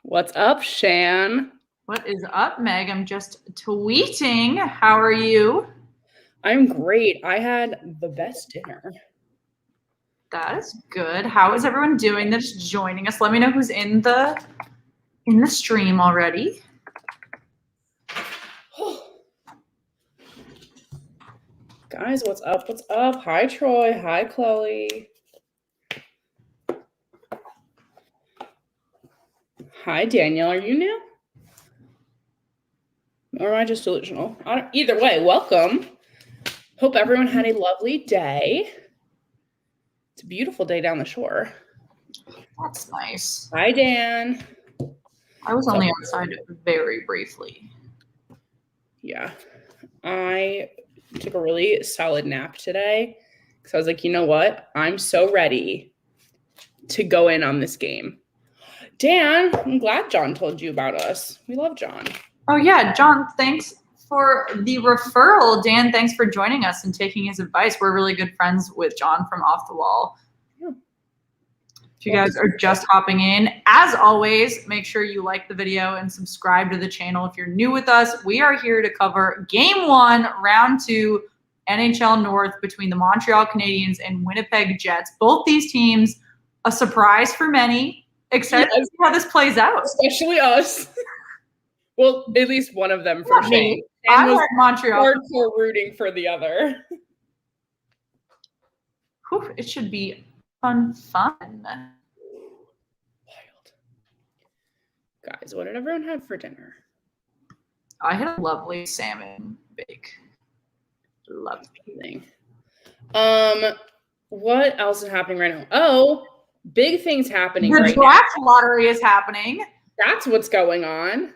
What's up, Shan? What is up, Meg? I'm just tweeting. How are you? I'm great. I had the best dinner. That is good. How is everyone doing that's joining us? Let me know who's in the stream already. Guys, what's up? What's up? Hi, Troy. Hi, Chloe. Hi, Danielle. Are you new? Or am I just delusional? Either way, welcome. Hope everyone had a lovely day. It's a beautiful day down the shore. That's nice. Hi, Dan. I was only outside very briefly. Yeah. I took a really solid nap today because I was like, you know what? I'm so ready to go in on this game. Dan, I'm glad John told you about us. We love John. Oh, yeah. John, thanks for the referral. Dan, thanks for joining us and taking his advice. We're really good friends with John from Off the Wall. Yeah. If you guys are just hopping in, as always, make sure you like the video and subscribe to the channel. If you're new with us, we are here to cover Game 1, Round 2, NHL North between the Montreal Canadiens and Winnipeg Jets. Both these teams, a surprise for many. Excited to see how this plays out. Especially us. Well, at least one of them for sure. I was Montreal. Hardcore rooting for the other. Whew, it should be fun. Wild. Guys, what did everyone have for dinner? I had a lovely salmon bake. Lovely. What else is happening right now? Oh, big things happening right now. The draft lottery is happening. That's what's going on.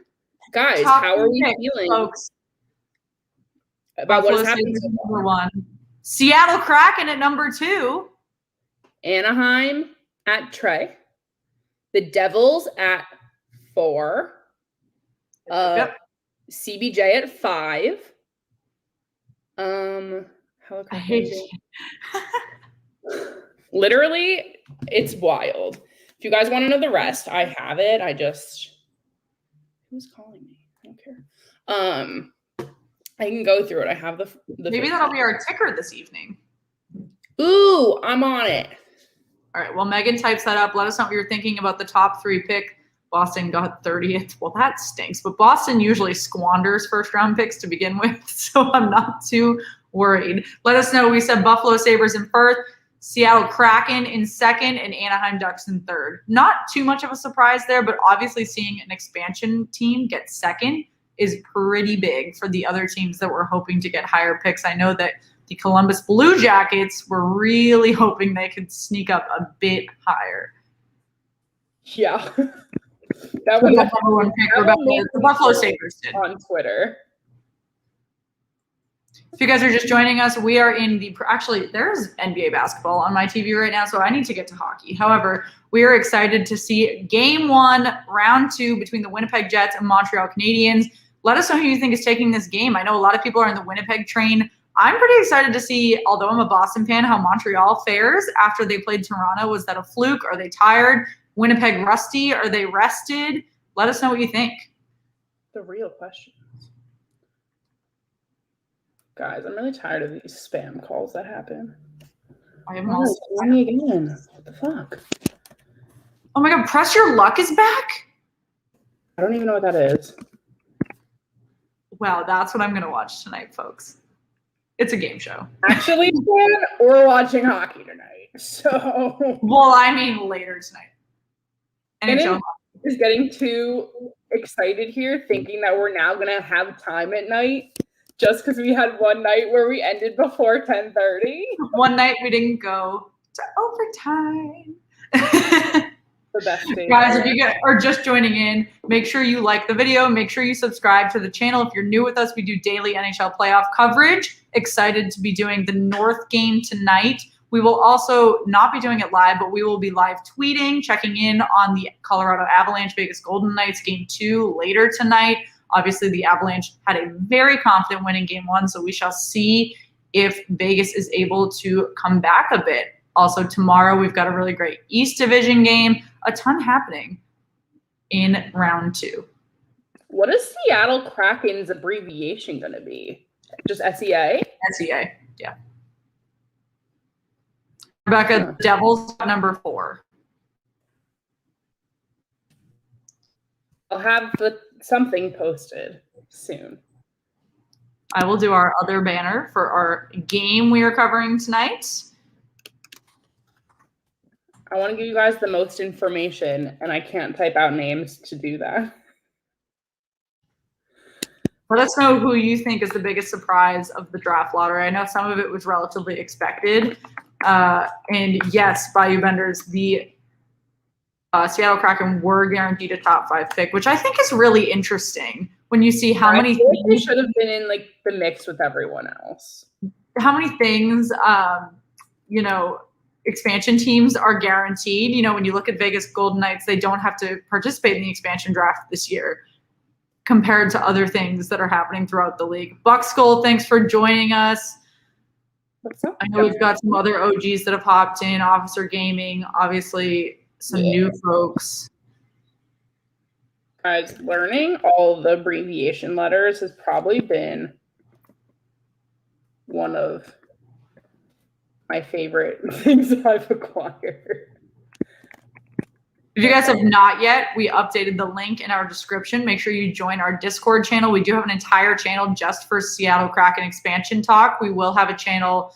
Guys, how are we feeling, folks? About what is happening? Number 1. Seattle Kraken at number 2. Anaheim at 3. The Devils at 4. CBJ at 5. I hate Literally, it's wild. If you guys want to know the rest, I have it. Who's calling me? I don't care. I can go through it. I have the maybe that'll be our ticker this evening. Ooh, I'm on it. All right. Well, Megan types that up. Let us know what you're thinking about the top 3 pick. Boston got 30th. Well, that stinks. But Boston usually squanders first-round picks to begin with, so I'm not too worried. Let us know. We said Buffalo Sabres in first, Seattle Kraken in second, and Anaheim Ducks in third. Not too much of a surprise there, but obviously seeing an expansion team get second is pretty big for the other teams that were hoping to get higher picks. I know that the Columbus Blue Jackets were really hoping they could sneak up a bit higher. Yeah. That was the number 1 pick. The Buffalo Sabres did. On Twitter. If you guys are just joining us, we are in the – actually, there's NBA basketball on my TV right now, so I need to get to hockey. However, we are excited to see Game 1, Round 2 between the Winnipeg Jets and Montreal Canadiens. Let us know who you think is taking this game. I know a lot of people are in the Winnipeg train. I'm pretty excited to see, although I'm a Boston fan, how Montreal fares after they played Toronto. Was that a fluke? Are they tired? Winnipeg rusty? Are they rested? Let us know what you think. The real question. Guys, I'm really tired of these spam calls that happen. I have not seen me again. What the fuck? Oh my God, Press Your Luck is back? I don't even know what that is. Wow, that's what I'm going to watch tonight, folks. It's a game show. Actually, we're watching hockey tonight. So. Well, I mean later tonight. NHL is getting too excited here, thinking that we're now going to have time at night. Just because we had one night where we ended before 10:30. One night we didn't go to overtime. The best day. Guys, if you are just joining in, make sure you like the video. Make sure you subscribe to the channel. If you're new with us, we do daily NHL playoff coverage. Excited to be doing the North game tonight. We will also not be doing it live, but we will be live tweeting, checking in on the Colorado Avalanche Vegas Golden Knights Game 2 later tonight. Obviously, the Avalanche had a very confident win in Game 1, so we shall see if Vegas is able to come back a bit. Also, tomorrow we've got a really great East Division game. A ton happening. in round 2. What is Seattle Kraken's abbreviation going to be? Just SEA? SEA, yeah. Rebecca, Devils number 4. I'll have something posted soon. I will do our other banner for our game we are covering tonight. I want to give you guys the most information, and I can't type out names to do that. Let us know who you think is the biggest surprise of the draft lottery. I know some of it was relatively expected. And yes, Bayou Benders, the Seattle Kraken were guaranteed a top 5 pick, which I think is really interesting when you see how many things they should have been in like the mix with everyone else. How many things, expansion teams are guaranteed. You know, when you look at Vegas Golden Knights, they don't have to participate in the expansion draft this year compared to other things that are happening throughout the league. Buck Skull, thanks for joining us. I know we've got some other OGs that have hopped in, Officer Gaming, obviously some new folks. Guys, learning all the abbreviation letters has probably been one of my favorite things I've acquired. If you guys have not yet, we updated the link in our description. Make sure you join our Discord channel. We do have an entire channel just for Seattle Kraken expansion talk. We will have a channel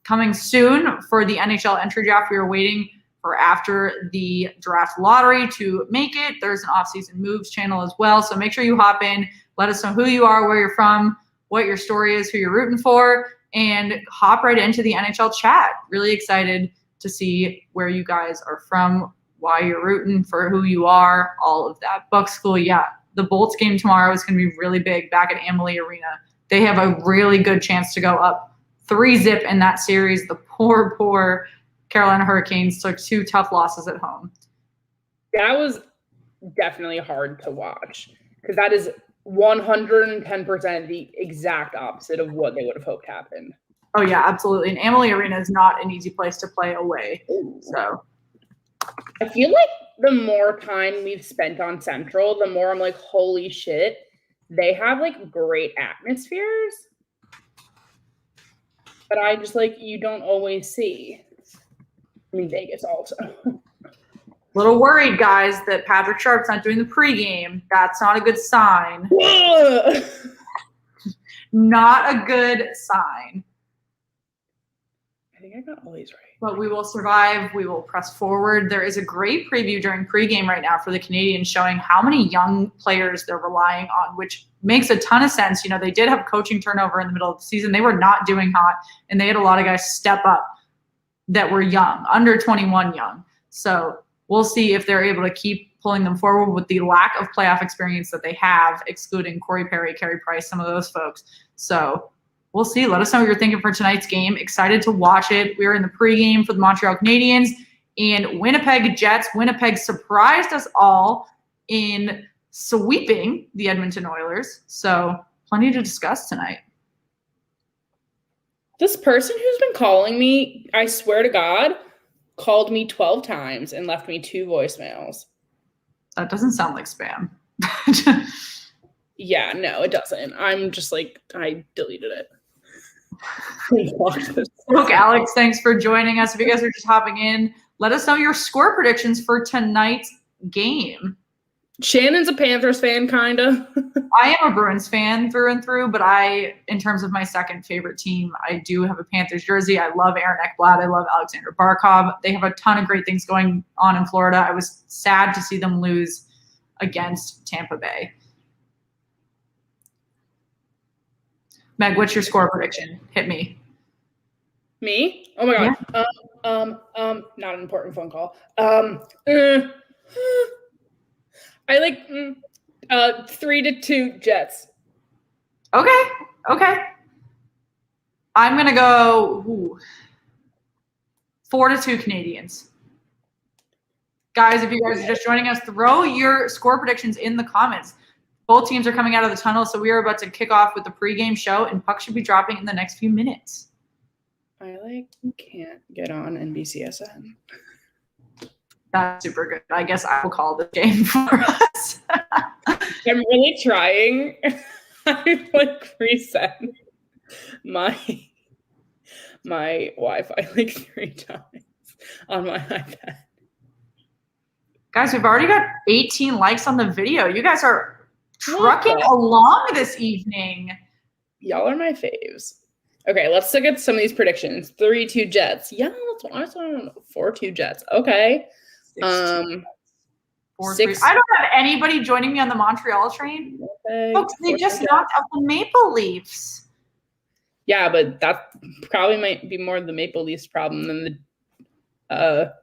coming soon for the NHL entry draft. We are waiting for after the draft lottery to make it. There's an off-season moves channel as well. So make sure you hop in. Let us know who you are, where you're from, what your story is, who you're rooting for, and hop right into the NHL chat. Really excited to see where you guys are from, why you're rooting, for who you are, all of that. Buck School, yeah. The Bolts game tomorrow is going to be really big back at Amalie Arena. They have a really good chance to go up 3-0 in that series. The poor Carolina Hurricanes took 2 tough losses at home. That was definitely hard to watch because that is 110% the exact opposite of what they would have hoped happened. Oh, yeah, absolutely. And Amalie Arena is not an easy place to play away. Ooh. So I feel like the more time we've spent on Central, the more I'm like, holy shit, they have like great atmospheres. But I just like, you don't always see. I mean, Vegas also. Little worried, guys, that Patrick Sharp's not doing the pregame. That's not a good sign. Not a good sign. I think I got all these right. But we will survive. We will press forward. There is a great preview during pregame right now for the Canadiens showing how many young players they're relying on, which makes a ton of sense. You know, they did have coaching turnover in the middle of the season. They were not doing hot, and they had a lot of guys step up that were young, under 21 young. So we'll see if they're able to keep pulling them forward with the lack of playoff experience that they have, excluding Corey Perry, Carey Price, some of those folks. So we'll see. Let us know what you're thinking for tonight's game. Excited to watch it. We're in the pregame for the Montreal Canadiens and Winnipeg Jets. Winnipeg surprised us all in sweeping the Edmonton Oilers. So plenty to discuss tonight. This person who's been calling me, I swear to God, called me 12 times and left me 2 voicemails. That doesn't sound like spam. Yeah, no, it doesn't. I'm just like, I deleted it. Look, Alex, thanks for joining us. If you guys are just hopping in, let us know your score predictions for tonight's game. Shannon's a Panthers fan, kind of. I am a Bruins fan through and through, but in terms of my second favorite team, I do have a Panthers jersey. I love Aaron Ekblad. I love Alexander Barkov. They have a ton of great things going on in Florida. I was sad to see them lose against Tampa Bay. Meg, what's your score prediction? Hit me. Me? Oh my God. Yeah. Not an important phone call. I like 3-2 Jets. Okay. I'm going to go 4-2 Canadiens. Guys, if you guys are just joining us, throw your score predictions in the comments. Both teams are coming out of the tunnel, so we are about to kick off with the pregame show, and puck should be dropping in the next few minutes. I can't get on NBCSN. That's super good. I guess I will call this game for us. I'm really trying. I like reset my Wi-Fi like 3 times on my iPad. Guys, we've already got 18 likes on the video. You guys are trucking along this evening. Y'all are my faves. Okay, let's look at some of these predictions. 3-2 Jets. Yeah, let's 4-2 Jets. Okay. 4-3. I don't have anybody joining me on the Montreal train. Okay. Folks, they just knocked out the Maple Leafs. Yeah, but that probably might be more the Maple Leafs problem than the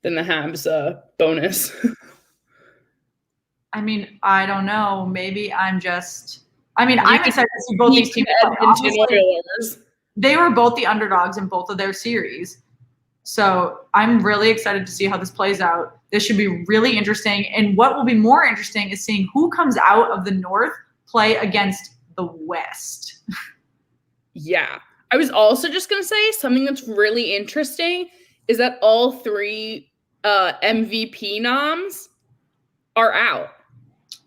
Habs bonus. I mean, I don't know. Maybe I'm excited to see both these teams. They were both the underdogs in both of their series. So I'm really excited to see how this plays out. This should be really interesting. And what will be more interesting is seeing who comes out of the North play against the West. Yeah. I was also just going to say something that's really interesting is that all 3 MVP noms are out.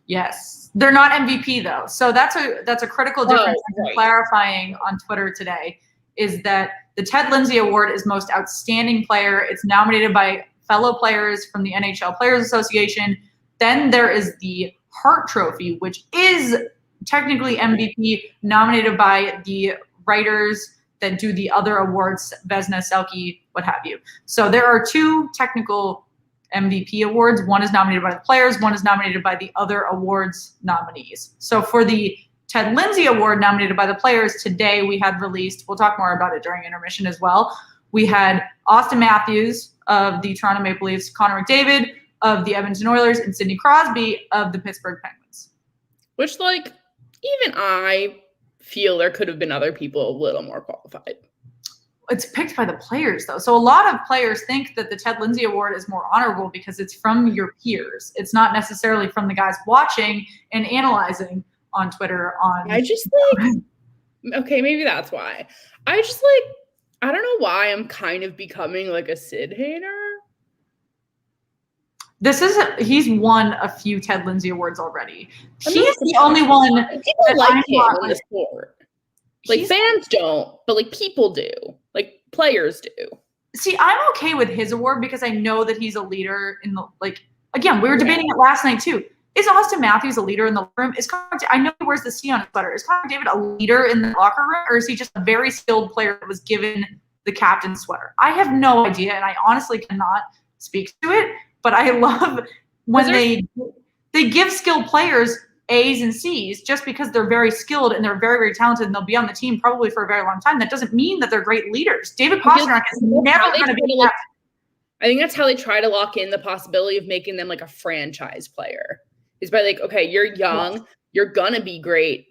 Yes. They're not MVP though. So that's a critical difference. Right. Clarifying on Twitter today is that the Ted Lindsay Award is Most Outstanding Player. It's nominated by fellow players from the NHL Players Association. Then there is the Hart Trophy, which is technically MVP, nominated by the writers that do the other awards, Vezina, Selke, what have you. So there are 2 technical MVP awards. One is nominated by the players. One is nominated by the other awards nominees. So for the Ted Lindsay Award nominated by the players, today we had released, we'll talk more about it during intermission as well. We had Austin Matthews of the Toronto Maple Leafs, Connor McDavid of the Edmonton Oilers, and Sidney Crosby of the Pittsburgh Penguins. Which, like, even I feel there could have been other people a little more qualified. It's picked by the players, though. So a lot of players think that the Ted Lindsay Award is more honorable because it's from your peers. It's not necessarily from the guys watching and analyzing on Twitter. I just okay, maybe that's why. I don't know why I'm kind of becoming like a Sid hater. He's won a few Ted Lindsay Awards already. He's the only one. People like him in the sport. Like fans don't, but like people do. Like players do. See, I'm okay with his award because I know that he's a leader in the again, we were debating it last night too. Is Austin Matthews a leader in the room? I know he wears the C on his sweater. Is Connor McDavid a leader in the locker room, or is he just a very skilled player that was given the captain's sweater? I have no idea, and I honestly cannot speak to it. But I love when they give skilled players A's and C's just because they're very skilled and they're very, very talented and they'll be on the team probably for a very long time. That doesn't mean that they're great leaders. David Pastrnak is never going to be. I think that's how they try to lock in the possibility of making them like a franchise player. Is by like, okay, you're young, you're gonna be great.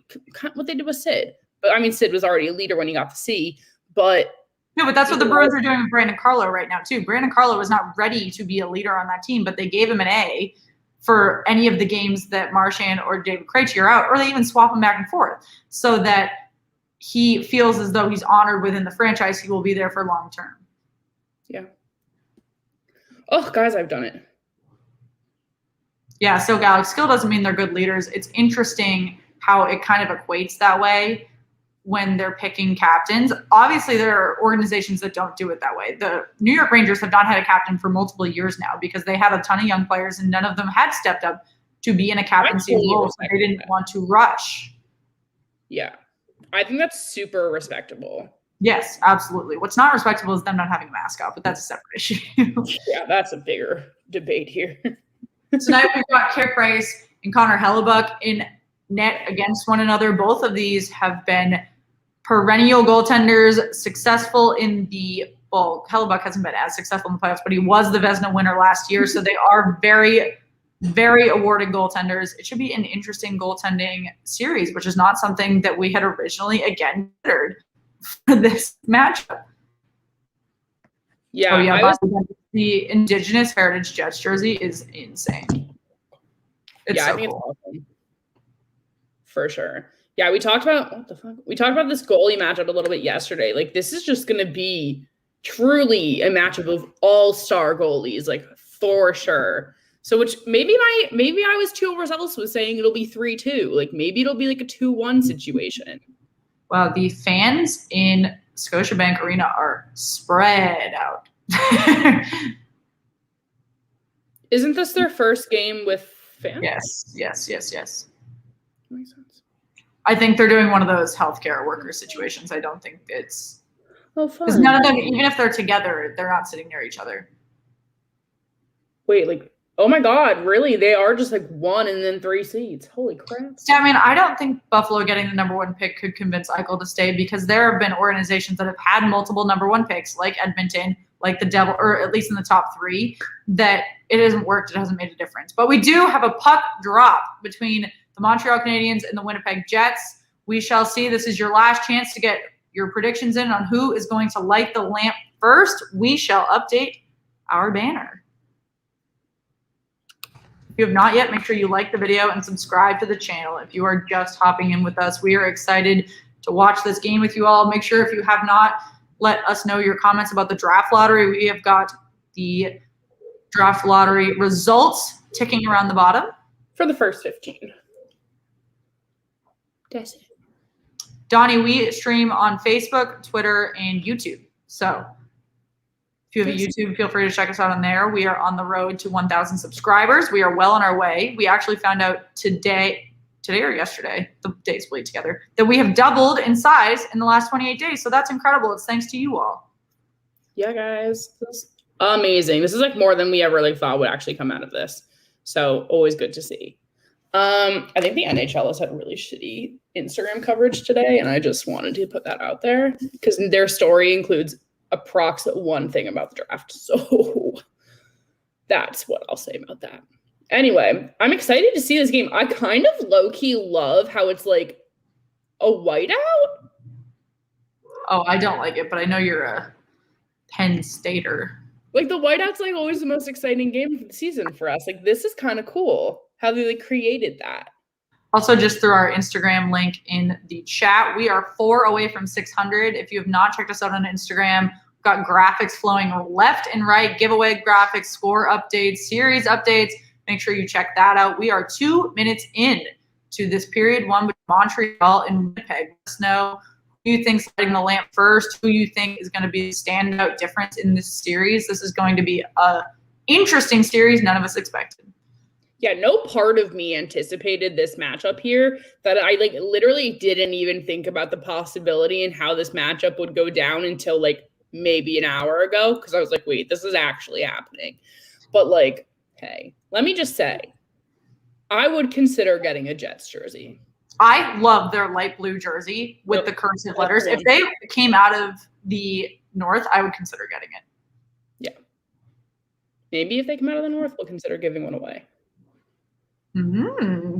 What they did with Sid, but I mean, Sid was already a leader when he got the C. But no, but that's what the Bruins are doing with Brandon Carlo right now too. Brandon Carlo was not ready to be a leader on that team, but they gave him an A for any of the games that Marchand or David Krejci are out, or they even swap him back and forth so that he feels as though he's honored within the franchise. He will be there for long term. Yeah. Oh, guys, I've done it. Yeah, so Alex, skill doesn't mean they're good leaders. It's interesting how it kind of equates that way when they're picking captains. Obviously, there are organizations that don't do it that way. The New York Rangers have not had a captain for multiple years now because they had a ton of young players and none of them had stepped up to be in a captaincy role, so they didn't want to rush. Yeah, I think that's super respectable. Yes, absolutely. What's not respectable is them not having a mascot, but that's a separate issue. Yeah, that's a bigger debate here. Tonight we've got Carey Price and Connor Hellebuyck in net against one another. Both of these have been perennial goaltenders, successful in Hellebuyck hasn't been as successful in the playoffs, but he was the Vezina winner last year. So they are very, very awarded goaltenders. It should be an interesting goaltending series, which is not something that we had originally again considered for this matchup. Yeah, the Indigenous Heritage Jets jersey is insane. It's so cool. It's awesome. For sure. Yeah, we talked about this goalie matchup a little bit yesterday. Like, this is just going to be truly a matchup of all-star goalies, like for sure. So which maybe I was too overzealous with saying it'll be 3-2. Like maybe it'll be like a 2-1 situation. Wow, the fans in Scotiabank Arena are spread out. Isn't this their first game with fans? Yes. Makes sense. I think they're doing one of those healthcare worker situations. I don't think it's fun. Because none of them, even if they're together, they're not sitting near each other. Wait, like, oh my God, really? They are just like 1 and then 3 seeds. Holy crap. Yeah, I mean, I don't think Buffalo getting the number 1 pick could convince Eichel to stay, because there have been organizations that have had multiple number 1 picks, like Edmonton, like the Devil, or at least in the top 3, that it hasn't worked. It hasn't made a difference. But we do have a puck drop between the Montreal Canadiens and the Winnipeg Jets. We shall see. This is your last chance to get your predictions in on who is going to light the lamp first. We shall update our banner. If you have not yet, make sure you like the video and subscribe to the channel. If you are just hopping in with us, we are excited to watch this game with you all. Make sure, if you have not, let us know your comments about the draft lottery. We have got the draft lottery results ticking around the bottom. For the first 15. That's it. Donnie, we stream on Facebook, Twitter, and YouTube. So if you have a YouTube, feel free to check us out on there. We are on the road to 1,000 subscribers. We are well on our way. We actually found out today or yesterday, the days bleed together, that we have doubled in size in the last 28 days. So that's incredible. It's thanks to you all. Yeah, guys. This is amazing. This is like more than we ever like thought would actually come out of this. So always good to see. I think the NHL has had really shitty Instagram coverage today, and I just wanted to put that out there because their story includes approximately one thing about the draft. So that's what I'll say about that. Anyway, I'm excited to see this game. I kind of low-key love how it's like a whiteout. Oh, I don't like it, but I know you're a Penn Stater. Like the whiteout's like always the most exciting game of the season for us. Like this is kind of cool how they like created that. Also, just through our Instagram link in the chat, we are 4 away from 600. If you have not checked us out on Instagram, we've got graphics flowing left and right, giveaway graphics, score updates, series updates. Make sure you check that out. We are 2 minutes in to this period 1 with Montreal and Winnipeg. Let us know who you think's lighting the lamp first, who you think is going to be the standout difference in this series. This is going to be a interesting series none of us expected. Yeah, no part of me anticipated this matchup here. That I like literally didn't even think about the possibility and how this matchup would go down until like maybe an hour ago, because I was like, wait, this is actually happening. But like, hey, let me just say, I would consider getting a Jets jersey. I love their light blue jersey with the cursive letters. If they came out of the North, I would consider getting it. Yeah. Maybe if they come out of the North, we'll consider giving one away.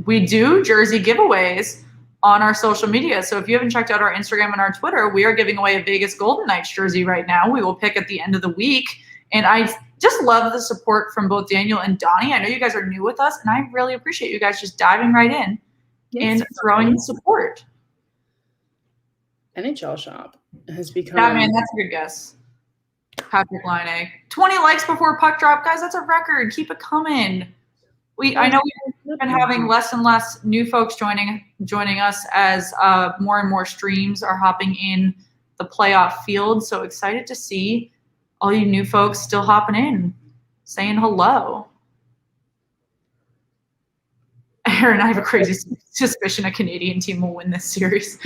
We do jersey giveaways on our social media. So if you haven't checked out our Instagram and our Twitter, we are giving away a Vegas Golden Knights jersey right now. We will pick at the end of the week. And I just love the support from both Daniel and Donnie. I know you guys are new with us, and I really appreciate you guys just diving right in and throwing in support. NHL Shop has become... Yeah, man, that's a good guess. Patrick Laine. 20 likes before puck drop. Guys, that's a record. Keep it coming. I know we've been having less and less new folks joining us as more and more streams are hopping in the playoff field. So excited to see all you new folks still hopping in, saying hello. Aaron, I have a crazy suspicion a Canadian team will win this series.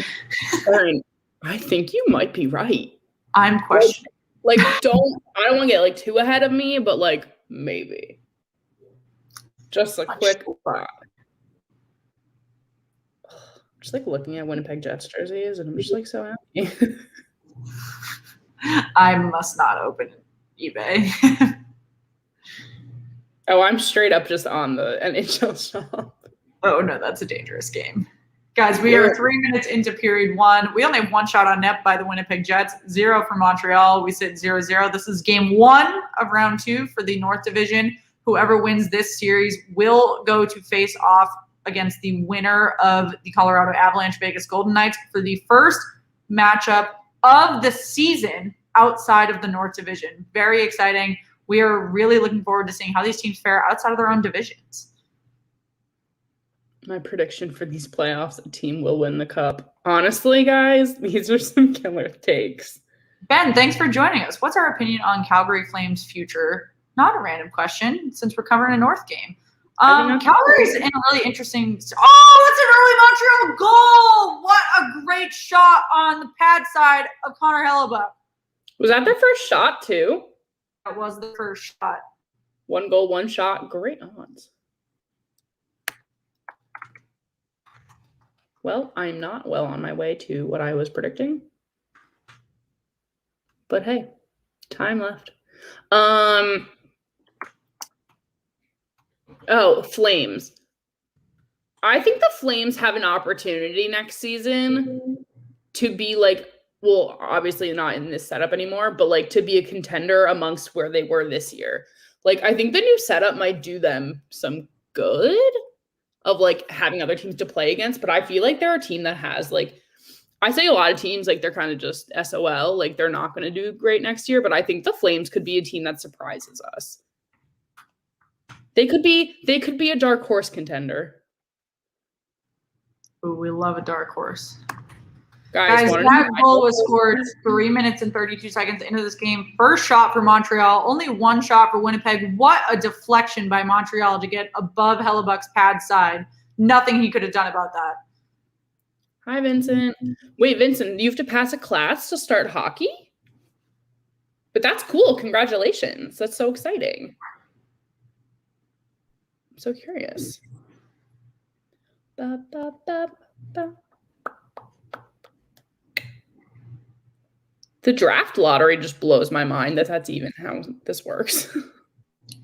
Aaron, I think you might be right. I'm questioning. I don't want to get like too ahead of me, but like maybe. Just a quick thought. Just like looking at Winnipeg Jets jerseys, and I'm just like so happy. I must not open eBay. Oh, I'm straight up just on the NHL Shop. Oh no, that's a dangerous game. Guys, we are 3 minutes into period 1. We only have 1 shot on net by the Winnipeg Jets, 0 for Montreal. We sit 0-0. This is game 1 of round 2 for the North Division. Whoever wins this series will go to face off against the winner of the Colorado Avalanche Vegas Golden Knights for the first matchup of the season outside of the North Division. Very exciting. We are really looking forward to seeing how these teams fare outside of their own divisions. My prediction for these playoffs, a team will win the cup. Honestly, guys, these are some killer takes. Ben, thanks for joining us. What's our opinion on Calgary Flames' future? Not a random question, since we're covering a North game. Calgary's in a really interesting. Oh, it's an early Montreal goal! What a great shot on the pad side of Connor Hellebuck. Was that their first shot too? That was the first shot. 1 goal, 1 shot. Great odds. Well, I'm not well on my way to what I was predicting. But hey, time left. Oh, Flames. I think the Flames have an opportunity next season to be like, well, obviously not in this setup anymore, but like to be a contender amongst where they were this year. Like, I think the new setup might do them some good of like having other teams to play against, but I feel like they're a team that has like, I say a lot of teams, like they're kind of just SOL, like they're not going to do great next year, but I think the Flames could be a team that surprises us. They could be a dark horse contender. Ooh, we love a dark horse. Guys, that goal was scored 3 minutes and 32 seconds into this game. First shot for Montreal, only 1 shot for Winnipeg. What a deflection by Montreal to get above Hellebuck's pad side. Nothing he could have done about that. Hi, Vincent. Wait, Vincent, you have to pass a class to start hockey? But that's cool. Congratulations. That's so exciting. I'm so curious. Ba, ba, ba, ba. The draft lottery just blows my mind that that's even how this works.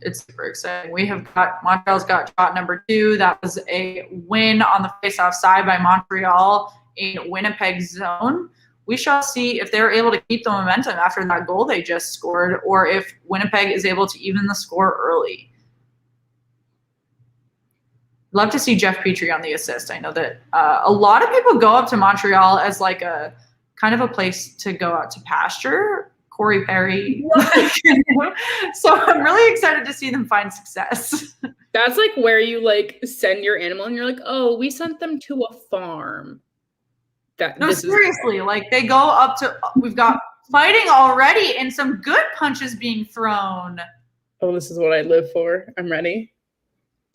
It's super exciting. Montreal's got shot number 2. That was a win on the faceoff side by Montreal in Winnipeg's zone. We shall see if they're able to keep the momentum after that goal they just scored, or if Winnipeg is able to even the score early. Love to see Jeff Petrie on the assist. I know that a lot of people go up to Montreal as like a kind of a place to go out to pasture. Corey Perry. So I'm really excited to see them find success. That's like where you like send your animal and you're like, oh, we sent them to a farm. Seriously, like they go up to, we've got fighting already and some good punches being thrown. Oh, this is what I live for. I'm ready.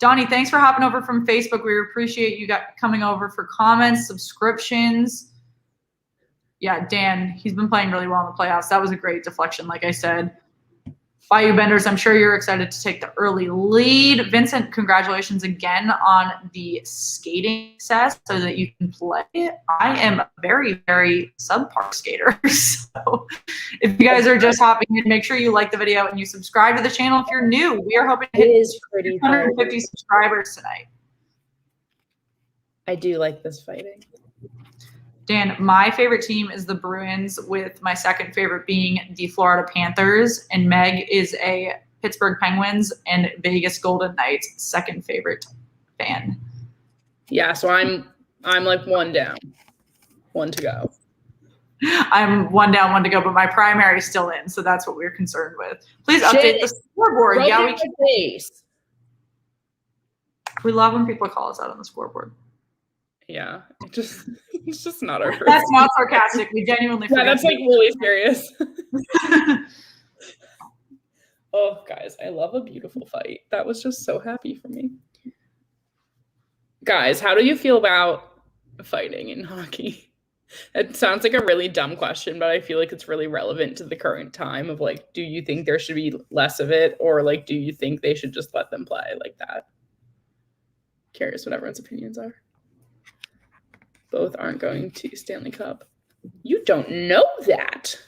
Donnie, thanks for hopping over from Facebook. We appreciate you coming over for comments, subscriptions. Yeah, Dan, he's been playing really well in the playoffs. That was a great deflection, like I said. Bayou Benders, I'm sure you're excited to take the early lead. Vincent, congratulations again on the skating success so that you can play. I am a very, very subpar skater. So if you guys are just hopping in, make sure you like the video and you subscribe to the channel if you're new. We are hoping to hit 250 subscribers tonight. I do like this fighting. Dan, my favorite team is the Bruins, with my second favorite being the Florida Panthers, and Meg is a Pittsburgh Penguins and Vegas Golden Knights second favorite fan. Yeah, so I'm like 1 down, 1 to go. I'm 1 down, 1 to go, but my primary is still in, so that's what we're concerned with. Please update the scoreboard. Yeah, we can. We love when people call us out on the scoreboard. Yeah, it's just not our first. That's not sarcastic. We genuinely. Yeah, that's like really serious. Oh, guys, I love a beautiful fight. That was just so happy for me. Guys, how do you feel about fighting in hockey? It sounds like a really dumb question, but I feel like it's really relevant to the current time of like, do you think there should be less of it, or like, do you think they should just let them play like that? Curious what everyone's opinions are. Both aren't going to Stanley Cup. You don't know that.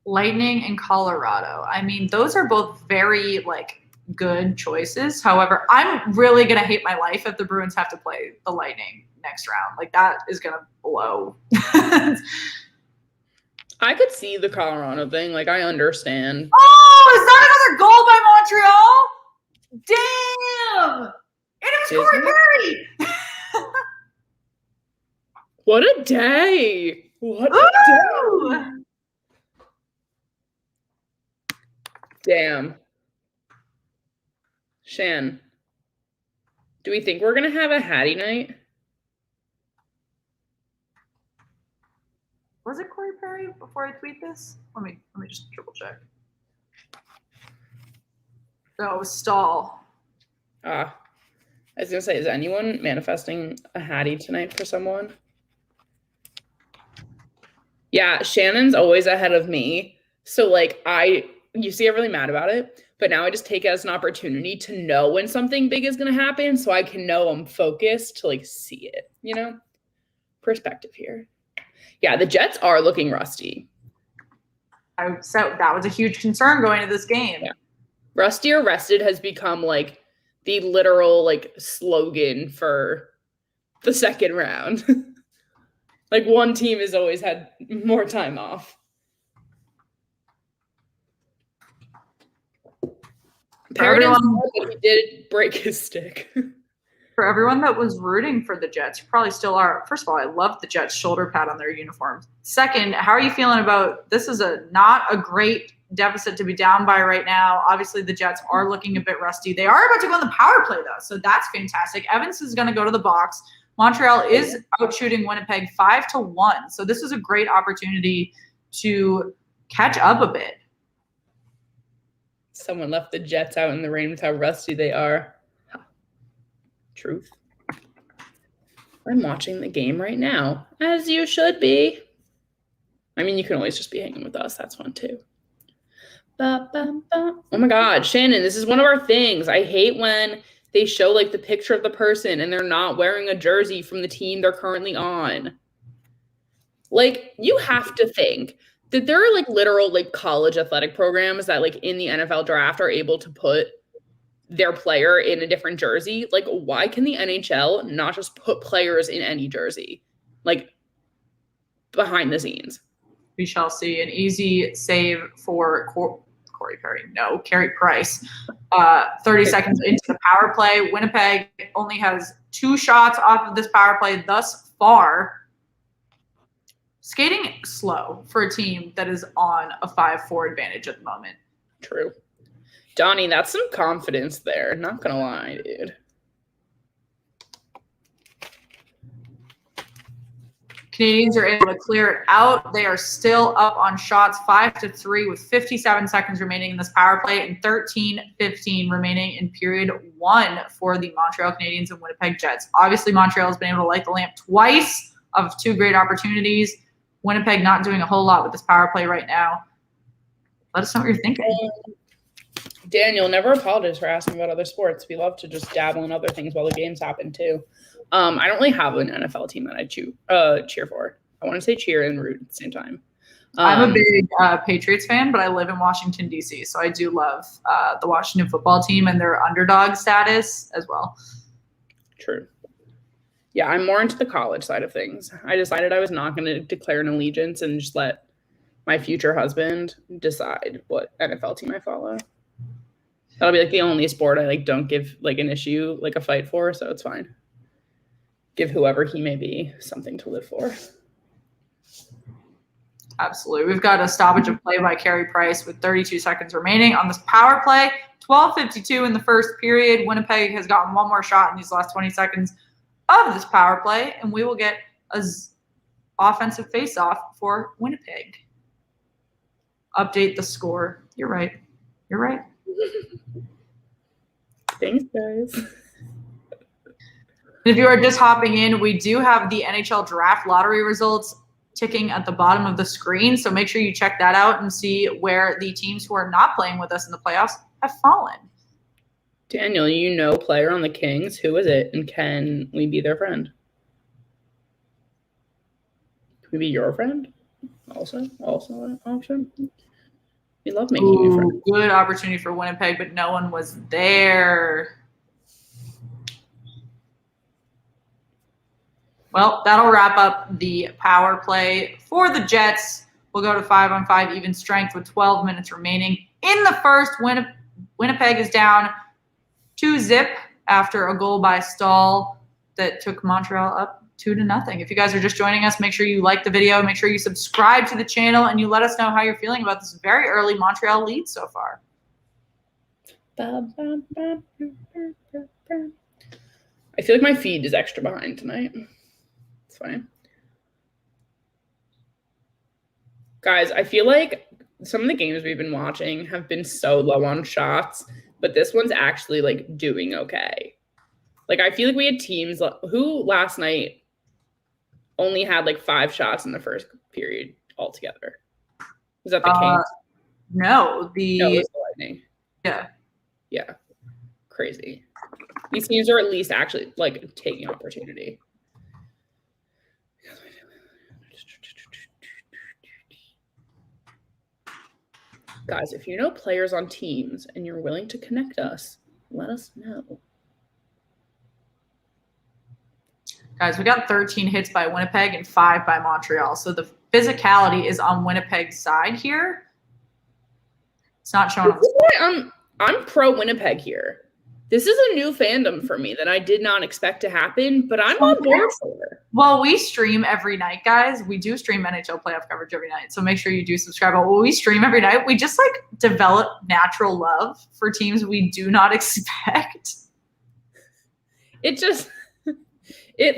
Lightning and Colorado. I mean, those are both very like good choices. However, I'm really going to hate my life if the Bruins have to play the Lightning next round. Like that is going to blow. I could see the Colorado thing. Like I understand. Oh, is that another goal by Montreal? Damn. And it was Corey Perry. What a day. What a day. Damn. Shan, do we think we're going to have a Hattie night? Was it Corey Perry before I tweet this? Let me just triple check. No, it was Stahl. I was going to say, is anyone manifesting a Hattie tonight for someone? Yeah, Shannon's always ahead of me. So, like, you see, I'm really mad about it. But now I just take it as an opportunity to know when something big is going to happen so I can know I'm focused to, like, see it, you know? Perspective here. Yeah, the Jets are looking rusty. So that was a huge concern going into this game. Yeah. Rusty or rested has become, like, the literal, like, slogan for the second round. Like, one team has always had more time off. He did break his stick. For everyone that was rooting for the Jets, you probably still are. First of all, I love the Jets shoulder pad on their uniforms. Second, how are you feeling about this? Is not a great deficit to be down by right now. Obviously, the Jets are looking a bit rusty. They are about to go on the power play, though, so that's fantastic. Evans is going to go to the box. Montreal is out shooting Winnipeg 5-1, so this is a great opportunity to catch up a bit. Someone left the Jets out in the rain with how rusty they are. Truth. I'm watching the game right now, as you should be. I mean, you can always just be hanging with us. That's fun, too. Oh, my God. Shannon, this is one of our things. I hate when they show, like, the picture of the person and they're not wearing a jersey from the team they're currently on. Like, you have to think that there are, like, literal, like, college athletic programs that, like, in the NFL draft are able to put their player in a different jersey. Like, why can the NHL not just put players in any jersey? Like, behind the scenes. We shall see. An easy save for Corey Perry. No, Carey Price. 30 seconds into the power play. Winnipeg only has 2 shots off of this power play thus far. Skating slow for a team that is on a 5-4 advantage at the moment. True. Donnie, that's some confidence there. Not going to lie, dude. Canadians are able to clear it out. They are still up on shots 5-3 with 57 seconds remaining in this power play and 13-15 remaining in period 1 for the Montreal Canadiens and Winnipeg Jets. Obviously, Montreal has been able to light the lamp twice of 2 great opportunities. Winnipeg not doing a whole lot with this power play right now. Let us know what you're thinking. Daniel, never apologize for asking about other sports. We love to just dabble in other things while the games happen, too. I don't really have an NFL team that I cheer for. I want to say cheer and root at the same time. I'm a big Patriots fan, but I live in Washington, D.C., so I do love the Washington football team and their underdog status as well. True. Yeah, I'm more into the college side of things. I decided I was not going to declare an allegiance and just let my future husband decide what NFL team I follow. That'll be, like, the only sport I, like, don't give, like, an issue, like, a fight for, so it's fine. Give whoever he may be something to live for. Absolutely. We've got a stoppage of play by Carey Price with 32 seconds remaining on this power play. 12:52 in the first period. Winnipeg has gotten one more shot in these last 20 seconds of this power play, and we will get an offensive face-off for Winnipeg. Update the score. You're right. You're right. Thanks, guys. If you are just hopping in, we do have the NHL draft lottery results ticking at the bottom of the screen. So make sure you check that out and see where the teams who are not playing with us in the playoffs have fallen. Daniel, you know player on the Kings. Who is it? And can we be their friend? Can we be your friend? Also an option. We love making new friends. Good opportunity for Winnipeg, but no one was there. Well, that'll wrap up the power play for the Jets. We'll go to 5-on-5 even strength with 12 minutes remaining. In the first, Winnipeg is down 2-0 after a goal by Stahl that took Montreal up 2-0. If you guys are just joining us, make sure you like the video, make sure you subscribe to the channel, and you let us know how you're feeling about this very early Montreal lead so far. I feel like my feed is extra behind tonight. It's fine. Guys, I feel like some of the games we've been watching have been so low on shots, but this one's actually like doing okay. Like I feel like we had teams who last night only had like 5 shots in the first period altogether. Was that the Kings? No, No, it was the Lightning. Yeah. Crazy. These teams are at least actually like taking opportunity. Guys, if you know players on teams and you're willing to connect us, let us know. Guys, we got 13 hits by Winnipeg and 5 by Montreal. So the physicality is on Winnipeg's side here. It's not showing up. I'm pro Winnipeg here. This is a new fandom for me that I did not expect to happen, but I'm on board for it. Well, we stream every night, guys. We do stream NHL playoff coverage every night, so make sure you do subscribe. But when we stream every night, we just like develop natural love for teams we do not expect. It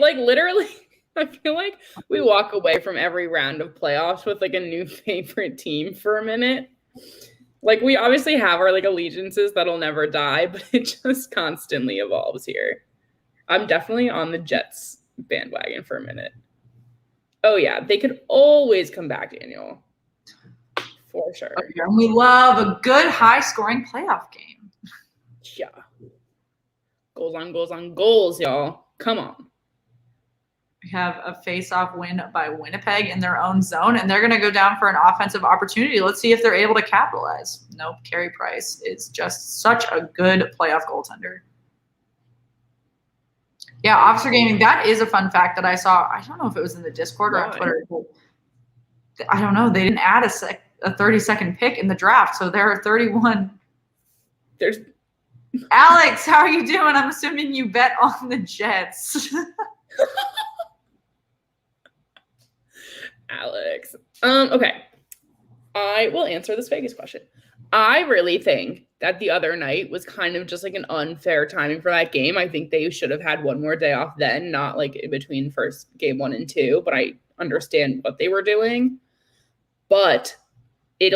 like literally, I feel like we walk away from every round of playoffs with like a new favorite team for a minute. Like we obviously have our like allegiances that'll never die, but it just constantly evolves here. I'm definitely on the Jets bandwagon for a minute. Oh yeah, they could always come back, Daniel. For sure. And we love a good high-scoring playoff game. Yeah. Goals on goals on goals, y'all. Come on. We have a face-off win by Winnipeg in their own zone, and they're going to go down for an offensive opportunity. Let's see if they're able to capitalize. Nope, Carey Price is just such a good playoff goaltender. Yeah, Officer Gaming, that is a fun fact that I saw. I don't know if it was in the Discord or on Twitter. I don't know. They didn't add a 30-second pick in the draft, so there are 31. There's Alex, how are you doing? I'm assuming you bet on the Jets. Alex. Okay. I will answer this Vegas question. I really think that the other night was kind of just like an unfair timing for that game. I think they should have had one more day off then, not like in between first game 1 and 2, but I understand what they were doing. But I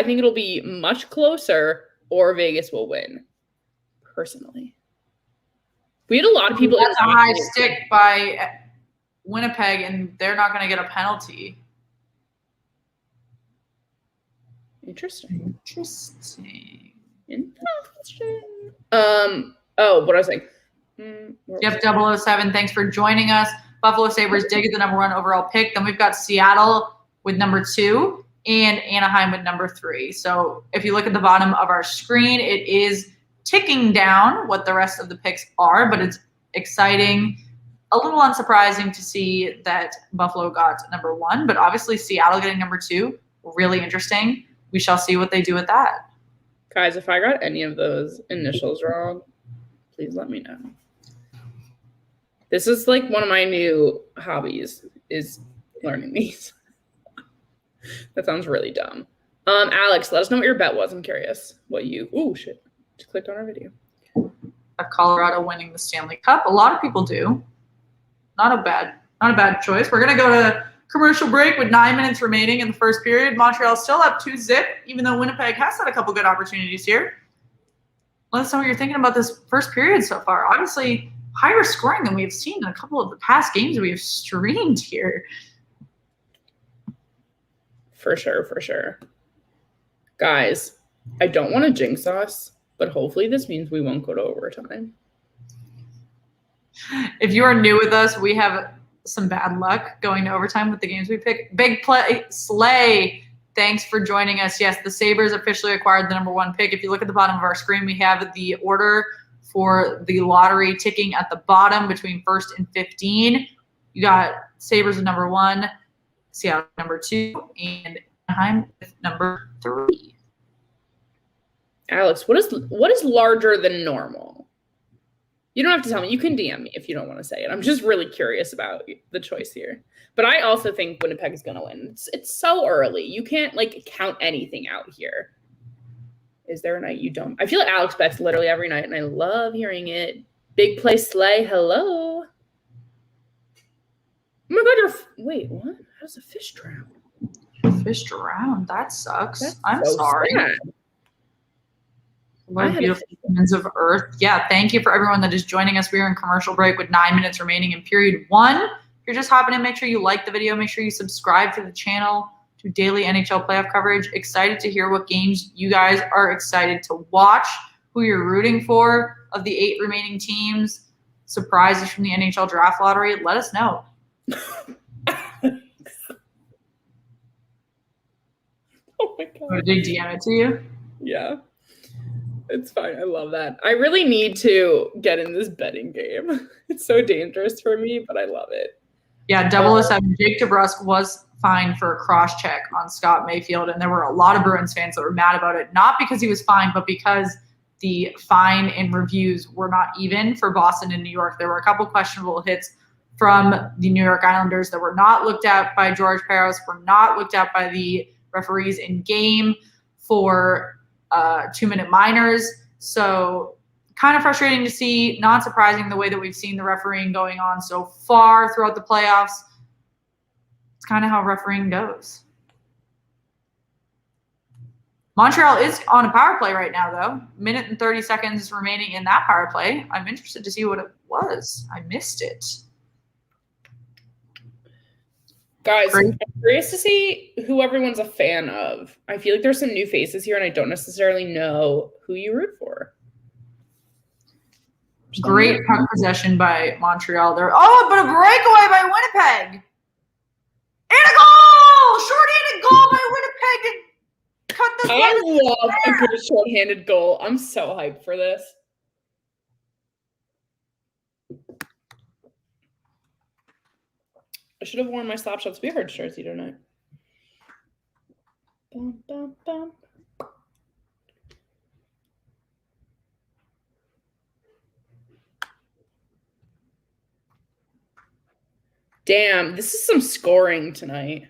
think it'll be much closer or Vegas will win, personally. We had a lot of people. That's a high stick by Winnipeg, and they're not going to get a penalty. Interesting. What I was saying. Jeff 007, thanks for joining us. Buffalo Sabres did get the number 1 overall pick. Then we've got Seattle with number 2 and Anaheim with number 3. So if you look at the bottom of our screen, it is ticking down what the rest of the picks are, but it's exciting. A little unsurprising to see that Buffalo got number 1, but obviously Seattle getting number 2, really interesting. We shall see what they do with that. Guys, if I got any of those initials wrong, please let me know. This is like one of my new hobbies is learning these. That sounds really dumb. Alex, let us know what your bet was. I'm curious what you. Oh shit! Just clicked on our video. Of Colorado winning the Stanley Cup. A lot of people do. Not a bad choice. We're gonna go to commercial break with 9 minutes remaining in the first period. Montreal still up 2-0, even though Winnipeg has had a couple good opportunities here. Let us know what you're thinking about this first period so far. Obviously, higher scoring than we've seen in a couple of the past games we have streamed here. For sure. Guys, I don't want to jinx us, but hopefully this means we won't go to overtime. If you are new with us, we have some bad luck going to overtime with the games we pick. Big play, Slay. Thanks for joining us. Yes, the Sabres officially acquired the number 1 pick. If you look at the bottom of our screen, we have the order for the lottery ticking at the bottom between 1st and 15. You got Sabres with number 1, Seattle number 2, and Anaheim with number 3. Alex, what is larger than normal? You don't have to tell me. You can DM me if you don't want to say it. I'm just really curious about the choice here. But I also think Winnipeg is going to win. It's so early. You can't, count anything out here. Is there a night you don't? I feel like Alex bets literally every night, and I love hearing it. Big play slay. Hello. Oh my God, wait, what? How's a fish drown? Fish drowned. That sucks. That's I'm so sorry. sad. What beautiful humans of Earth. Yeah, thank you for everyone that is joining us. We are in commercial break with 9 minutes remaining in period 1. If you're just hopping in, make sure you like the video. Make sure you subscribe to the channel, to daily NHL playoff coverage. Excited to hear what games you guys are excited to watch, who you're rooting for of the 8 remaining teams, surprises from the NHL draft lottery. Let us know. Oh my God. Did they DM it to you? Yeah. It's fine. I love that. I really need to get in this betting game. It's so dangerous for me, but I love it. Yeah, 007. Jake DeBrusk was fined for a cross-check on Scott Mayfield, and there were a lot of Bruins fans that were mad about it, not because he was fined, but because the fine and reviews were not even for Boston and New York. There were a couple questionable hits from the New York Islanders that were not looked at by George Parros, were not looked at by the referees in game for 2-minute minors. So kind of frustrating to see, not surprising the way that we've seen the refereeing going on so far throughout the playoffs. It's kind of how refereeing goes. Montreal is on a power play right now, though. Minute and 30 seconds remaining in that power play. I'm interested to see what it was. I missed it. Guys, I'm curious to see who everyone's a fan of. I feel like there's some new faces here, and I don't necessarily know who you root for. Great puck possession by Montreal there. Oh, but a breakaway by Winnipeg. And a goal! Short-handed goal by Winnipeg to cut this. I love a good short-handed goal. I'm so hyped for this. I should have worn my Slap Shots We Heard jersey tonight. Bum, bum, bum. Damn, this is some scoring tonight.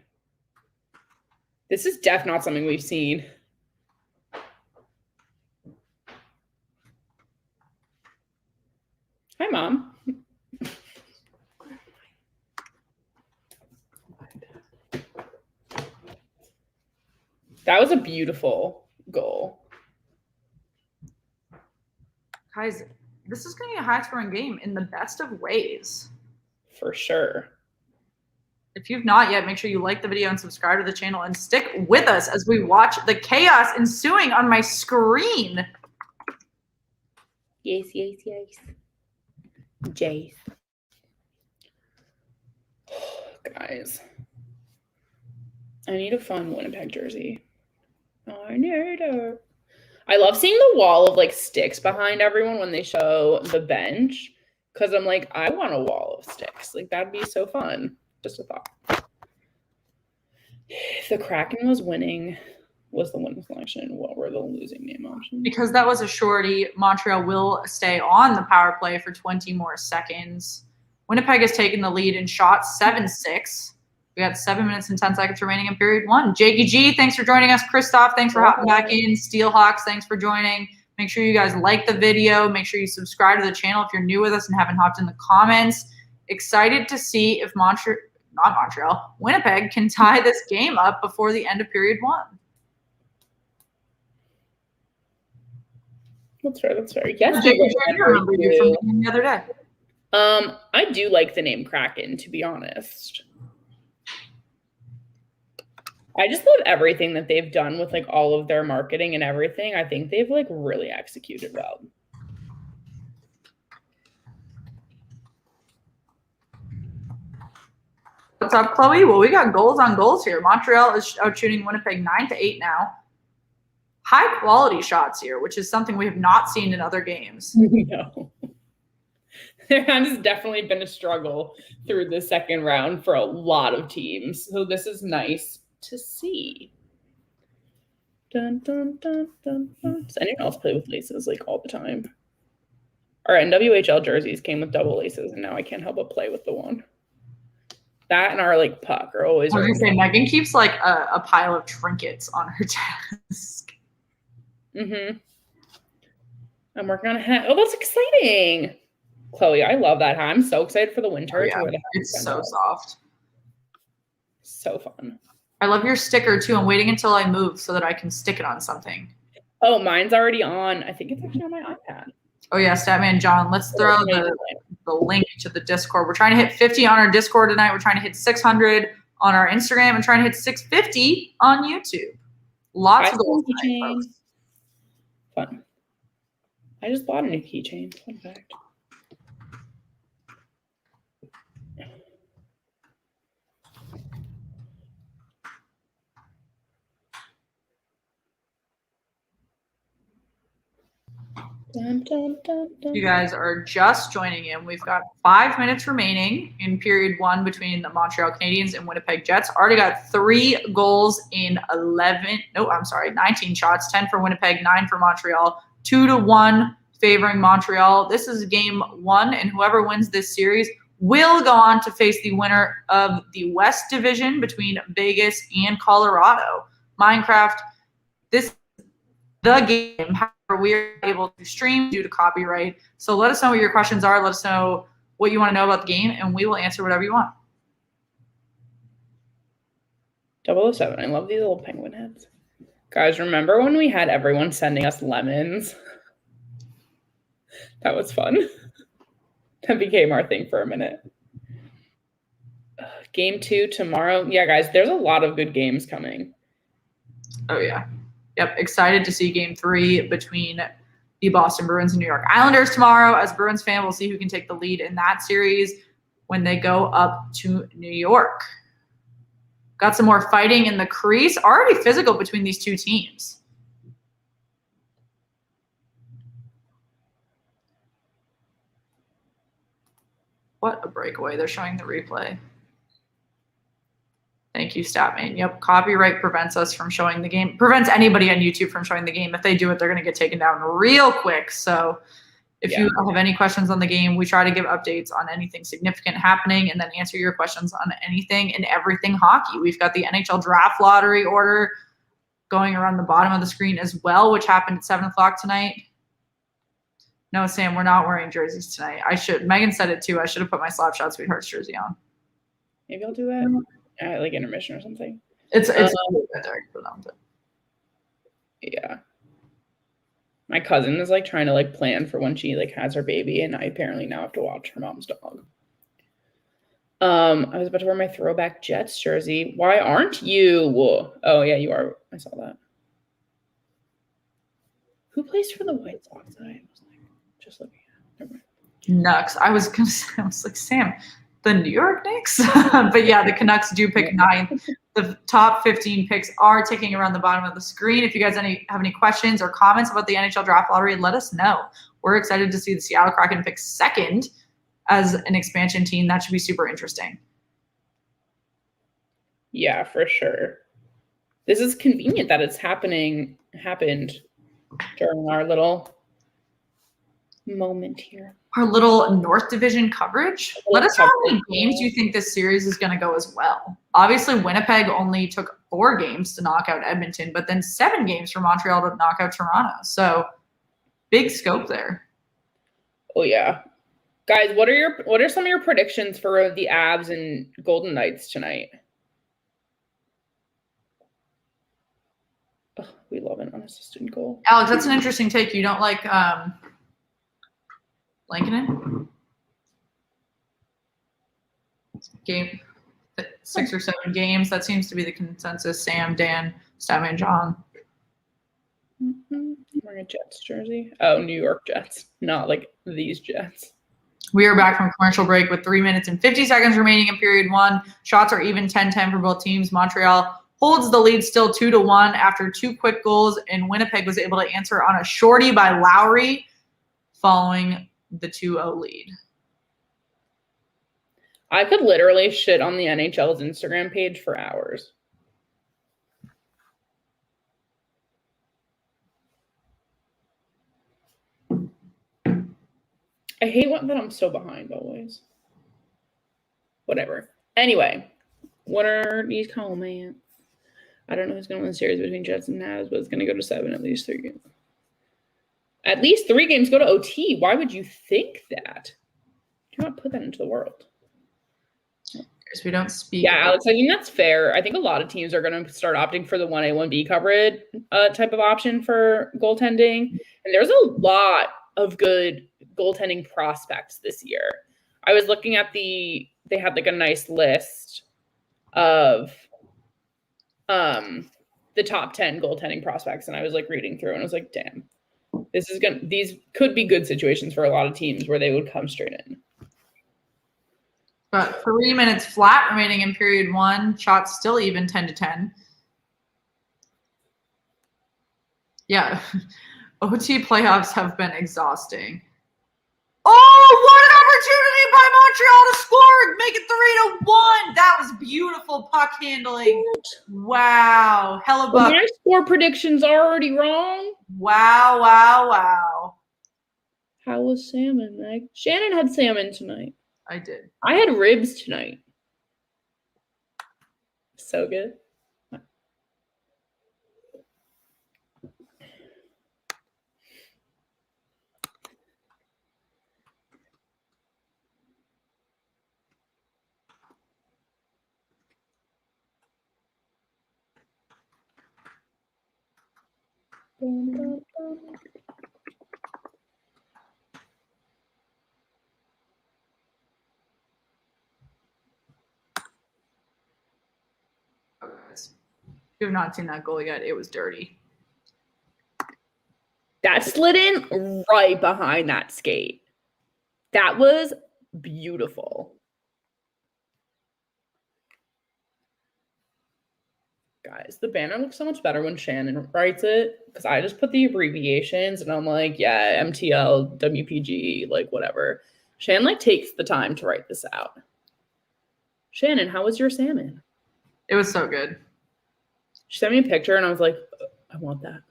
This is definitely not something we've seen. Hi, Mom. That was a beautiful goal. Guys, this is going to be a high-scoring game in the best of ways. For sure. If you've not yet, make sure you like the video and subscribe to the channel and stick with us as we watch the chaos ensuing on my screen. Yes, yes, yes. Jace. Guys. I need a fun Winnipeg jersey. I need it. I love seeing the wall of like sticks behind everyone when they show the bench. Because I'm like, I want a wall of sticks. Like, that'd be so fun. Just a thought. If the Kraken was winning, was the winning selection? What were the losing name options? Because that was a shorty, Montreal will stay on the power play for 20 more seconds. Winnipeg has taken the lead in shots 7-6. We got 7 minutes and 10 seconds remaining in period 1. Jakey G, thanks for joining us. Christoph, thanks for hopping back in. Steelhawks, thanks for joining. Make sure you guys like the video. Make sure you subscribe to the channel if you're new with us and haven't hopped in the comments. Excited to see if Winnipeg can tie this game up before the end of period 1. That's fair. That's fair. Yes, Jakey G, I remember you from the other day. I do like the name Kraken, to be honest. I just love everything that they've done with like all of their marketing and everything. I think they've like really executed well. What's up, Chloe? Well, we got goals on goals here. Montreal is out shooting Winnipeg 9-8 now. High quality shots here, which is something we have not seen in other games. No. There has definitely been a struggle through the second round for a lot of teams. So this is nice to see. Dun, dun, dun, dun, dun. Does anyone else play with laces like all the time? Our NWHL jerseys came with double laces, and now I can't help but play with the one. That and our like puck are always. I was gonna say Megan keeps like a pile of trinkets on her desk. Mm-hmm. I'm working on a hat. Oh, that's exciting. Chloe, I love that hat. I'm so excited for the winter. Oh, yeah. To wear the hat. It's so soft. So fun. I love your sticker too. I'm waiting until I move so that I can stick it on something. Oh, mine's already on. I think it's actually on my iPad. Oh yeah, Statman John. Let's throw the link to the Discord. We're trying to hit 50 on our Discord tonight. We're trying to hit 600 on our Instagram and trying to hit 650 on YouTube. Lots of goals tonight, folks. Fun. I just bought a new keychain. Fun fact. Dun, dun, dun, dun. You guys are just joining in. We've got 5 minutes remaining in period 1 between the Montreal Canadiens and Winnipeg Jets. Already got 3 goals in 19 shots, 10 for Winnipeg, 9 for Montreal, 2-1 favoring Montreal. This is game 1, and whoever wins this series will go on to face the winner of the West Division between Vegas and Colorado. Minecraft, this the game we're able to stream due to copyright. So let us know what your questions are. Let us know what you want to know about the game, and we will answer whatever you want. 007. I love these little penguin heads. Guys, remember when we had everyone sending us lemons? That was fun. That became our thing for a minute. Game 2 tomorrow. Yeah, guys, there's a lot of good games coming. Oh, yeah. Yep, excited to see game 3 between the Boston Bruins and New York Islanders tomorrow. As a Bruins fan, we'll see who can take the lead in that series when they go up to New York. Got some more fighting in the crease. Already physical between these two teams. What a breakaway. They're showing the replay. Thank you, Statman. Yep, copyright prevents us from showing the game. Prevents anybody on YouTube from showing the game. If they do it, they're going to get taken down real quick. So if you have any questions on the game, we try to give updates on anything significant happening and then answer your questions on anything and everything hockey. We've got the NHL Draft Lottery order going around the bottom of the screen as well, which happened at 7 o'clock tonight. No, Sam, we're not wearing jerseys tonight. Megan said it too. I should have put my Slapshot Sweethearts jersey on. Maybe I'll do that. Like intermission or something. It's there. Yeah. My cousin is like trying to like plan for when she like has her baby, and I apparently now have to watch her mom's dog. I was about to wear my throwback Jets jersey. Why aren't you? Oh yeah, you are. I saw that. Who plays for the White Sox? I was like, just looking at. Never mind. Nux. I was like, Sam, the New York Knicks? But yeah, the Canucks do pick 9th. The top 15 picks are ticking around the bottom of the screen. If you guys have any questions or comments about the NHL Draft Lottery, let us know. We're excited to see the Seattle Kraken pick 2nd as an expansion team. That should be super interesting. Yeah, for sure. This is convenient that it's happened during our little moment here. Our little North Division coverage. Let us know how many games you think this series is going to go as well. Obviously, Winnipeg only took 4 games to knock out Edmonton, but then 7 games for Montreal to knock out Toronto. So big scope there. Oh yeah, guys, what are some of your predictions for the Avs and Golden Knights tonight? Oh, we love an unassisted goal. Alex, that's an interesting take. You don't like Lankinen? Game 6 or 7 games. That seems to be the consensus. Sam, Dan, Statman, John. I'm wearing a Jets jersey. Oh, New York Jets, not like these Jets. We are back from commercial break with 3 minutes and 50 seconds remaining in period 1. Shots are even 10-10 for both teams. Montreal holds the lead still 2-1 after 2 quick goals, and Winnipeg was able to answer on a shorty by Lowry following the 2-0 lead. I could literally shit on the NHL's Instagram page for hours. I hate that I'm so behind always. Whatever. Anyway, what are these comments? I don't know who's going to win the series between Jets and Avs, but it's going to go to 7 at least 3 games. At least 3 games go to OT. Why would you think that? Do not put that into the world. Because we don't speak. Yeah, Alex, I mean, that's fair. I think a lot of teams are going to start opting for the 1A, 1B coverage type of option for goaltending. And there's a lot of good goaltending prospects this year. I was looking at they had like a nice list of the top 10 goaltending prospects. And I was like reading through and I was like, damn, these could be good situations for a lot of teams where they would come straight in. But 3 minutes flat remaining in period 1. Shots still even 10-10. Yeah. OT playoffs have been exhausting. Oh, what an opportunity by Montreal to score! Make it 3-1. That was beautiful puck handling. Wow. Hellebuck. Well, my score prediction's already wrong. Wow, wow, wow. How was salmon, Meg? Shannon had salmon tonight. I did. I had ribs tonight. So good. If you have not seen that goal yet, it was dirty. That slid in right behind that skate. That was beautiful. Guys, the banner looks so much better when Shannon writes it because I just put the abbreviations and I'm like, yeah, MTL, WPG, like whatever. Shannon like takes the time to write this out. Shannon, how was your salmon? It was so good. She sent me a picture and I was like, I want that.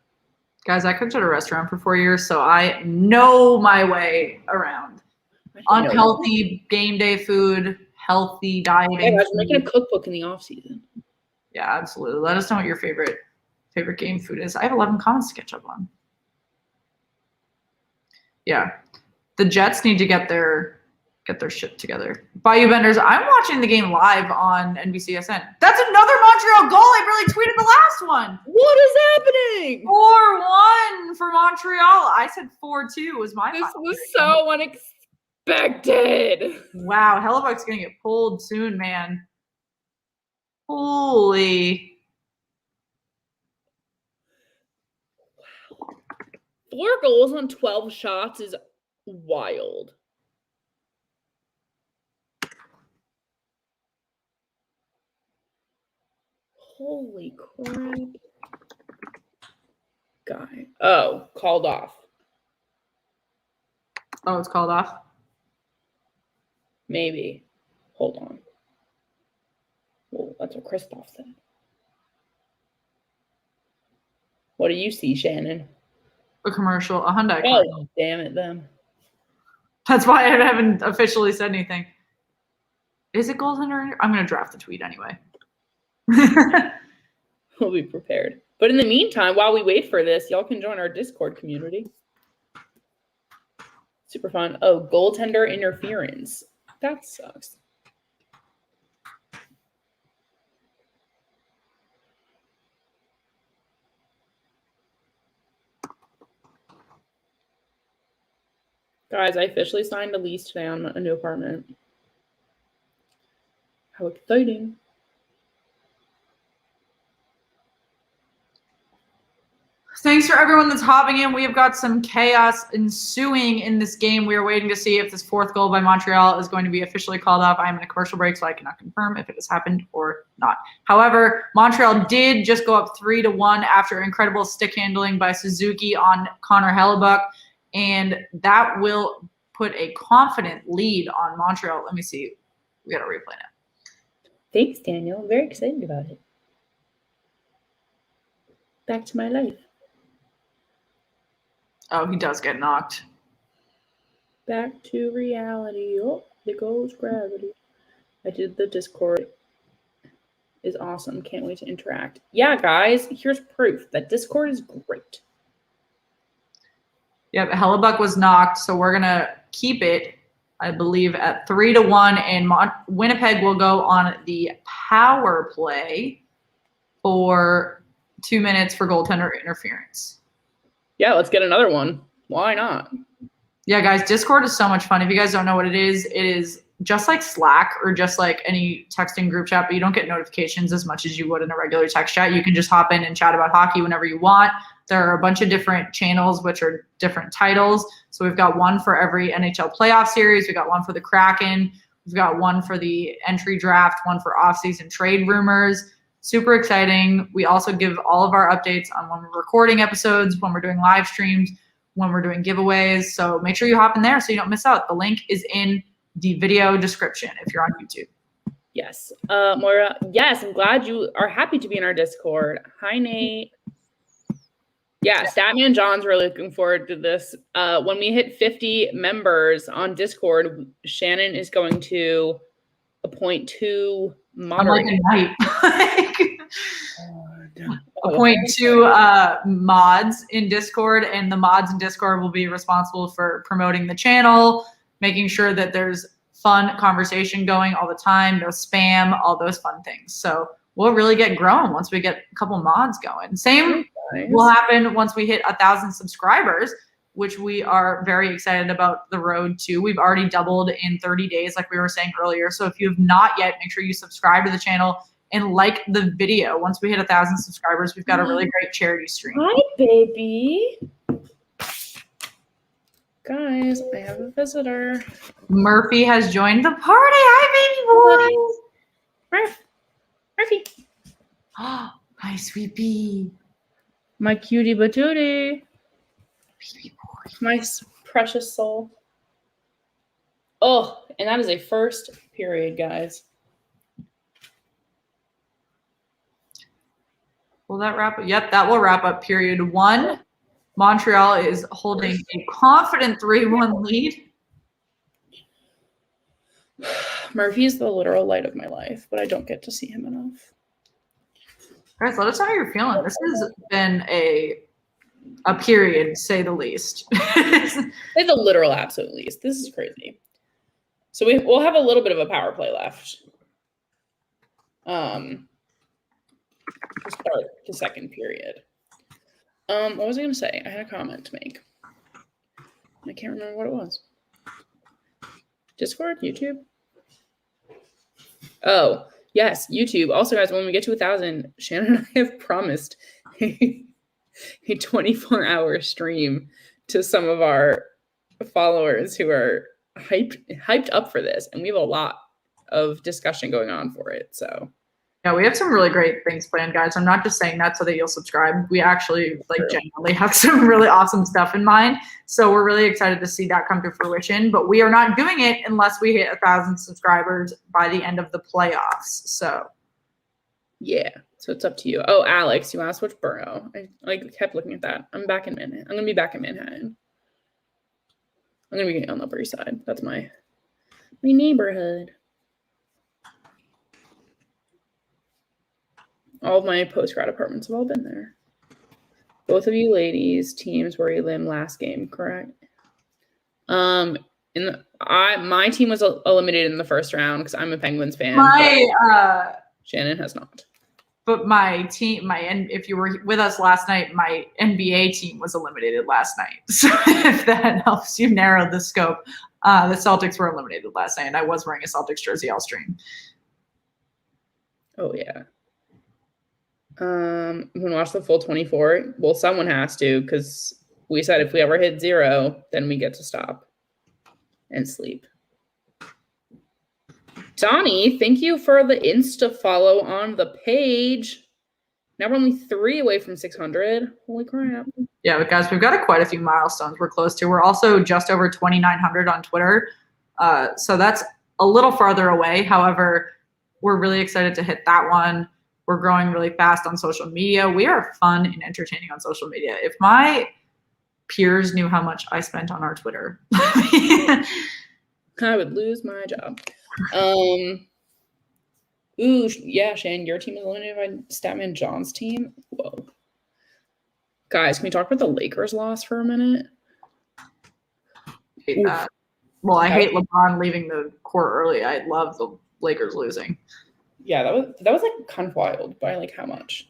Guys, I cooked at a restaurant for 4 years, so I know my way around. Unhealthy game day food, healthy dieting. Yeah, guys, we're making a cookbook in the off season. Yeah, absolutely. Let us know what your favorite game food is. I have 11 comments to catch up on. Yeah. The Jets need to get their shit together. Bayou Benders, I'm watching the game live on NBCSN. That's another Montreal goal. I really tweeted the last one. What is happening? 4-1 for Montreal. I said 4-2 was my This final was prediction. so unexpected. Wow, Hellebuck's going to get pulled soon, man. Holy. Wow. 4 goals on 12 shots is wild. Holy crap. Guy. Oh, called off. Oh, it's called off? Maybe. Hold on. Well, that's what Christoph said. What do you see, Shannon? A commercial, a Hyundai commercial. Oh, damn it, them. That's why I haven't officially said anything. Is it Goaltender? I'm going to draft the tweet anyway. We'll be prepared. But in the meantime, while we wait for this, y'all can join our Discord community. Super fun. Oh, goaltender interference. That sucks. Guys, I officially signed a lease today on a new apartment. How exciting. Thanks for everyone that's hopping in. We have got some chaos ensuing in this game. We are waiting to see if this 4th goal by Montreal is going to be officially called off. I am in a commercial break, so I cannot confirm if it has happened or not. However, Montreal did just go up 3-1 after incredible stick handling by Suzuki on Connor Hellebuck, and that will put a confident lead on Montreal. Let me see. We got a replay now. Thanks, Daniel. I'm very excited about it. Back to my life. Oh, he does get knocked. Back to reality. Oh, there goes gravity. I did the Discord. Is awesome. Can't wait to interact. Yeah, guys, here's proof that Discord is great. Yep, Hellebuck was knocked, so we're going to keep it, I believe, at 3-1, and Winnipeg will go on the power play for 2 minutes for goaltender interference. Yeah, let's get another one. Why not? Yeah, guys, Discord is so much fun. If you guys don't know what it is just like Slack or just like any texting group chat, but you don't get notifications as much as you would in a regular text chat. You can just hop in and chat about hockey whenever you want. There are a bunch of different channels, which are different titles. So we've got one for every NHL playoff series. We've got one for the Kraken. We've got one for the entry draft, one for off-season trade rumors. Super exciting. We also give all of our updates on when we're recording episodes, when we're doing live streams, when we're doing giveaways. So make sure you hop in there so you don't miss out. The link is in the video description if you're on YouTube. Yes. Moira, yes, I'm glad you are happy to be in our Discord. Hi, Nate. Yeah, Statman John's really looking forward to this. When we hit 50 members on Discord, Shannon is going to appoint 2 moderators. Appoint 2 mods in Discord, and the mods in Discord will be responsible for promoting the channel, making sure that there's fun conversation going all the time, no spam, all those fun things. So we'll really get growing once we get a couple mods going. Same will happen once we hit 1,000 subscribers, which we are very excited about the road to. We've already doubled in 30 days, like we were saying earlier. So if you have not yet, make sure you subscribe to the channel and like the video. Once we hit 1,000 subscribers, we've got a really great charity stream. Hi, baby. Guys, I have a visitor. Murphy has joined the party. Hi, baby boy. Murphy. Oh, hi, sweet pea. My cutie batootie. Baby boy. My precious soul. Oh, and that is a first period, guys. Will that wrap up? Yep, that will wrap up period 1. Montreal is holding a confident 3-1 lead. Murphy is the literal light of my life, but I don't get to see him enough. Guys, let us know how you're feeling. This has been a period, to say the least. It's the literal absolute least. This is crazy. So we'll have a little bit of a power play left. To start the second period. What was I going to say? I had a comment to make. I can't remember what it was. Discord? YouTube? Oh, yes, YouTube. Also, guys, when we get to 1,000, Shannon and I have promised a 24-hour stream to some of our followers who are hyped up for this, and we have a lot of discussion going on for it. So yeah, we have some really great things planned, guys. I'm not just saying that so that you'll subscribe. We actually genuinely have some really awesome stuff in mind. So we're really excited to see that come to fruition. But we are not doing it unless we hit 1,000 subscribers by the end of the playoffs. So yeah, so it's up to you. Oh, Alex, you asked which borough. I kept looking at that. I'm back in Manhattan. I'm gonna be back in Manhattan. I'm gonna be on the Upper East Side. That's my neighborhood. All of my post-grad apartments have all been there. Both of you ladies' teams were eliminated last game, correct? My team was eliminated in the first round because I'm a Penguins fan. Shannon has not. But my team, if you were with us last night, my NBA team was eliminated last night. So if that helps you narrow the scope, the Celtics were eliminated last night, and I was wearing a Celtics jersey all stream. Oh yeah. I'm gonna watch the full 24. Well, someone has to, because we said if we ever hit 0, then we get to stop and sleep. Donnie, thank you for the Insta follow on the page. Now we're only 3 away from 600. Holy crap. Yeah, but guys, we've got quite a few milestones we're close to. We're also just over 2,900 on Twitter. So that's a little farther away. However, we're really excited to hit that one. We're growing really fast on social media. We are fun and entertaining on social media. If my peers knew how much I spent on our Twitter, I would lose my job. Ooh, yeah, Shane, your team is eliminated by Statman John's team. Whoa. Guys, can we talk about the Lakers loss for a minute? Hate that. Well, I hate LeBron leaving the court early. I love the Lakers losing. Yeah, that was like kind of wild. By like how much?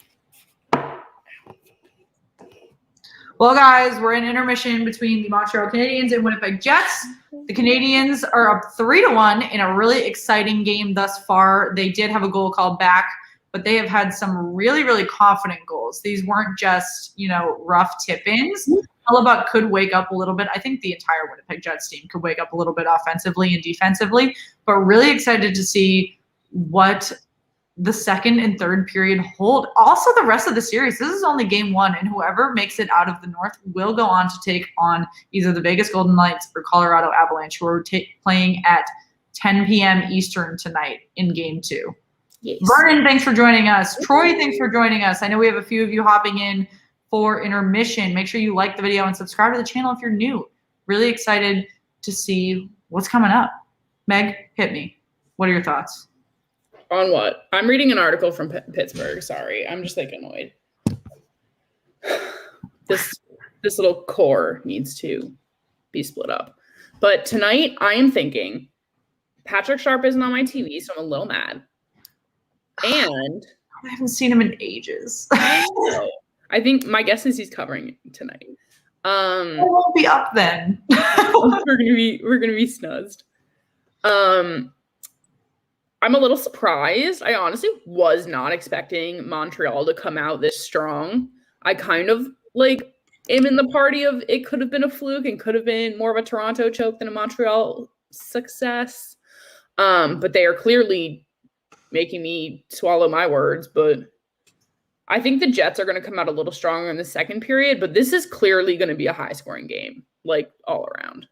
Well, guys, we're in intermission between the Montreal Canadiens and Winnipeg Jets. The Canadiens are up 3-1 in a really exciting game thus far. They did have a goal called back, but they have had some really, really confident goals. These weren't just, rough tip-ins. Hellebuck could wake up a little bit. I think the entire Winnipeg Jets team could wake up a little bit offensively and defensively, but really excited to see what the second and third period hold. Also, the rest of the series. This is only game 1, and whoever makes it out of the North will go on to take on either the Vegas Golden Knights or Colorado Avalanche, who are playing at 10 p.m. Eastern tonight in game 2. Yes. Vernon, thanks for joining us. Troy, thanks for joining us. I know we have a few of you hopping in for intermission. Make sure you like the video and subscribe to the channel if you're new. Really excited to see what's coming up. Meg, hit me. What are your thoughts? On what? I'm reading an article from Pittsburgh. Sorry. I'm just like annoyed. This little core needs to be split up. But tonight I am thinking Patrick Sharp isn't on my TV, so I'm a little mad. And I haven't seen him in ages. I think my guess is he's covering tonight. I won't be up then. we're gonna be snuzzed. I'm a little surprised. I honestly was not expecting Montreal to come out this strong. I kind of am in the party of it could have been a fluke and could have been more of a Toronto choke than a Montreal success. But they are clearly making me swallow my words. But I think the Jets are going to come out a little stronger in the second period. But this is clearly going to be a high-scoring game, all around.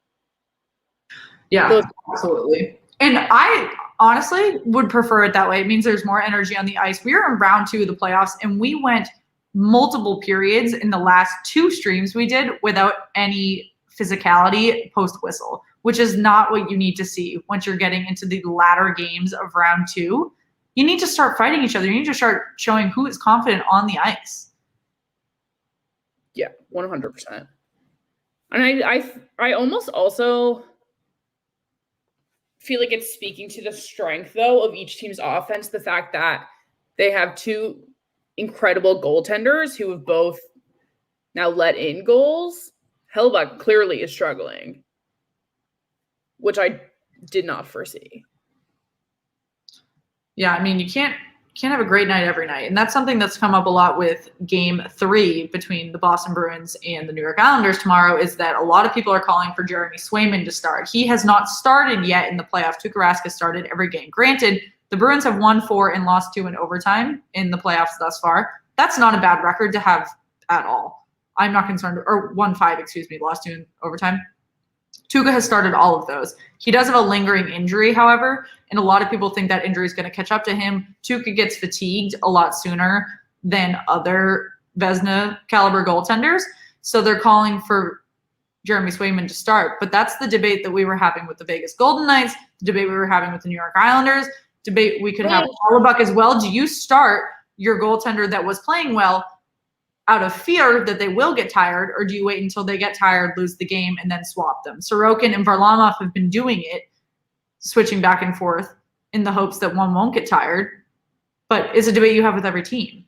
Yeah, absolutely. And I honestly would prefer it that way. It means there's more energy on the ice. We are in round 2 of the playoffs, and we went multiple periods in the last 2 streams we did without any physicality post-whistle, which is not what you need to see once you're getting into the latter games of round 2. You need to start fighting each other. You need to start showing who is confident on the ice. Yeah, 100%. And I almost also feel like it's speaking to the strength, though, of each team's offense, the fact that they have 2 incredible goaltenders who have both now let in goals. Hellebuck clearly is struggling, which I did not foresee. Yeah, I mean, you can't have a great night every night. And that's something that's come up a lot with game 3 between the Boston Bruins and the New York Islanders tomorrow, is that a lot of people are calling for Jeremy Swayman to start. He has not started yet in the playoffs. Tuukka Rask started every game. Granted, the Bruins have won 4 and lost 2 in overtime in the playoffs thus far. That's not a bad record to have at all. I'm not concerned. Or 1-5, lost 2 in overtime. Tuukka has started all of those. He does have a lingering injury, however, and a lot of people think that injury is going to catch up to him. Tuukka gets fatigued a lot sooner than other Vezina caliber goaltenders, so they're calling for Jeremy Swayman to start. But that's the debate that we were having with the Vegas Golden Knights, the debate we were having with the New York Islanders, debate we could have with Hellebuck as well. Do you start your goaltender that was playing well out of fear that they will get tired, or do you wait until they get tired, lose the game, and then swap them? Sorokin and Varlamov have been doing it, switching back and forth in the hopes that one won't get tired. But it's a debate you have with every team.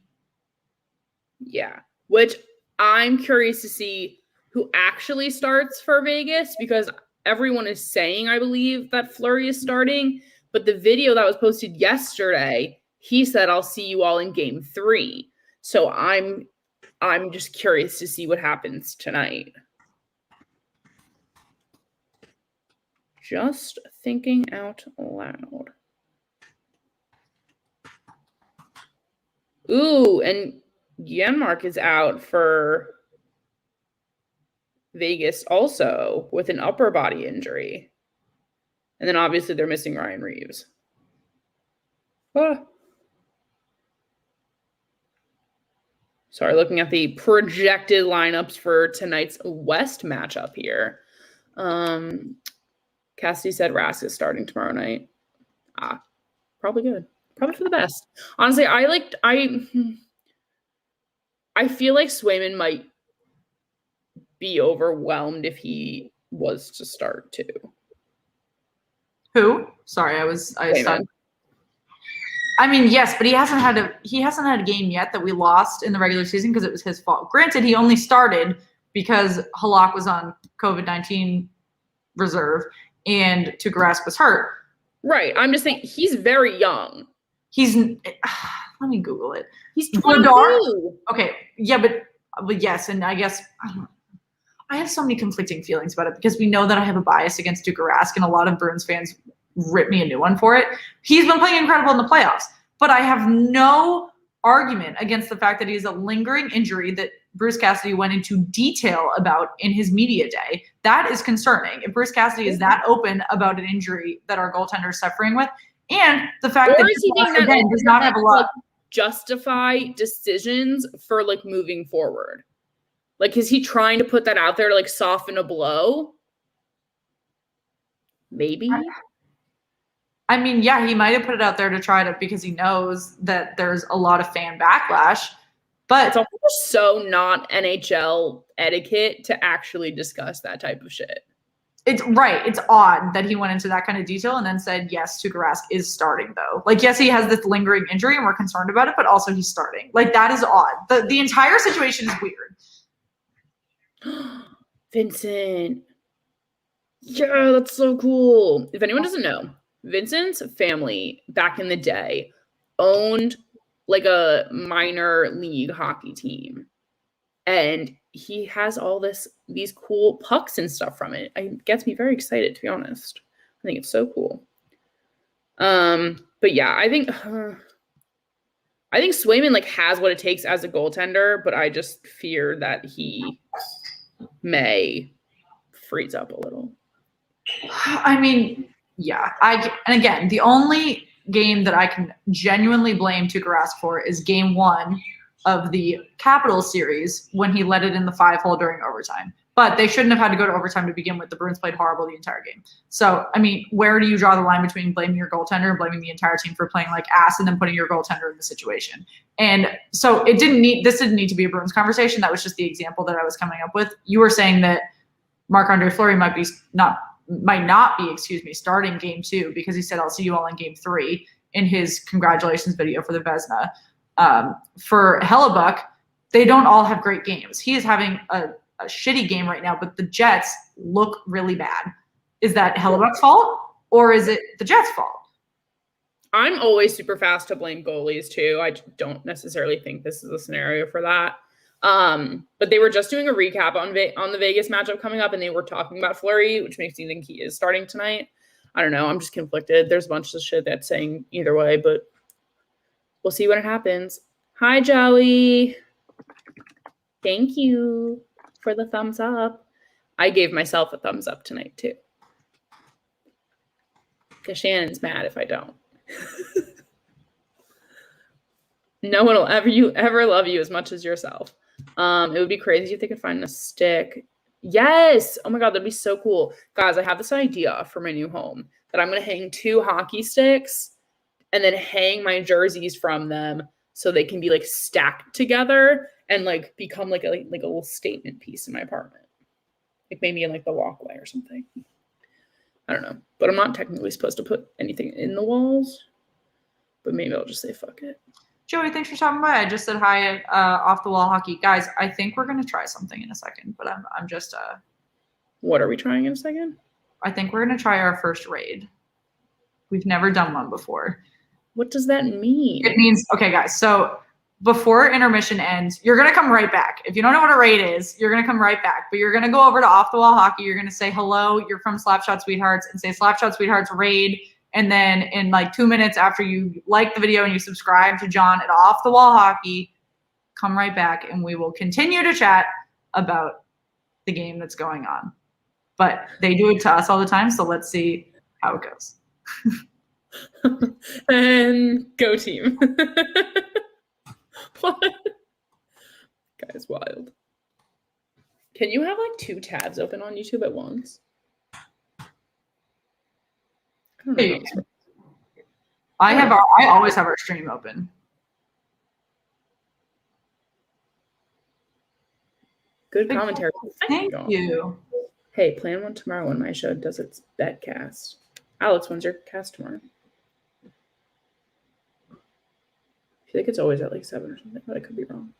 Yeah, which I'm curious to see who actually starts for Vegas, because everyone is saying, I believe, that Fleury is starting. But the video that was posted yesterday, he said, I'll see you all in game 3. So I'm just curious to see what happens tonight. Just thinking out loud. Ooh, and Janmark is out for Vegas also with an upper body injury. And then obviously they're missing Ryan Reeves. Sorry, looking at the projected lineups for tonight's West matchup here. Cassidy said Rask is starting tomorrow night. Probably good. Probably for the best. Honestly, I feel like Swayman might be overwhelmed if he was to start too. Who? Sorry, I started. I mean, yes, but he hasn't had a game yet that we lost in the regular season because it was his fault. Granted, he only started because Halak was on COVID-19 reserve and Tuukka Rask was hurt. Right. I'm just saying he's very young. Let me Google it. He's 22. Okay. Yeah, but yes, and I guess I have so many conflicting feelings about it because we know that I have a bias against Tuukka Rask, and a lot of Bruins fans rip me a new one for it. He's been playing incredible in the playoffs, but I have no argument against the fact that he has a lingering injury that Bruce Cassidy went into detail about in his media day. That is concerning. If Bruce Cassidy is that open about an injury that our goaltender is suffering with, and the fact that he does not have a lot justify decisions for like moving forward. Like, is he trying to put that out there to like soften a blow? Maybe. I mean, yeah, he might have put it out there to try to, because he knows that there's a lot of fan backlash, but it's also so not NHL etiquette to actually discuss that type of shit. It's right. It's odd that he went into that kind of detail and then said, yes, Tuukka Rask is starting though. Like, yes, he has this lingering injury and we're concerned about it, but also he's starting. Like, that is odd. The entire situation is weird. Vincent. Yeah, that's so cool. If anyone doesn't know, Vincent's family back in the day owned like a minor league hockey team. And he has all these cool pucks and stuff from it. It gets me very excited, to be honest. I think it's so cool. But yeah, I think Swayman like has what it takes as a goaltender, but I just fear that he may freeze up a little. I mean, yeah. And again, the only game that I can genuinely blame Tuukka Rask for is game 1 of the Capitals series when he let it in the 5-hole during overtime. But they shouldn't have had to go to overtime to begin with. The Bruins played horrible the entire game. So, I mean, where do you draw the line between blaming your goaltender and blaming the entire team for playing like ass and then putting your goaltender in the situation? And so this didn't need to be a Bruins conversation. That was just the example that I was coming up with. You were saying that Marc-Andre Fleury might not be starting game 2 because he said, I'll see you all in game 3 in his congratulations video for the Vezina. For Hellebuck, they don't all have great games. He is having a shitty game right now, but the Jets look really bad. Is that Hellebuck's fault or is it the Jets' fault? I'm always super fast to blame goalies too. I don't necessarily think this is a scenario for that. But they were just doing a recap on the Vegas matchup coming up, and they were talking about Fleury, which makes me think he is starting tonight. I don't know. I'm just conflicted. There's a bunch of shit that's saying either way, but we'll see when it happens. Hi, Joey. Thank you for the thumbs up. I gave myself a thumbs up tonight, too. Because Shannon's mad if I don't. No one will ever love you as much as yourself. It would be crazy if they could find a stick. Yes. Oh, my God. That'd be so cool. Guys, I have this idea for my new home that I'm going to hang 2 hockey sticks and then hang my jerseys from them so they can be like stacked together and like become like a little statement piece in my apartment. Like maybe in like the walkway or something. I don't know. But I'm not technically supposed to put anything in the walls. But maybe I'll just say fuck it. Joey, thanks for stopping by. I just said hi at Off the Wall Hockey. Guys, I think we're going to try something in a second, but I'm just What are we trying in a second? I think we're going to try our first raid. We've never done one before. What does that mean? It means, okay, guys, so before intermission ends, you're going to come right back. If you don't know what a raid is, you're going to come right back. But you're going to go over to Off the Wall Hockey. You're going to say, hello, you're from Slapshot Sweethearts, and say Slapshot Sweethearts raid. And then in like 2 minutes after you like the video and you subscribe to John at Off the Wall Hockey, come right back and we will continue to chat about the game that's going on. But they do it to us all the time, so let's see how it goes. And go team. What? Guy's wild. Can you have like 2 tabs open on YouTube at once? I always have our stream open. Good commentary. Thank you. Hey, plan one tomorrow when my show does its bet cast. Alex, when's your cast tomorrow? I feel like it's always at like 7 or something, but I could be wrong.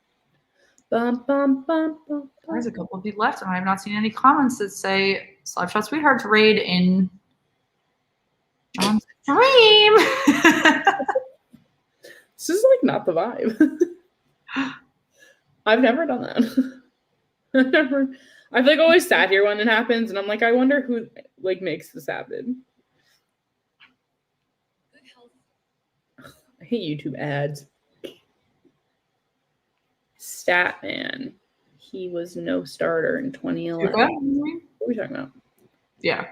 Bum, bum, bum, bum, There's a couple of you left, and I have not seen any comments that say Slapshot Sweetheart's raid in John's dream. This is like not the vibe. I've never done that. I've like always sat here when it happens, and I'm like, I wonder who like makes this happen. I hate YouTube ads. Statman. He was no starter in 2011. Tuca? What are we talking about? Yeah.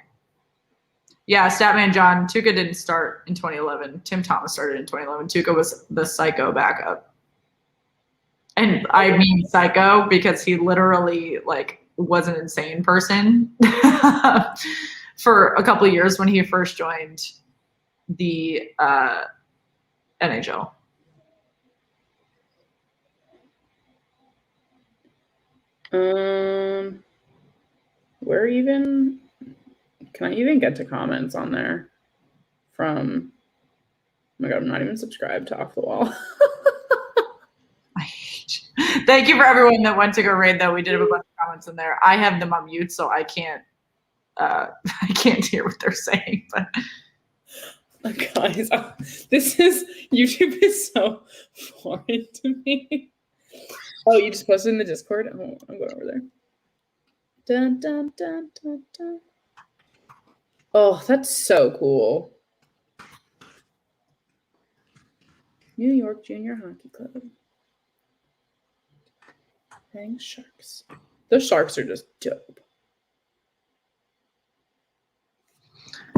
Yeah, Statman John. Tuca didn't start in 2011. Tim Thomas started in 2011. Tuca was the psycho backup. And I mean psycho because he literally like was an insane person for a couple of years when he first joined the NHL. Where even can I even get to comments on there from? Oh my god, I'm not even subscribed to Off the Wall. I hate you. Thank you for everyone that went to go raid though. We did have a bunch of comments in there. I have them on mute, so I can't hear what they're saying. But guys, YouTube is so foreign to me. Oh, you just posted in the Discord? Oh, I'm going over there. Dun, dun, dun, dun, dun. Oh, that's so cool. New York Junior Hockey Club. Thanks, Sharks. Those Sharks are just dope.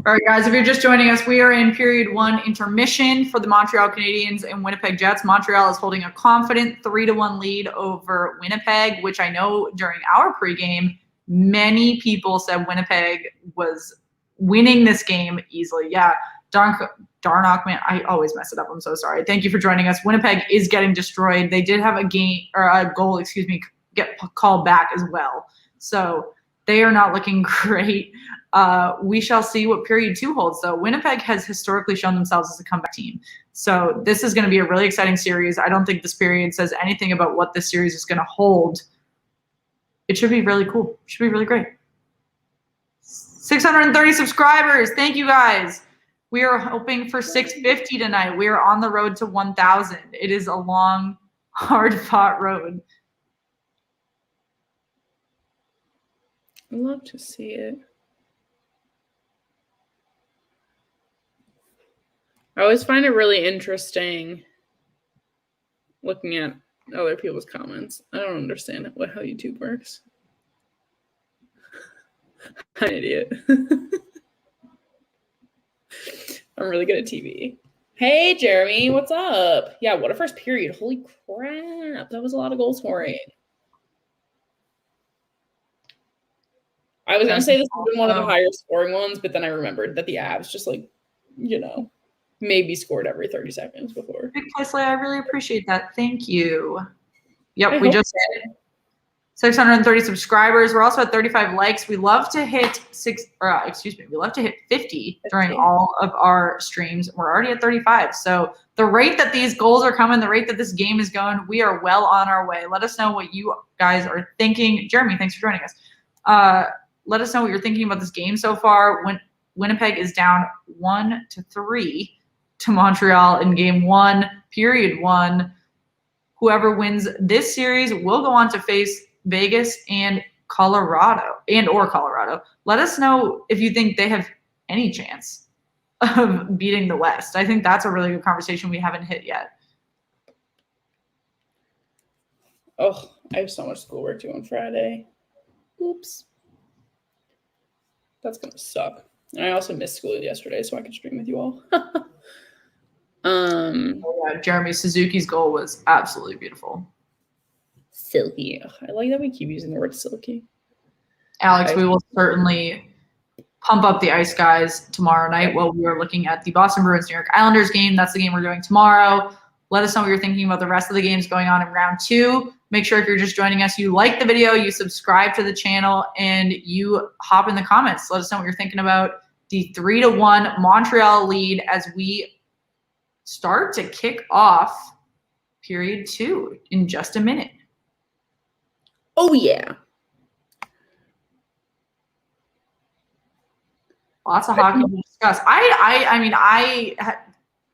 all right, guys, if you're just joining us, we are in period 1 intermission for the Montreal Canadiens and Winnipeg Jets. Montreal is holding a confident 3-1 lead over Winnipeg, which I know during our pregame, many people said Winnipeg was winning this game easily. Yeah, Darnock, man, I always mess it up. I'm so sorry. Thank you for joining us. Winnipeg is getting destroyed. They did have a goal, get called back as well. So they are not looking great. We shall see what period 2 holds, though. Winnipeg has historically shown themselves as a comeback team. So this is going to be a really exciting series. I don't think this period says anything about what this series is going to hold. It should be really cool. It should be really great. 630 subscribers. Thank you, guys. We are hoping for 650 tonight. We are on the road to 1,000. It is a long, hard-fought road. I love to see it. I always find it really interesting looking at other people's comments. I don't understand how YouTube works. I'm an idiot. I'm really good at TV. Hey, Jeremy, what's up? Yeah, what a first period. Holy crap. That was a lot of goal scoring. I was going to say this has been one of the higher scoring ones, but then I remembered that the Avs just maybe scored every 30 seconds before. Big Presley, I really appreciate that. Thank you. Yep, we just hit 630 subscribers. We're also at 35 likes. We love to hit we love to hit 50 during all of our streams. We're already at 35. So the rate that these goals are coming, the rate that this game is going, we are well on our way. Let us know what you guys are thinking. Jeremy, thanks for joining us. Let us know what you're thinking about this game so far. When Winnipeg is down 1-3 to Montreal in game 1, period 1. Whoever wins this series will go on to face Vegas and Colorado. Let us know if you think they have any chance of beating the West. I think that's a really good conversation we haven't hit yet. Oh, I have so much schoolwork due on Friday. Oops. That's going to suck. And I also missed school yesterday, so I could stream with you all. Jeremy Suzuki's goal was absolutely beautiful. Silky. I like that we keep using the word silky. Alex, we will certainly pump up the ice guys tomorrow night while we are looking at the Boston Bruins New York Islanders game. That's the game we're doing tomorrow. Let us know what you're thinking about the rest of the games going on in round 2. Make sure if you're just joining us, you like the video, you subscribe to the channel, and you hop in the comments. Let us know what you're thinking about the 3-1 Montreal lead as we start to kick off period 2 in just a minute. Oh, yeah. Lots of hockey to discuss. I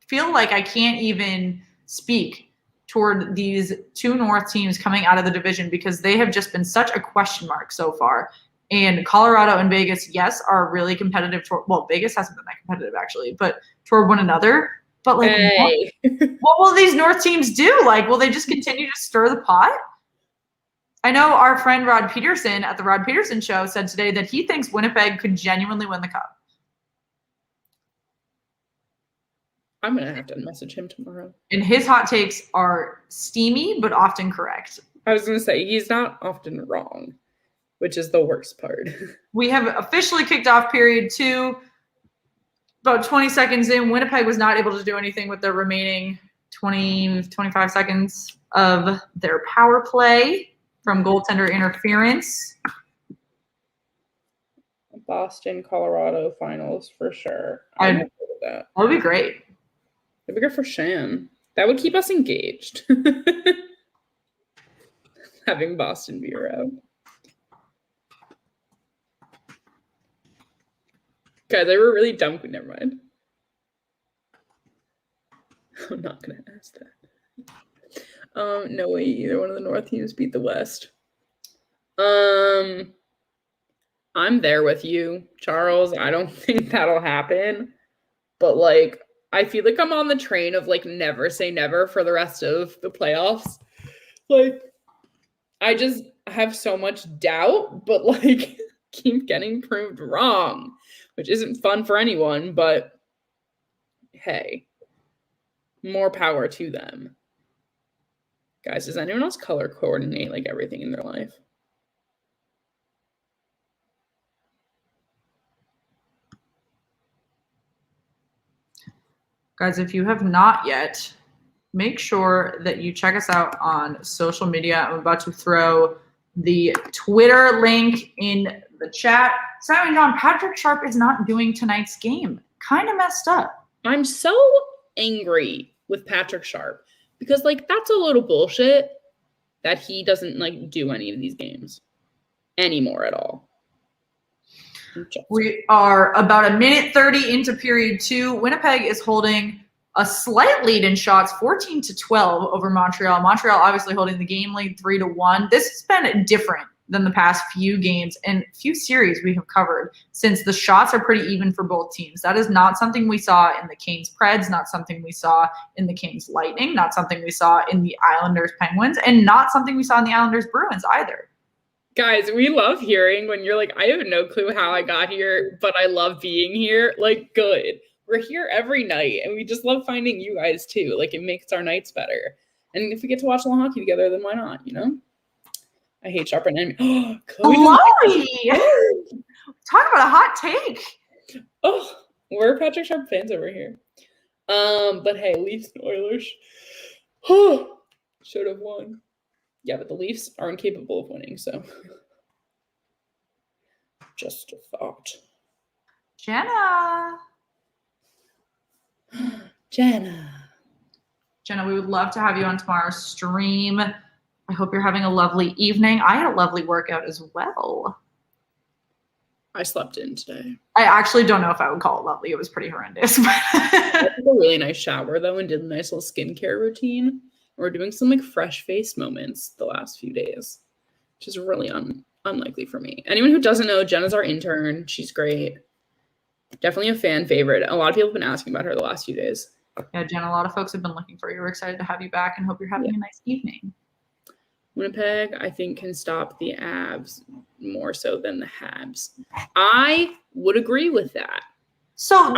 feel like I can't even speak toward these two North teams coming out of the division because they have just been such a question mark so far. And Colorado and Vegas, yes, are really competitive. Well, Vegas hasn't been that competitive actually, but toward one another. But like, hey. what will these North teams do? Like, will they just continue to stir the pot? I know our friend Rod Peterson at the Rod Peterson Show said today that he thinks Winnipeg could genuinely win the Cup. I'm going to have to message him tomorrow. And his hot takes are steamy, but often correct. I was going to say, he's not often wrong, which is the worst part. We have officially kicked off period 2. About 20 seconds in, Winnipeg was not able to do anything with their remaining 25 seconds of their power play from goaltender interference. Boston, Colorado finals for sure. I'm okay with that. That would be great. That'd be good for Shan. That would keep us engaged. Having Boston be around. Guys, they were really dumb. Never mind. I'm not going to ask that. No way either one of the North teams beat the West. I'm there with you, Charles. I don't think that'll happen. But, like, I feel like I'm on the train of, like, never say never for the rest of the playoffs. Like, I just have so much doubt, but, like, keep getting proved wrong, which isn't fun for anyone, but hey, more power to them. Guys, does anyone else color coordinate, like, everything in their life? Guys, if you have not yet, make sure that you check us out on social media. I'm about to throw the Twitter link in the chat. Simon John, Patrick Sharp is not doing tonight's game. Kind of messed up. I'm so angry with Patrick Sharp because, like, that's a little bullshit that he doesn't, like, do any of these games anymore at all. We are about 1:30 into period 2. Winnipeg is holding a slight lead in shots, 14-12 over Montreal. Montreal obviously holding the game lead 3-1. This has been different than the past few games and few series we have covered since the shots are pretty even for both teams. That is not something we saw in the Canes Preds, not something we saw in the Canes Lightning, not something we saw in the Islanders Penguins, and not something we saw in the Islanders Bruins either. Guys, we love hearing when you're like, I have no clue how I got here, but I love being here. Like, good. We're here every night, and we just love finding you guys, too. Like, it makes our nights better. And if we get to watch a little hockey together, then why not, you know? I hate Sharp and enemy. Oh, Chloe! Talk about a hot take. Oh, we're Patrick Sharp fans over here. But hey, Leafs and Oilers. Oh, should have won. Yeah, but the Leafs are incapable of winning, so. Just a thought. Jenna, we would love to have you on tomorrow's stream. I hope you're having a lovely evening. I had a lovely workout as well. I slept in today. I actually don't know if I would call it lovely. It was pretty horrendous. I took a really nice shower, though, and did a nice little skincare routine. We're doing some, like, fresh face moments the last few days, which is really unlikely for me. Anyone who doesn't know, Jenna's our intern. She's great. Definitely a fan favorite. A lot of people have been asking about her the last few days. Yeah, Jenna, a lot of folks have been looking for you. We're excited to have you back and hope you're having a nice evening. Winnipeg, I think, can stop the Avs more so than the Habs. I would agree with that. So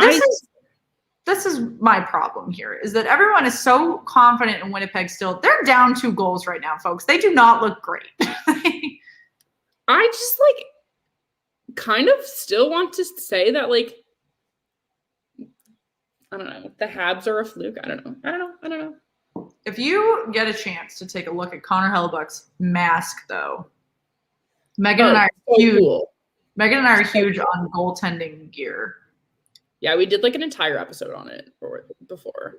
this is my problem here, is that everyone is so confident in Winnipeg still. They're down 2 goals right now, folks. They do not look great. I just, like, kind of still want to say that, like, I don't know, the Habs are a fluke. I don't know. If you get a chance to take a look at Connor Hellebuck's mask, though, Megan and I are huge. Cool. Megan and I are huge on goaltending gear. Yeah, we did like an entire episode on it before.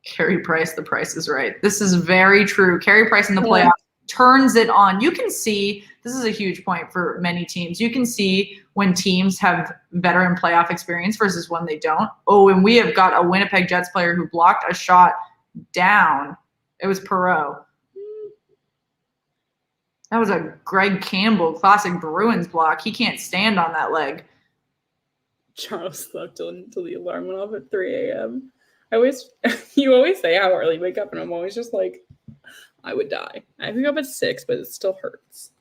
Carey Price, the price is right. This is very true. Carey Price in the playoffs turns it on. You can see, this is a huge point for many teams. You can see when teams have veteran playoff experience versus when they don't. Oh, and we have got a Winnipeg Jets player who blocked a shot down. It was Perreault. That was a Greg Campbell classic Bruins block. He can't stand on that leg. Charles slept until the alarm went off at 3 a.m. You always say how early you wake up, and I'm always just like, I would die. I wake up at 6, but it still hurts.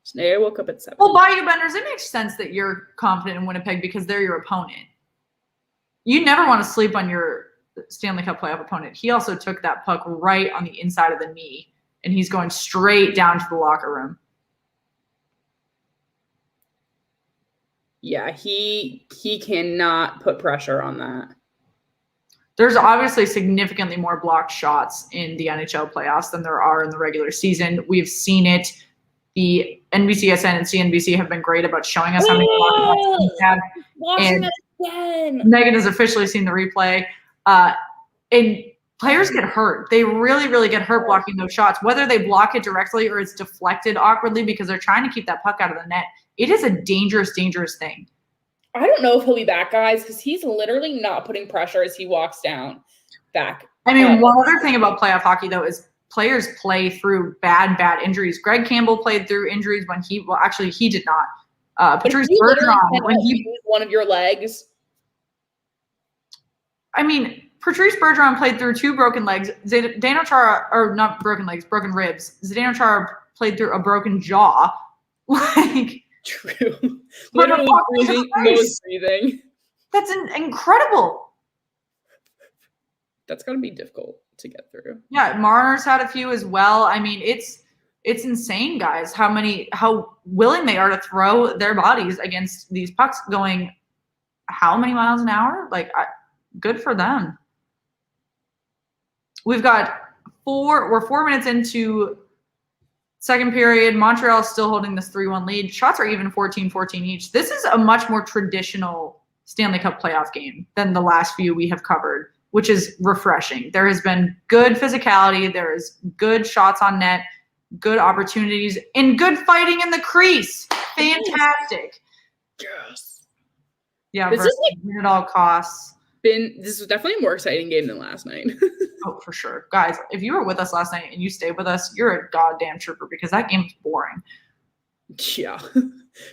Today I woke up at 7. Well, Bayou Benders, it makes sense that you're confident in Winnipeg because they're your opponent. You never want to sleep on your Stanley Cup playoff opponent. He also took that puck right on the inside of the knee, and he's going straight down to the locker room. Yeah, he cannot put pressure on that. There's obviously significantly more blocked shots in the NHL playoffs than there are in the regular season. We've seen it. The NBCSN and CNBC have been great about showing us how many blocked shots we have. Watching it again. Megan has officially seen the replay. And players get hurt. They really, really get hurt blocking those shots, whether they block it directly or it's deflected awkwardly because they're trying to keep that puck out of the net. It is a dangerous, dangerous thing. I don't know if he'll be back, guys, because he's literally not putting pressure as he walks down back. I mean, one other thing about playoff hockey, though, is players play through bad injuries. Greg Campbell played through injuries when he did not. Patrice Bergeron, when he used one of your legs. I mean, Patrice Bergeron played through 2 broken legs. Zdeno Chara, or not broken legs, broken ribs. Zdeno Chara played through a broken jaw. Like, true. Literally breathing. That's incredible. That's got to be difficult to get through. Yeah, Marner's had a few as well. I mean, it's insane, guys, how willing they are to throw their bodies against these pucks going how many miles an hour? Like, good for them. We've got we're 4 minutes into second period. Montreal is still holding this 3-1 lead. Shots are even 14-14 each. This is a much more traditional Stanley Cup playoff game than the last few we have covered, which is refreshing. There has been good physicality. There is good shots on net, good opportunities, and good fighting in the crease. Fantastic. Yes. Yeah, this is like win at all costs. This was definitely a more exciting game than last night. Oh, for sure. Guys, if you were with us last night and you stayed with us, you're a goddamn trooper because that game was boring. Yeah.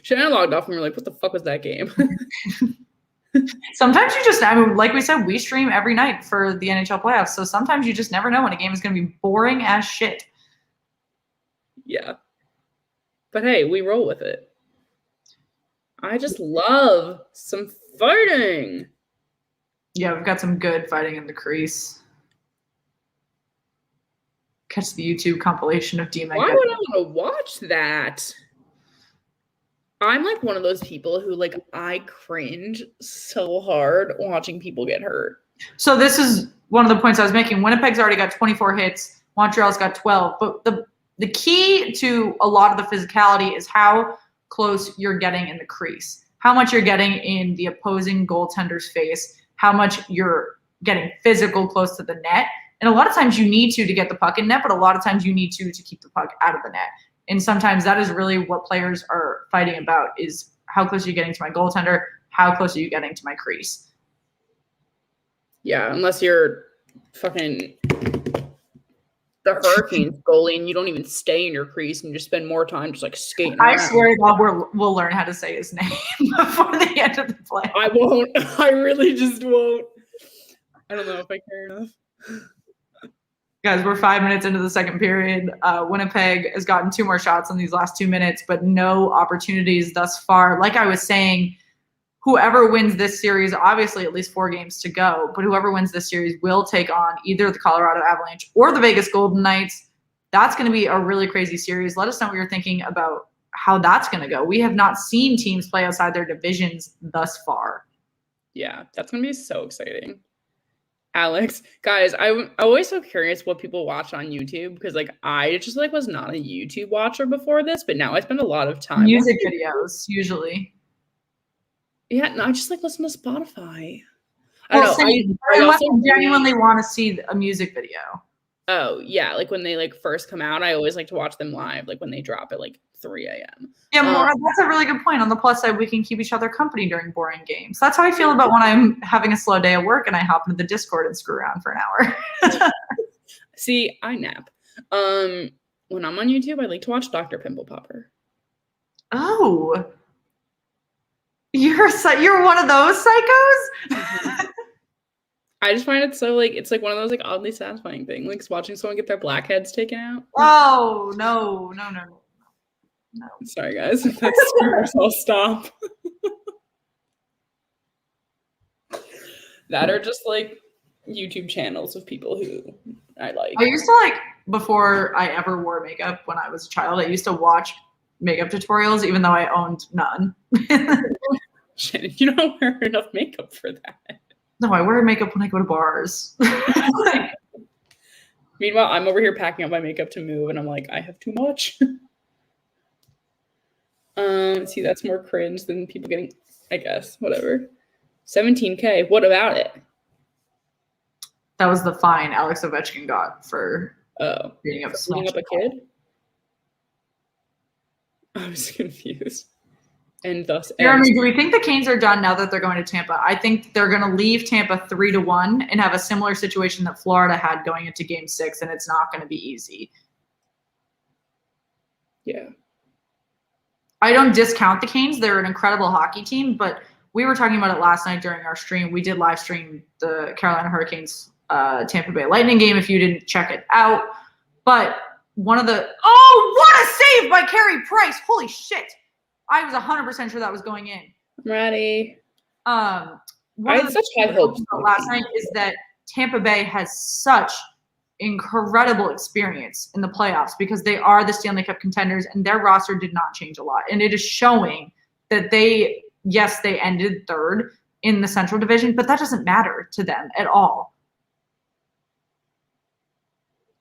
Shannon logged off and we were like, what the fuck was that game? Sometimes you just, I mean, like we said, we stream every night for the NHL playoffs. So sometimes you just never know when a game is going to be boring as shit. Yeah. But hey, we roll with it. I just love some fighting. Yeah, we've got some good fighting in the crease. Catch the YouTube compilation of DMX. Why would I want to watch that? I'm like one of those people who like I cringe so hard watching people get hurt. So this is one of the points I was making. Winnipeg's already got 24 hits. Montreal's got 12. But the key to a lot of the physicality is how close you're getting in the crease, how much you're getting in the opposing goaltender's face, how much you're getting physical close to the net. And a lot of times you need to get the puck in net, but a lot of times you need to keep the puck out of the net. And sometimes that is really what players are fighting about is how close are you getting to my goaltender? How close are you getting to my crease? Yeah, unless you're fucking the Hurricanes goalie and you don't even stay in your crease and you just spend more time just like skating around. I swear to God, we'll learn how to say his name before the end of the play. I won't. I really just won't. I don't know if I care enough. Guys, we're 5 minutes into the second period. Winnipeg has gotten 2 more shots in these last 2 minutes, but no opportunities thus far. Like I was saying, whoever wins this series, obviously at least 4 games to go, but whoever wins this series will take on either the Colorado Avalanche or the Vegas Golden Knights. That's going to be a really crazy series. Let us know what you're thinking about how that's going to go. We have not seen teams play outside their divisions thus far. Yeah, that's going to be so exciting. Alex, guys, I'm always so curious what people watch on YouTube because like I just like was not a YouTube watcher before this, but now I spend a lot of time Music videos, usually. Yeah, no, I just like listen to Spotify. Well, I don't know. unless you genuinely want to see a music video. Oh, yeah. Like when they like first come out, I always like to watch them live, like when they drop at like 3 a.m. Yeah, that's a really good point. On the plus side, we can keep each other company during boring games. That's how I feel about when I'm having a slow day at work and I hop into the Discord and screw around for an hour. See, I nap. When I'm on YouTube, I like to watch Dr. Pimple Popper. Oh. You're one of those psychos? I just find it so like it's like one of those like oddly satisfying things, like watching someone get their blackheads taken out. Oh no. Sorry guys, if that's too much, I'll stop. That are just like YouTube channels of people who I like. I used to like, before I ever wore makeup when I was a child, I used to watch makeup tutorials even though I owned none. Shit, you don't wear enough makeup for that. No, I wear makeup when I go to bars. Meanwhile, I'm over here packing up my makeup to move, and I'm like, I have too much. See, that's more cringe than people getting, I guess, whatever. 17K. What about it? That was the fine Alex Ovechkin got for beating up a kid. I was confused. And thus, Jeremy, do we think the Canes are done now that they're going to Tampa? I think they're going to leave Tampa 3-1 and have a similar situation that Florida had going into Game 6, and it's not going to be easy. Yeah. I don't discount the Canes. They're an incredible hockey team, but we were talking about it last night during our stream. We did live stream the Carolina Hurricanes Tampa Bay Lightning game if you didn't check it out. But what a save by Carey Price. Holy shit. I was 100% sure that was going in. I'm ready. I had such high hopes last night is that Tampa Bay has such incredible experience in the playoffs because they are the Stanley Cup contenders and their roster did not change a lot. And it is showing that they ended third in the Central Division, but that doesn't matter to them at all.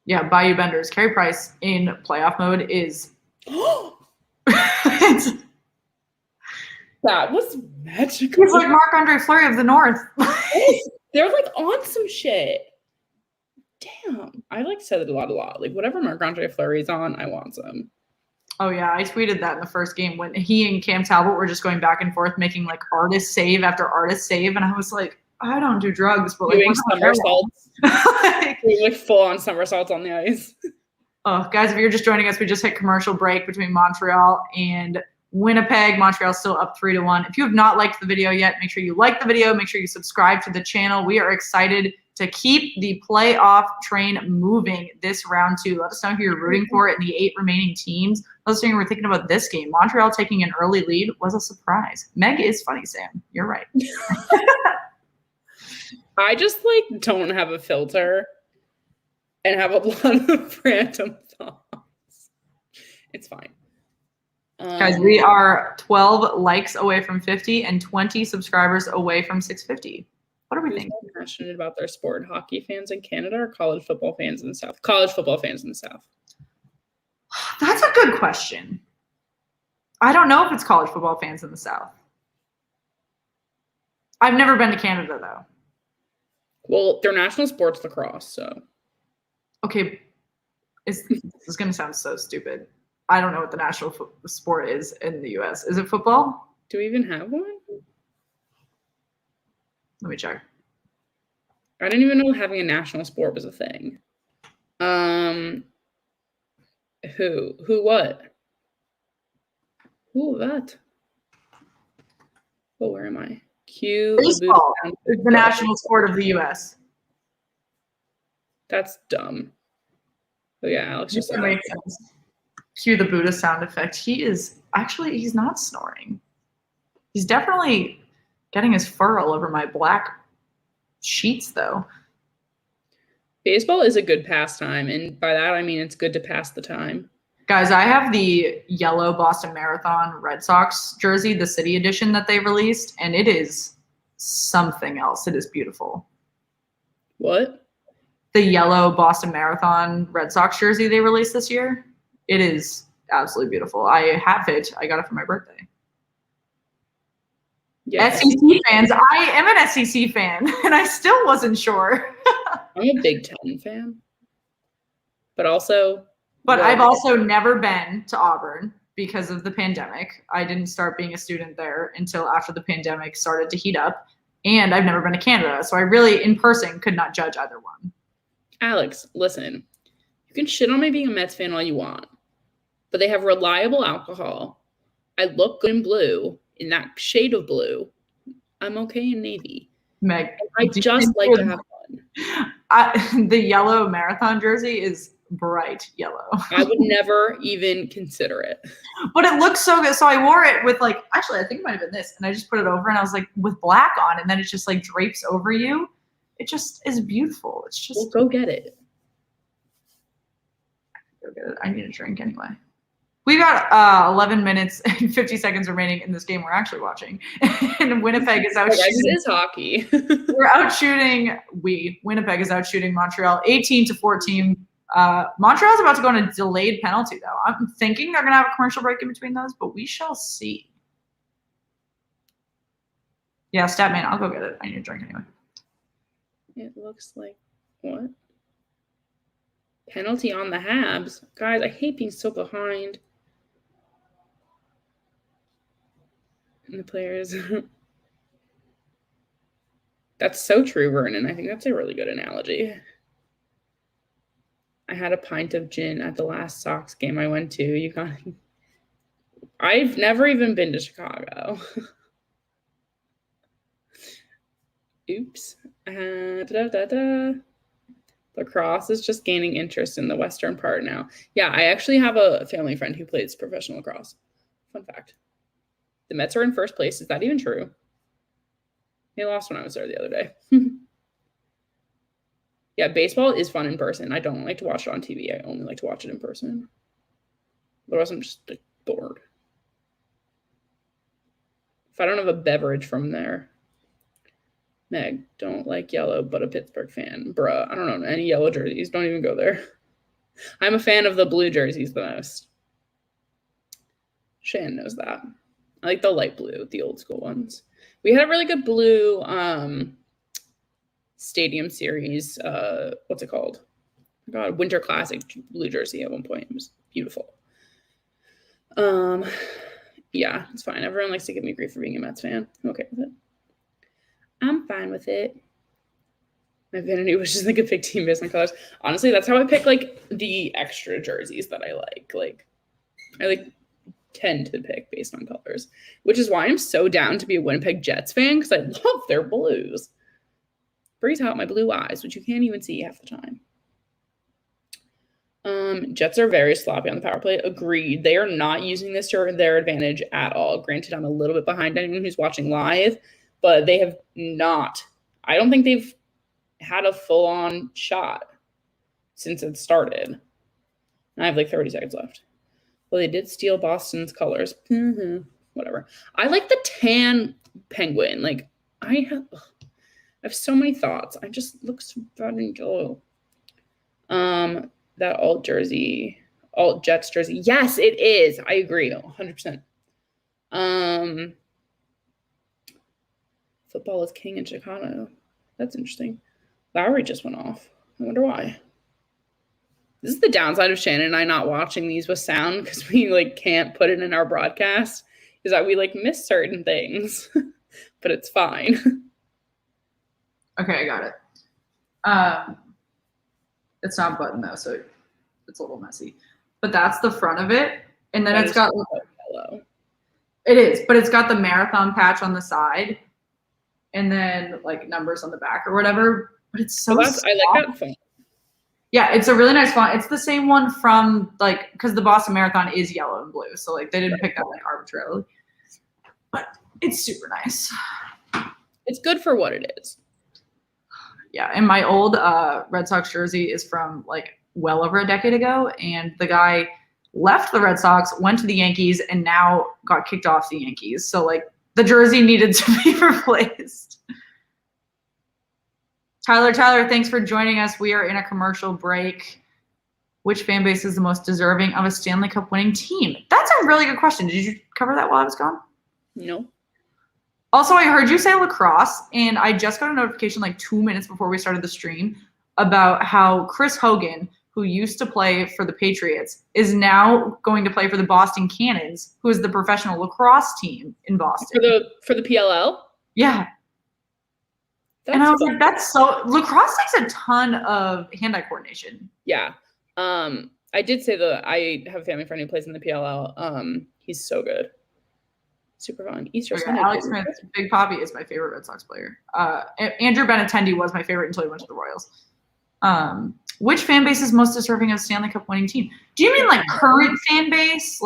Yeah, Bayou Benders. Carey Price in playoff mode is that was magical. He's like Marc-Andre Fleury of the North. They're like on some shit. Damn. I like said it a lot. Like whatever Marc-Andre Fleury's on, I want some. Oh yeah, I tweeted that in the first game when he and Cam Talbot were just going back and forth making like artist save after artist save, and I was like, I don't do drugs, but like doing somersaults. Like full on somersaults on the ice. Oh, guys, if you're just joining us, we just hit commercial break between Montreal and Winnipeg. Montreal's still up 3-1. If you have not liked the video yet, make sure you like the video. Make sure you subscribe to the channel. We are excited to keep the playoff train moving this round 2. Let us know who you're rooting for in the 8 remaining teams. Let us know we're thinking about this game. Montreal taking an early lead was a surprise. Meg is funny, Sam. You're right. I just like don't have a filter and have a lot of random thoughts. It's fine. Guys, we are 12 likes away from 50 and 20 subscribers away from 650. What do we think? Passionate about their sport, hockey fans in Canada or college football fans in the South? College football fans in the South. That's a good question. I don't know if it's college football fans in the South. I've never been to Canada, though. Well, their national sport's lacrosse, so. Okay. This is going to sound so stupid. I don't know what the national sport is in the U.S. Is it football? Do we even have one? Let me check. I didn't even know having a national sport was a thing. Who what? Who that? Oh, where am I? Baseball is the national sport of the U.S. That's dumb. Oh yeah, Alex just said makes sense. Cue the Buddha sound effect. He's not snoring. He's definitely getting his fur all over my black sheets, though. Baseball is a good pastime, and by that I mean it's good to pass the time. Guys, I have the yellow Boston Marathon Red Sox jersey, the city edition that they released, and it is something else. It is beautiful. What? The yellow Boston Marathon Red Sox jersey they released this year. It is absolutely beautiful. I have it. I got it for my birthday. Yeah. SEC fans. I am an SEC fan, and I still wasn't sure. I'm a Big Ten fan. But also. But I've also never been to Auburn because of the pandemic. I didn't start being a student there until after the pandemic started to heat up. And I've never been to Canada. So I really, in person, could not judge either one. Alex, listen. You can shit on me being a Mets fan all you want. But they have reliable alcohol. I look good in blue. In that shade of blue. I'm okay in navy. Meg, I just like to have fun. The yellow marathon jersey is bright yellow. I would never even consider it. But it looks so good. So I wore it with actually I think it might have been this, and I just put it over and I was like with black on, and then it just like drapes over you. It just is beautiful. It's just Well, go get it. Go get it. I need a drink anyway. We got 11 minutes and 50 seconds remaining in this game we're actually watching. And Winnipeg is out shooting. This is hockey. We're out shooting. Winnipeg is out shooting Montreal 18-14. Montreal's about to go on a delayed penalty, though. I'm thinking they're going to have a commercial break in between those, but we shall see. Yeah, Statman, I'll go get it. I need a drink anyway. It looks like what? Penalty on the Habs. Guys, I hate being so behind. And the players. That's so true, Vernon. I think that's a really good analogy. I had a pint of gin at the last Sox game I went to. I've never even been to Chicago. Oops. Lacrosse is just gaining interest in the western part now. Yeah, I actually have a family friend who plays professional lacrosse. Fun fact. The Mets are in first place. Is that even true? They lost when I was there the other day. Yeah, baseball is fun in person. I don't like to watch it on TV. I only like to watch it in person. Otherwise, I'm just bored. If I don't have a beverage from there. Meg, don't like yellow, but a Pittsburgh fan. Bruh, I don't know any yellow jerseys. Don't even go there. I'm a fan of the blue jerseys the most. Shan knows that. I like the light blue, the old school ones. We had a really good blue stadium series. What's it called? Oh God, Winter Classic blue jersey at one point. It was beautiful. Yeah, it's fine. Everyone likes to give me grief for being a Mets fan. I'm okay with it. I'm fine with it. My vanity was just like a big team based on colors. Honestly, that's how I pick the extra jerseys that I like. I tend to pick based on colors, which is why I'm so down to be a Winnipeg Jets fan because I love their blues. Brings out my blue eyes, which you can't even see half the time. Jets are very sloppy on the power play. Agreed. They are not using this to their advantage at all. Granted, I'm a little bit behind anyone who's watching live, but they have not. I don't think they've had a full-on shot since it started. And I have 30 seconds left. Well, they did steal Boston's colors. Whatever. I like the tan penguin. I have so many thoughts. I just look so bad and yellow. That alt Jets jersey. Yes, it is. I agree. 100%. Football is king in Chicago. That's interesting. Lowry just went off. I wonder why. This is the downside of Shannon and I not watching these with sound because we can't put it in our broadcast. Is that we miss certain things, but it's fine. Okay, I got it. It's not button though, so it's a little messy. But that's the front of it, and then it's got yellow. It is, but it's got the marathon patch on the side, and then numbers on the back or whatever. But it's so. I like that font. Yeah, it's a really nice font. It's the same one from because the Boston Marathon is yellow and blue, so they didn't pick that arbitrarily. But it's super nice. It's good for what it is. Yeah, and my old Red Sox jersey is from well over a decade ago, and the guy left the Red Sox, went to the Yankees, and now got kicked off the Yankees. So the jersey needed to be replaced. Tyler, thanks for joining us. We are in a commercial break. Which fan base is the most deserving of a Stanley Cup winning team? That's a really good question. Did you cover that while I was gone? No. Also, I heard you say lacrosse, and I just got a notification like 2 minutes before we started the stream about how Chris Hogan, who used to play for the Patriots, is now going to play for the Boston Cannons, who is the professional lacrosse team in Boston. For the PLL? Yeah. And I was like, that's so – lacrosse takes a ton of hand-eye coordination. Yeah. I did say I have a family friend who plays in the PLL. He's so good. Super fun. Alex Smith, Big Poppy is my favorite Red Sox player. Andrew Benintendi was my favorite until he went to the Royals. Which fan base is most deserving of a Stanley Cup winning team? Do you mean like current fan base?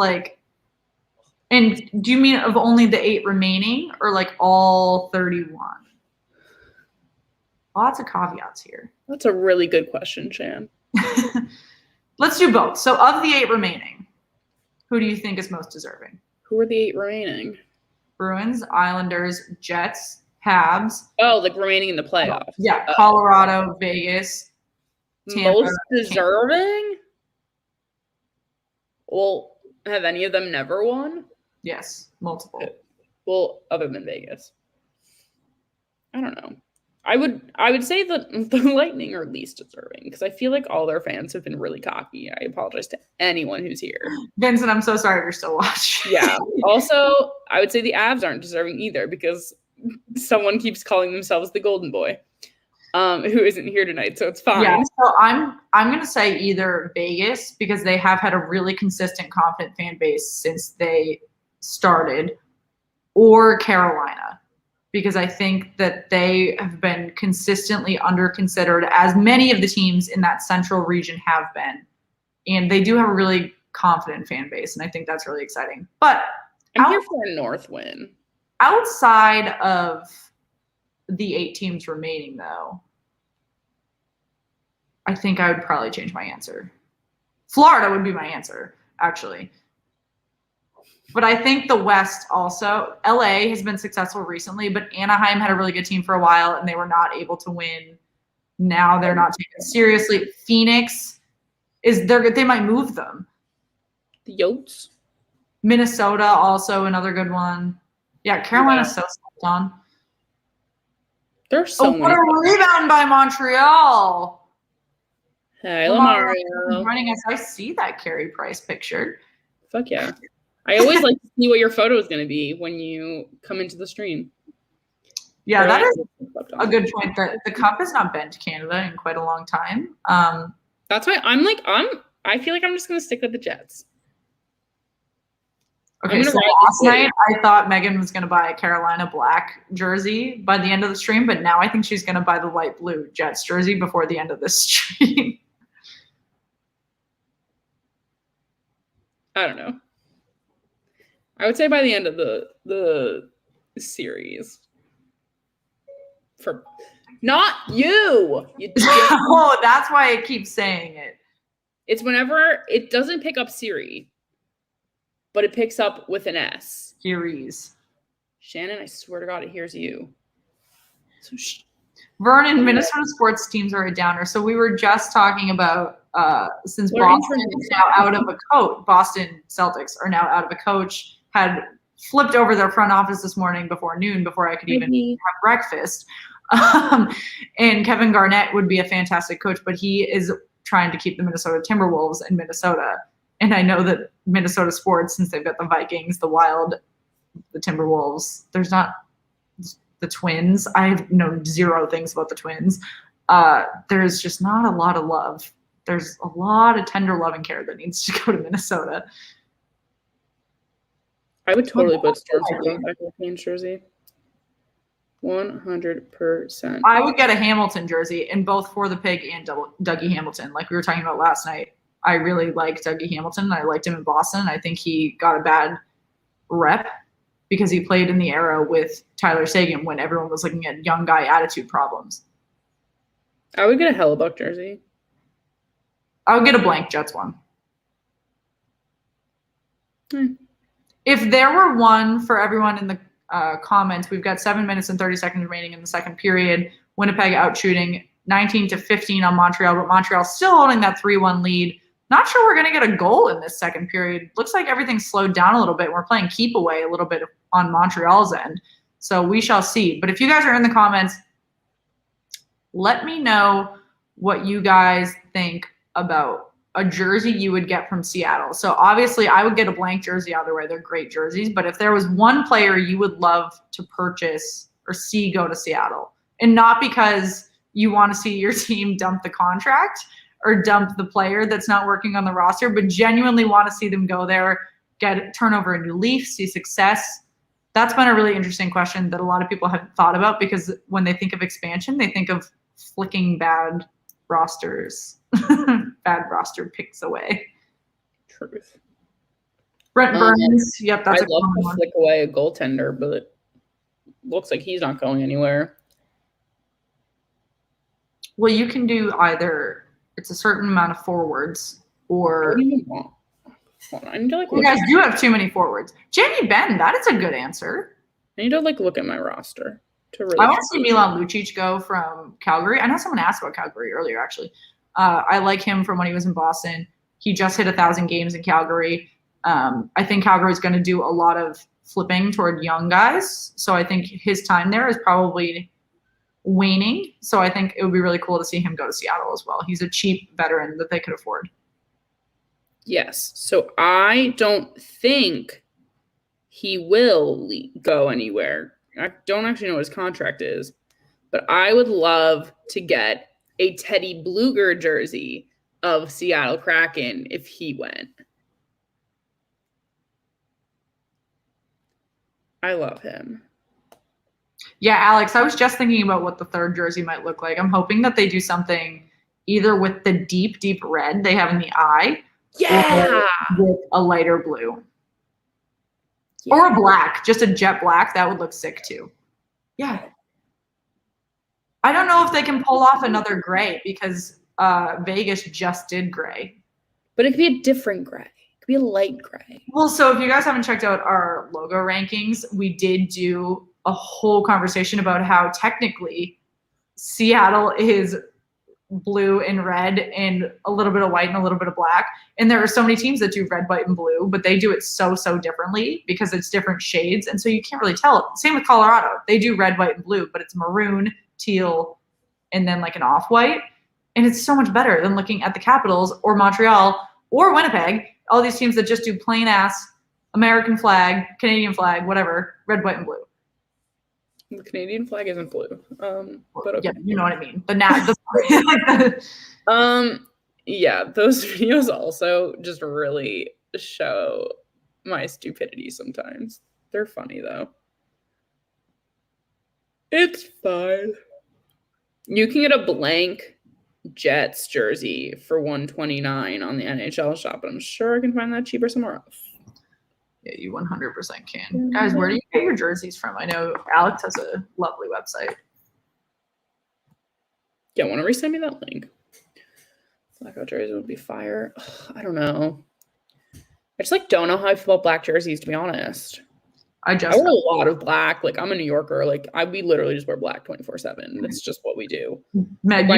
And do you mean of only the 8 remaining or like all 31? Lots of caveats here. That's a really good question, Shan. Let's do both. So of the 8 remaining, who do you think is most deserving? Who are the 8 remaining? Bruins, Islanders, Jets, Habs. Oh, like remaining in the playoffs. Yeah, Colorado, Vegas, Tampa. Most deserving? Well, have any of them never won? Yes, multiple. Well, other than Vegas. I don't know. I would say that the Lightning are least deserving because I feel like all their fans have been really cocky. I apologize to anyone who's here. Vincent, I'm so sorry you're still watching. Yeah. Also, I would say the Avs aren't deserving either because someone keeps calling themselves the Golden Boy, who isn't here tonight, so it's fine. Yeah. So I'm gonna say either Vegas because they have had a really consistent, confident fan base since they started, or Carolina. Because I think that they have been consistently under-considered, as many of the teams in that central region have been. And they do have a really confident fan base, and I think that's really exciting. But I'm here for a North win. Outside of the 8 teams remaining, though, I think I would probably change my answer. Florida would be my answer, actually. But I think the West also, LA has been successful recently, but Anaheim had a really good team for a while and they were not able to win. Now they're not taken seriously. Phoenix they might move them. The Yotes. Minnesota also another good one. Yeah, Carolina's so slept on. There's so many. What a rebound by Montreal. Hey, Lamario. Joining us. I see that Carey Price picture. Fuck yeah. I always like to see what your photo is going to be when you come into the stream. Yeah, that is a good point. The cup has not been to Canada in quite a long time. That's why I feel like I'm just going to stick with the Jets. Okay, so last night I thought Megan was going to buy a Carolina black jersey by the end of the stream, but now I think she's going to buy the light blue Jets jersey before the end of this stream. I don't know. I would say by the end of the series. For not you. Oh, that's why I keep saying it. It's whenever it doesn't pick up Siri, but it picks up with an S. Series. Shannon, I swear to God, it hears you. So Vernon, Minnesota sports teams are a downer. So we were just talking about since Boston is now out of a coach. Boston Celtics are now out of a coach. Had flipped over their front office this morning before noon, before I could even have breakfast. And Kevin Garnett would be a fantastic coach, but he is trying to keep the Minnesota Timberwolves in Minnesota. And I know that Minnesota sports, since they've got the Vikings, the Wild, the Timberwolves, there's not the Twins. I know 0 things about the Twins. There's just not a lot of love. There's a lot of tender love and care that needs to go to Minnesota. I would totally put Storm back in the Canes jersey. 100%. I would get a Hamilton jersey, and both for the Pig and Dougie Hamilton, like we were talking about last night. I really like Dougie Hamilton. I liked him in Boston. I think he got a bad rep because he played in the era with Tyler Seguin when everyone was looking at young guy attitude problems. I would get a Hellebuck jersey. I would get a blank Jets one. If there were one for everyone in the comments, we've got 7 minutes and 30 seconds remaining in the second period. Winnipeg out shooting 19-15 on Montreal, but Montreal's still holding that 3-1 lead. Not sure we're going to get a goal in this second period. Looks like everything's slowed down a little bit. We're playing keep away a little bit on Montreal's end. So we shall see. But if you guys are in the comments, let me know what you guys think about a jersey you would get from Seattle. So obviously I would get a blank jersey either way. They're great jerseys. But if there was one player you would love to purchase or see go to Seattle, and not because you want to see your team dump the contract or dump the player that's not working on the roster, but genuinely want to see them go there, turn over a new leaf, see success. That's been a really interesting question that a lot of people haven't thought about, because when they think of expansion, they think of flicking bad rosters, bad roster picks away. Truth. Brent Burns, yep, that's I'd love to flick away a goaltender, but it looks like he's not going anywhere. Well, you can do either. It's a certain amount of forwards, or I need to you guys do have too many forwards. Jamie Benn, that is a good answer. I need to look at my roster to really. I want to see Milan Lucic go from Calgary. I know someone asked about Calgary earlier, actually. I like him from when he was in Boston. He just hit 1,000 games in Calgary. I think Calgary is going to do a lot of flipping toward young guys, so I think his time there is probably waning. So I think it would be really cool to see him go to Seattle as well. He's a cheap veteran that they could afford. Yes. So I don't think he will go anywhere. I don't actually know what his contract is, but I would love to get a Teddy Bluger jersey of Seattle Kraken if he went. I love him. Yeah, Alex, I was just thinking about what the third jersey might look like. I'm hoping that they do something either with the deep, deep red they have in the eye, Yeah, or with a lighter blue. yeah. Or a black, just a jet black. That would look sick too. Yeah. I don't know if they can pull off another gray, because Vegas just did gray. But it could be a different gray. It could be a light gray. Well, so if you guys haven't checked out our logo rankings, we did do a whole conversation about how technically Seattle is blue and red and a little bit of white and a little bit of black. And there are so many teams that do red, white, and blue, but they do it so differently because it's different shades. And so you can't really tell. Same with Colorado. They do red, white, and blue, but it's maroon, teal, and then like an off-white. And it's so much better than looking at the Capitals or Montreal or Winnipeg, all these teams that just do plain ass American flag, Canadian flag, whatever, red, white, and blue. The Canadian flag isn't blue. But okay. Yeah, you know what I mean. Yeah, those videos also just really show my stupidity sometimes. They're funny though. It's fine. You can get a blank Jets jersey for $129 on the NHL shop, but I'm sure I can find that cheaper somewhere else. Yeah, you 100% can. Guys, where do you get your jerseys from? I know Alex has a lovely website. Yeah, want to resend me that link? Blackout jersey would be fire. Ugh, I don't know. I just don't know how I feel about black jerseys, to be honest. I wear a lot of black. I'm a New Yorker. We literally just wear black 24/7. It's just what we do. Meg,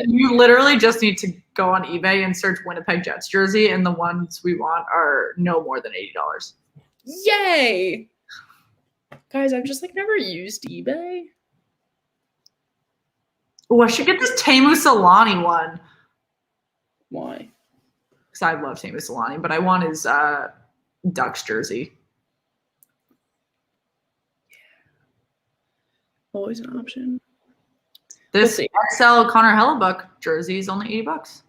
you literally just need to go on eBay and search Winnipeg Jets jersey, and the ones we want are no more than $80. Yay! Guys, I've just never used eBay. Oh, I should get this Teemu Selanne one. Why? Because I love Teemu Selanne, but I want his Ducks jersey. Always an option. This XL Connor Hellebuck jersey is only $80.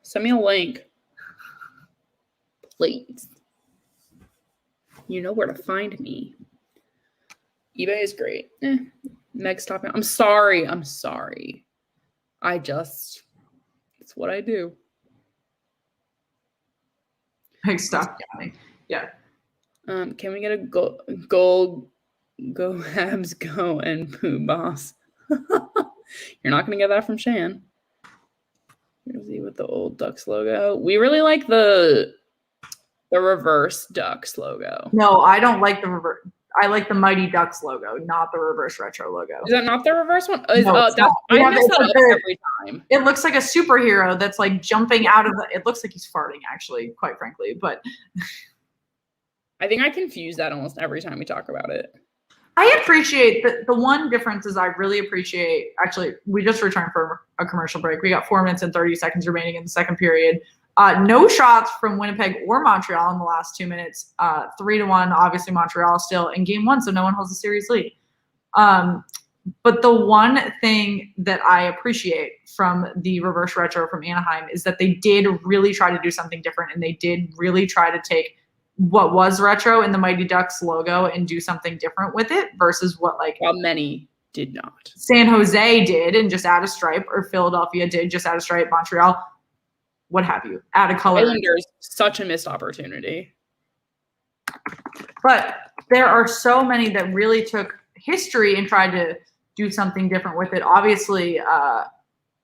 Send me a link, please. You know where to find me. eBay is great. Meg's talking. I'm sorry. It's what I do. Meg, stop yawning. Yeah. Can we get a gold? Go Habs, go, and poo boss. You're not going to get that from Shan. Here's he with the old Ducks logo. We really like the reverse Ducks logo. No, I don't like the reverse. I like the Mighty Ducks logo, not the reverse retro logo. Is that not the reverse one? No, it's not. I mess that up every time. It looks like a superhero that's like jumping out of it looks like he's farting, actually, quite frankly. But I think I confuse that almost every time we talk about it. I appreciate the one difference is I really appreciate, actually, we just returned from a commercial break. We got 4 minutes and 30 seconds remaining in the second period. No shots from Winnipeg or Montreal in the last 2 minutes. 3-1, obviously Montreal still in game one, so no one holds a series lead. But the one thing that I appreciate from the reverse retro from Anaheim is that they did really try to do something different, and they did really try to take what was retro in the Mighty Ducks logo and do something different with it versus what well, many did not. San Jose did and just add a stripe, or Philadelphia did just add a stripe, Montreal, what have you, add a color. Islanders, such a missed opportunity. But there are so many that really took history and tried to do something different with it. Obviously,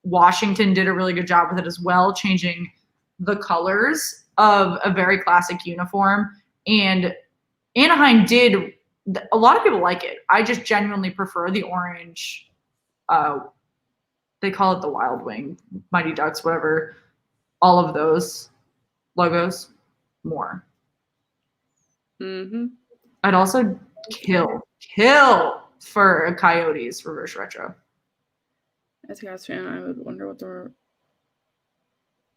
Washington did a really good job with it as well, changing the colors of a very classic uniform. And Anaheim did, a lot of people like it. I just genuinely prefer the orange. They call it the Wild Wing, Mighty Ducks, whatever. All of those logos more. Mm-hmm. I'd also kill for a Coyotes reverse retro. As a Cavs fan, I would wonder what the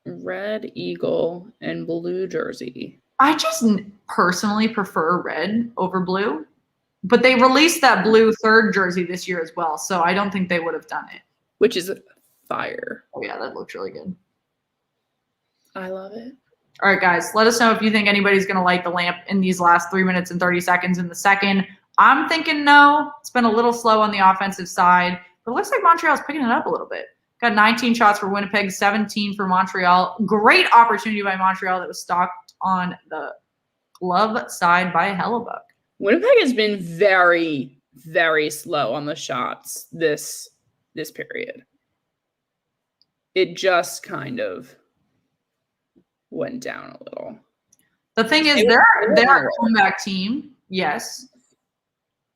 red eagle and blue jersey. I just personally prefer red over blue, but they released that blue third jersey this year as well, so I don't think they would have done it. Which is fire. Oh yeah, that looks really good. I love it. All right, guys, let us know if you think anybody's going to light the lamp in these last 3 minutes and 30 seconds in the second. I'm thinking no. It's been a little slow on the offensive side, but it looks like Montreal's picking it up a little bit. Got 19 shots for Winnipeg, 17 for Montreal. Great opportunity by Montreal that was stocked on the glove side by Hellebuck. Winnipeg has been very, very slow on the shots this period. It just kind of went down a little. The thing is, they're a comeback team, yes,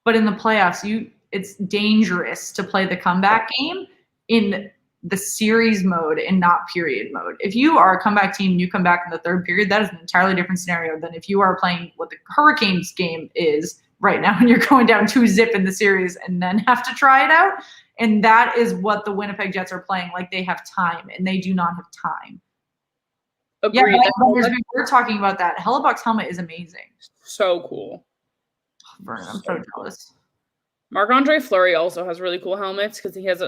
but in the playoffs, it's dangerous to play the comeback game in the series mode and not period mode. If you are a comeback team and you come back in the third period, that is an entirely different scenario than if you are playing what the Hurricanes game is right now and you're going down 2-0 in the series and then have to try it out. And that is what the Winnipeg Jets are playing. Like, they have time, and they do not have time. Agreed. Yeah, we're talking about that. Hellebuck's helmet is amazing. So cool. Oh, Vernon, I'm so jealous. Marc-Andre Fleury also has really cool helmets because he has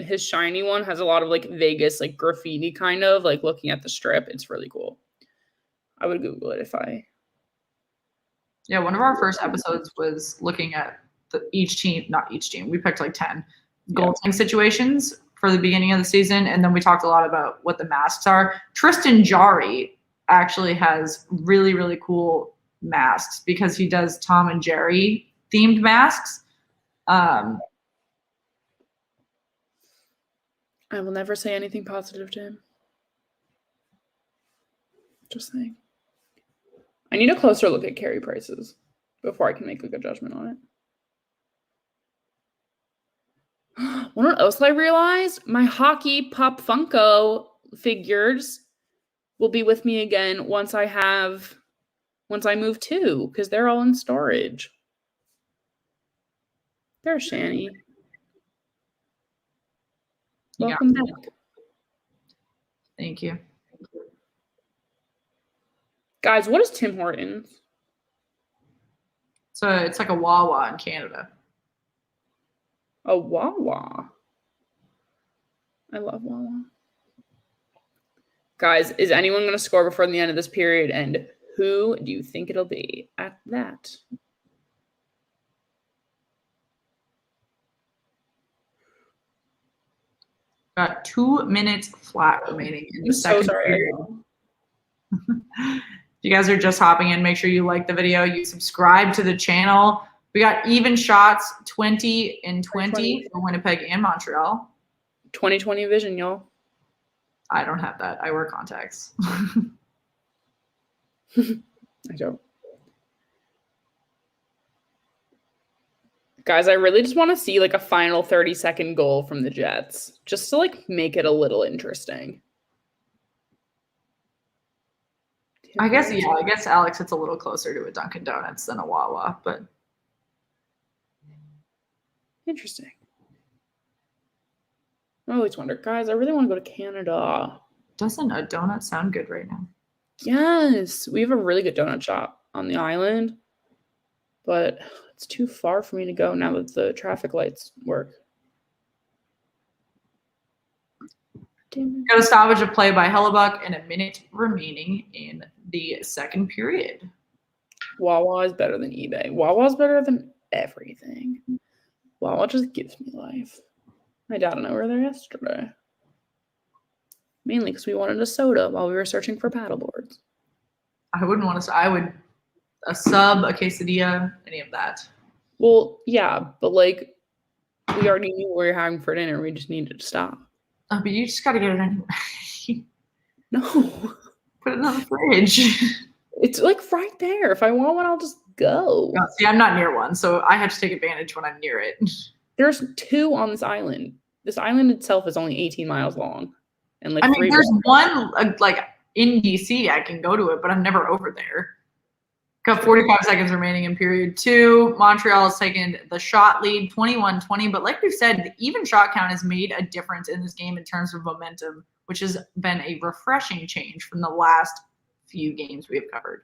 his shiny one has a lot of like Vegas like graffiti kind of like looking at the strip. It's really cool. I would Google it if I. Yeah, one of our first episodes was looking at each team. We picked like 10 goaltending situations for the beginning of the season, and then we talked a lot about what the masks are. Tristan Jarry actually has really, really cool masks because he does Tom and Jerry themed masks. I will never say anything positive to him. Just saying. I need a closer look at carry prices before I can make a good judgment on it. What else I realized? My hockey Pop Funko figures will be with me again once I move too, because they're all in storage. There's Shani. Welcome back. Thank you. Guys, what is Tim Hortons? So it's like a Wawa in Canada. A Wawa. I love Wawa. Guys, is anyone going to score before the end of this period? And who do you think it'll be at that? Got 2 minutes flat remaining in the second period. If you guys are just hopping in, make sure you like the video, you subscribe to the channel. We got even shots, 20 and 20 for Winnipeg and Montreal. 20/20 vision, y'all. I don't have that. I wear contacts. I don't. Guys, I really just want to see like a final 30-second goal from the Jets, just to like make it a little interesting. I guess Alex, it's a little closer to a Dunkin' Donuts than a Wawa, but interesting. I always wonder, guys, I really want to go to Canada. Doesn't a donut sound good right now? Yes, we have a really good donut shop on the island, but it's too far for me to go now that the traffic lights work. Got a stoppage of play by Hellebuck and a minute remaining in the second period. Wawa is better than eBay. Wawa is better than everything. Wawa just gives me life. My dad and I were there yesterday. Mainly because we wanted a soda while we were searching for paddleboards. I wouldn't want to. I would a sub, a quesadilla, any of that. Well, yeah, but like we already knew what we were having for dinner. We just needed to stop. Oh, but you just got to get it anyway. No. Put it in the fridge. It's like right there. If I want one, I'll just go. No, see, I'm not near one, so I have to take advantage when I'm near it. There's 2 on this island. This island itself is only 18 miles long. And like there's one like in DC, I can go to it, but I'm never over there. Got 45 seconds remaining in period 2. Montreal has taken the shot lead, 21-20. But like we've said, the even shot count has made a difference in this game in terms of momentum, which has been a refreshing change from the last few games we have covered.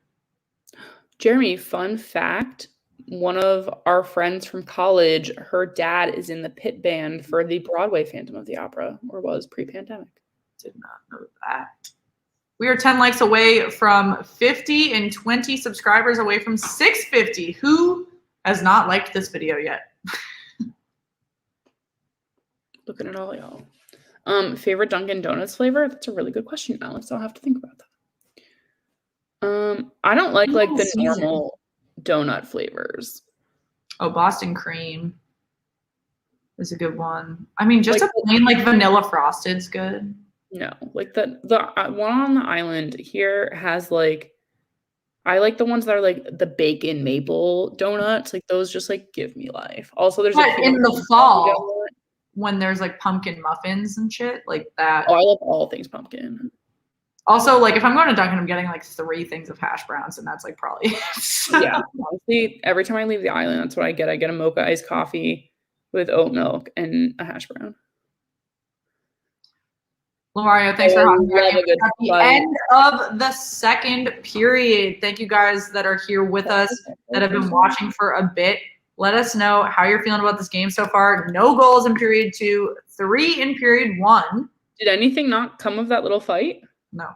Jeremy, fun fact, one of our friends from college, her dad is in the pit band for the Broadway Phantom of the Opera, or was pre-pandemic. Did not know that. We are 10 likes away from 50 and 20 subscribers away from 650. Who has not liked this video yet? Looking at all y'all. Favorite Dunkin' Donuts flavor? That's a really good question, Alex. I'll have to think about that. I don't like the normal donut flavors. Oh, Boston cream is a good one. I mean, just like a plain like vanilla frosted's good. No, like the one on the island here has like, I like the ones that are like the bacon maple donuts. Like those just like give me life. Also, there's in the fall when there's like pumpkin muffins and shit like that. Oh, I love all things pumpkin. Also, like if I'm going to Dunkin', I'm getting like 3 things of hash browns, and that's like probably yeah. Honestly, every time I leave the island, that's what I get. I get a mocha iced coffee with oat milk and a hash brown. Lamario, thanks for hopping back in. At the end of the second period. Thank you guys that are here with us, that have been watching for a bit. Let us know how you're feeling about this game so far. No goals in period 2, 3 in period 1. Did anything not come of that little fight? No.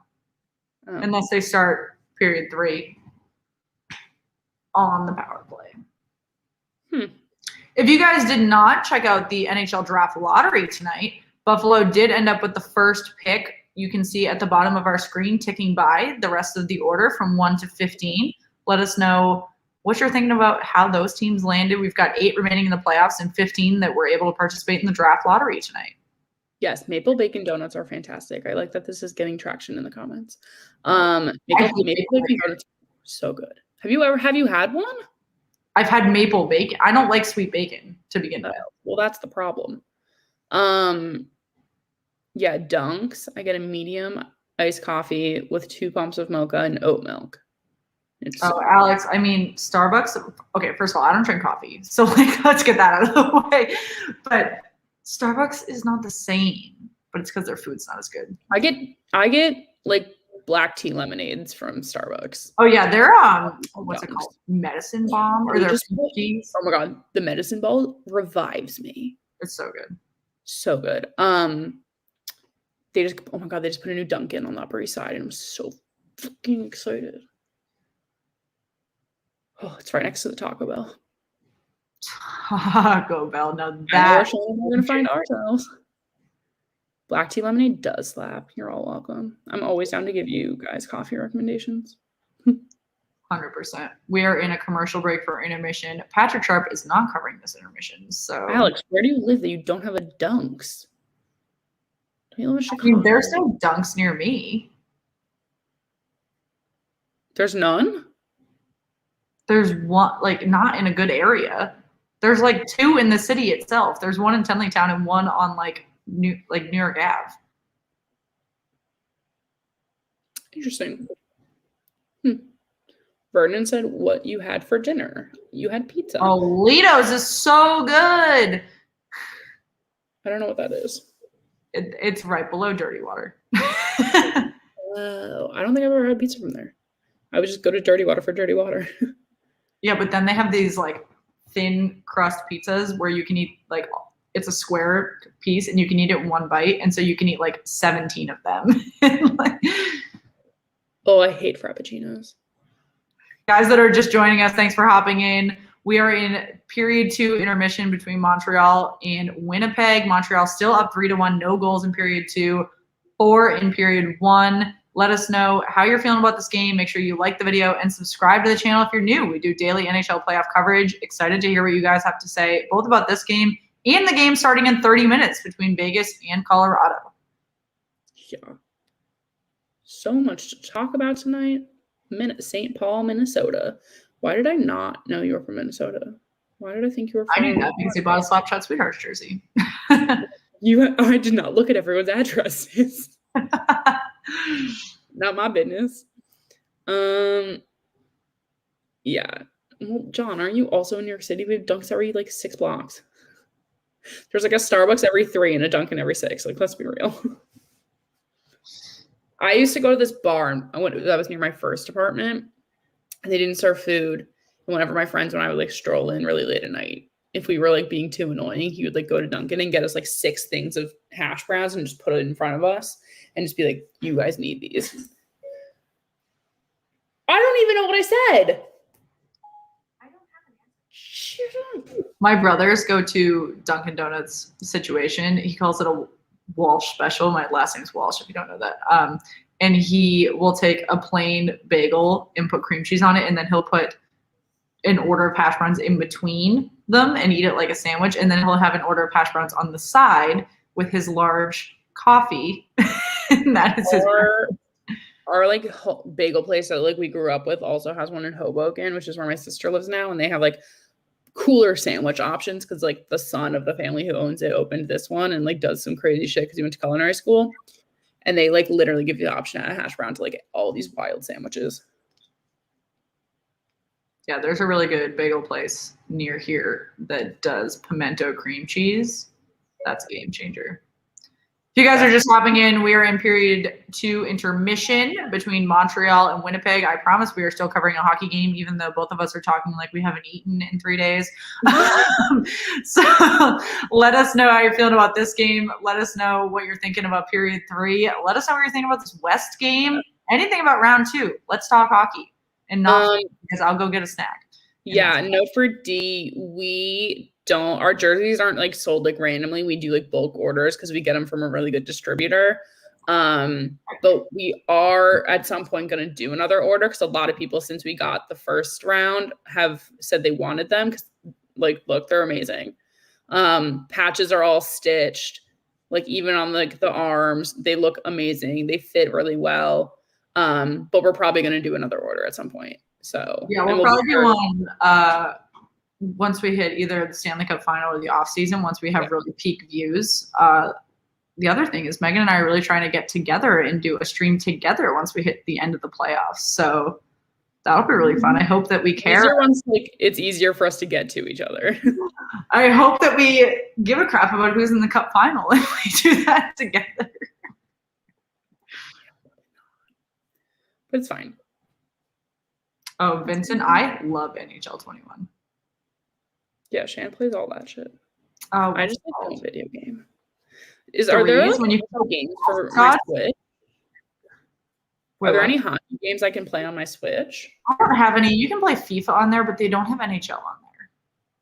Unless they start period 3 on the power play. If you guys did not check out the NHL Draft Lottery tonight, Buffalo did end up with the first pick. You can see at the bottom of our screen ticking by the rest of the order from 1 to 15. Let us know what you're thinking about how those teams landed. We've got 8 remaining in the playoffs and 15 that were able to participate in the draft lottery tonight. Yes, maple bacon donuts are fantastic. I like that this is getting traction in the comments. Maple bacon donuts are so good. Have you had one? I've had maple bacon. I don't like sweet bacon to begin with. Well, that's the problem. Yeah, Dunks. I get a medium iced coffee with 2 pumps of mocha and oat milk. Alex, I mean, Starbucks. Okay, first of all, I don't drink coffee. So, like, let's get that out of the way. But Starbucks is not the same, but it's because their food's not as good. I get like black tea lemonades from Starbucks. Oh, yeah. They're, what's it called? Medicine Bomb? Or their teas? Oh, my God. The Medicine Ball revives me. It's so good. So good. They just put a new Dunkin' on the Upper East Side, and I'm so fucking excited. Oh, it's right next to the Taco Bell. Taco Bell. Now that we're gonna find ourselves. Black tea lemonade does slap. You're all welcome. I'm always down to give you guys coffee recommendations. 100%. We are in a commercial break for intermission. Patrick Sharp is not covering this intermission. So, Alex, where do you live that you don't have a Dunks? Do you live in Chicago? I mean, there's no Dunks near me. There's none? There's one, like, not in a good area. There's like 2 in the city itself. There's one in Tenleytown and one on like New York Ave. Interesting. Vernon said what you had for dinner. You had pizza. Oh, Lido's is so good. I don't know what that is. It's right below Dirty Water. Oh, I don't think I've ever had pizza from there. I would just go to Dirty Water for Dirty Water. Yeah, but then they have these like thin crust pizzas where you can eat like it's a square piece and you can eat it in one bite, and so you can eat like 17 of them. Oh, I hate frappuccinos. Guys that are just joining us, thanks for hopping in. We are in period 2 intermission between Montreal and Winnipeg. Montreal still up 3-1, no goals in period 2, 4 in period 1. Let us know how you're feeling about this game. Make sure you like the video and subscribe to the channel if you're new. We do daily NHL playoff coverage. Excited to hear what you guys have to say, both about this game and the game starting in 30 minutes between Vegas and Colorado. Yeah. So much to talk about tonight. St. Paul, Minnesota. Why did I not know you were from Minnesota? Why did I think you were from I knew that because they bought a Slapshot Sweethearts jersey. I did not look at everyone's addresses. Not my business. Yeah. Well, John, aren't you also in New York City? We have Dunks every like 6 blocks. There's like a Starbucks every 3 and a Dunkin' every 6. Like, let's be real. I used to go to this bar that was near my first apartment, and they didn't serve food. And whenever my friends and I would like stroll in really late at night, if we were like being too annoying, he would like go to Dunkin' and get us like 6 things of hash browns and just put it in front of us and just be like, "You guys need these." I don't even know what I said. I don't have an answer. Shut up. My brothers go to Dunkin' Donuts situation. He calls it a Walsh special. My last name's Walsh, if you don't know that. And he will take a plain bagel and put cream cheese on it, and then he'll put an order of hash browns in between them and eat it like a sandwich. And then he'll have an order of hash browns on the side with his large coffee. And that is his. Our like bagel place that like we grew up with also has one in Hoboken, which is where my sister lives now, and they have like cooler sandwich options because like the son of the family who owns it opened this one and like does some crazy shit because he went to culinary school, and they like literally give you the option at a hash brown to like all these wild sandwiches. Yeah, there's a really good bagel place near here that does pimento cream cheese. That's a game changer. If you guys are just hopping in, we are in period 2 intermission between Montreal and Winnipeg. I promise we are still covering a hockey game, even though both of us are talking like we haven't eaten in 3 days. So let us know how you're feeling about this game. Let us know what you're thinking about period 3. Let us know what you're thinking about this West game. Anything about round 2. Let's talk hockey and not because I'll go get a snack. Yeah, no for D. Our jerseys aren't like sold like randomly. We do like bulk orders because we get them from a really good distributor. But we are at some point going to do another order because a lot of people, since we got the first round, have said they wanted them because like, look, they're amazing. Patches are all stitched, like even on like the arms, they look amazing. They fit really well. But we're probably going to do another order at some point. So yeah, we'll probably do one once we hit either the Stanley Cup final or the off season, once we have really peak views. The other thing is Megan and I are really trying to get together and do a stream together once we hit the end of the playoffs. So that'll be really fun. I hope that we care. It's easier for us to get to each other. I hope that we give a crap about who's in the cup final if we do that together. But it's fine. Oh, Vincent, I love NHL 21. Yeah, Shan plays all that shit. Oh, I just like a video game. Are there like, when you games for my Switch? Are there any hockey games I can play on my Switch? I don't have any. You can play FIFA on there, but they don't have NHL on there.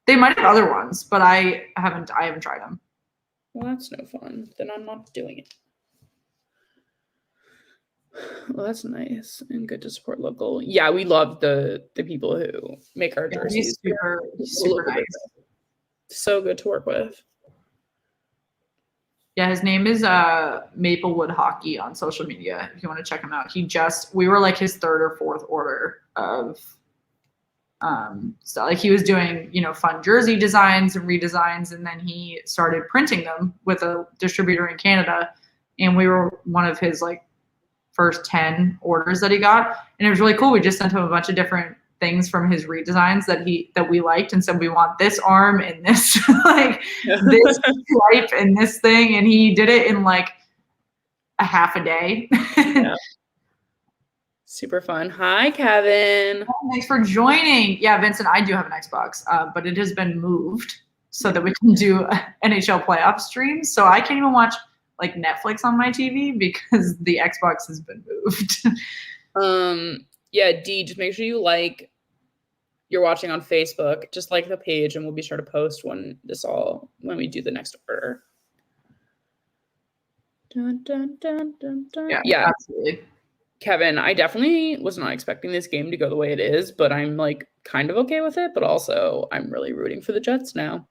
They might have other ones, but I haven't tried them. Well, that's no fun. Then I'm not doing it. Well, that's nice and good to support local. Yeah, we love the people who make our jerseys. Super nice. So good to work with. Yeah, his name is Maplewood Hockey on social media. If you want to check him out, we were like his 3rd or 4th order of So like he was doing, fun jersey designs and redesigns, and then he started printing them with a distributor in Canada. And we were one of his like first 10 orders that he got. And it was really cool. We just sent him a bunch of different things from his redesigns that we liked and said, we want this arm and this, like this stripe and this thing. And he did it in like a half a day. Yeah. Super fun. Hi, Kevin. Oh, thanks for joining. Yeah, Vincent, I do have an Xbox, but it has been moved so that we can do NHL playoff streams. So I can't even watch like Netflix on my TV because the Xbox has been moved. Yeah, D, just make sure you're watching on Facebook, just like the page, and we'll be sure to post when we do the next order. Dun, dun, dun, dun, dun. Yeah, absolutely. Kevin, I definitely was not expecting this game to go the way it is, but I'm like kind of okay with it, but also I'm really rooting for the Jets now.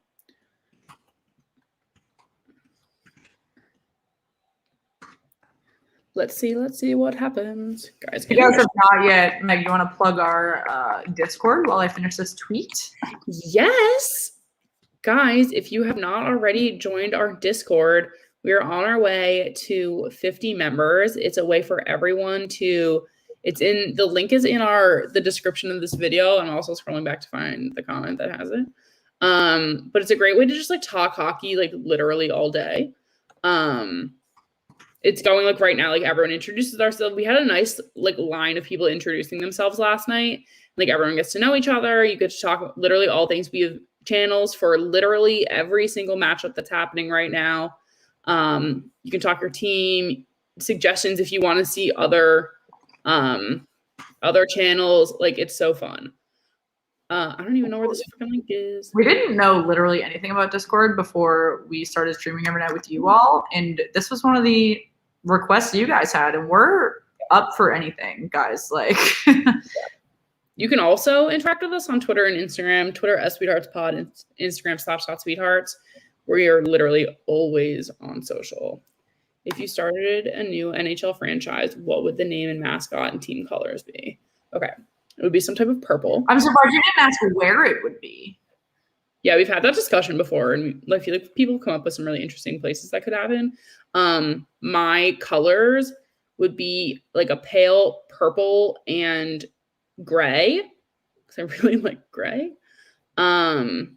Let's see what happens. Guys, if you guys have not yet, Meg, you want to plug our Discord while I finish this tweet? Yes. Guys, if you have not already joined our Discord, we are on our way to 50 members. It's a way for everyone the link is in the description of this video. I'm also scrolling back to find the comment that has it. But it's a great way to just like talk hockey, like literally all day. It's going like right now, like everyone introduces ourselves. We had a nice like line of people introducing themselves last night. Like everyone gets to know each other. You get to talk literally all things. We have channels for literally every single matchup that's happening right now. You can talk your team, suggestions if you want to see other channels. Like it's so fun. I don't even know where this freaking link is. We didn't know literally anything about Discord before we started streaming every night with you all, and this was one of the requests you guys had, and we're up for anything, guys. Like, you can also interact with us on Twitter and Instagram. Twitter @SweetheartsPod and Instagram /sweethearts. We are literally always on social. If you started a new NHL franchise, what would the name and mascot and team colors be? Okay. It would be some type of purple. I'm surprised you didn't ask where it would be. Yeah, we've had that discussion before, and I feel like people come up with some really interesting places that could happen. My colors would be like a pale purple and gray, because I really like gray. What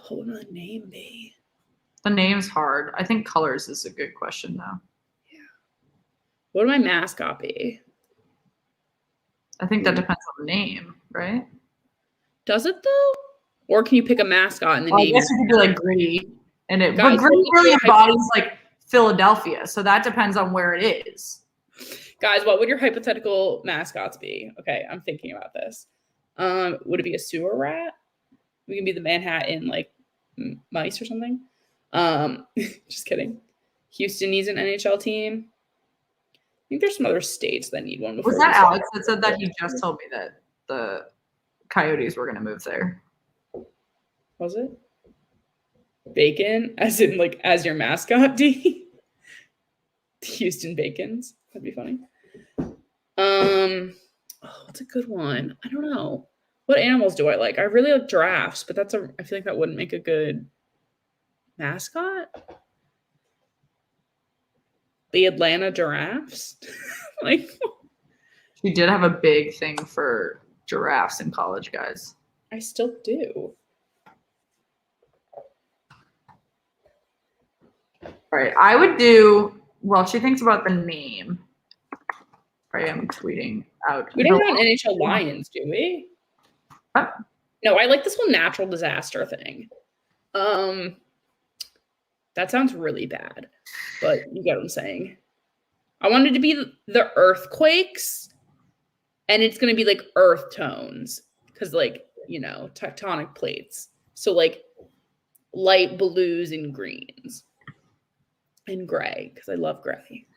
would the name be? The name's hard. I think colors is a good question, though. Yeah. What would my mascot be? I think that depends on the name, right? Does it though? Or can you pick a mascot and the name? I guess you could do like Gritty, but Gritty really embodies like Philadelphia, so that depends on where it is. Guys, what would your hypothetical mascots be? Okay, I'm thinking about this. Would it be a sewer rat? We can be the Manhattan like mice or something. Just kidding. Houston needs an NHL team. I think there's some other states that need one. Was that Alex that said that? He just told me that the Coyotes were going to move there. Was it? Bacon? As in, like, as your mascot, D? Houston Bacons. That'd be funny. What's a good one? I don't know. What animals do I like? I really like giraffes, but I feel like that wouldn't make a good mascot. The Atlanta Giraffes? Like, she did have a big thing for giraffes in college, guys. I still do. All right, I would do, well, she thinks about the name. Sorry, I'm tweeting out. We don't have NHL Lions, do we? Huh? No, I like this whole natural disaster thing. That sounds really bad, but you get what I'm saying. I wanted to be the earthquakes, and it's going to be like earth tones because, like, you know, tectonic plates. So, like, light blues and greens and gray because I love gray.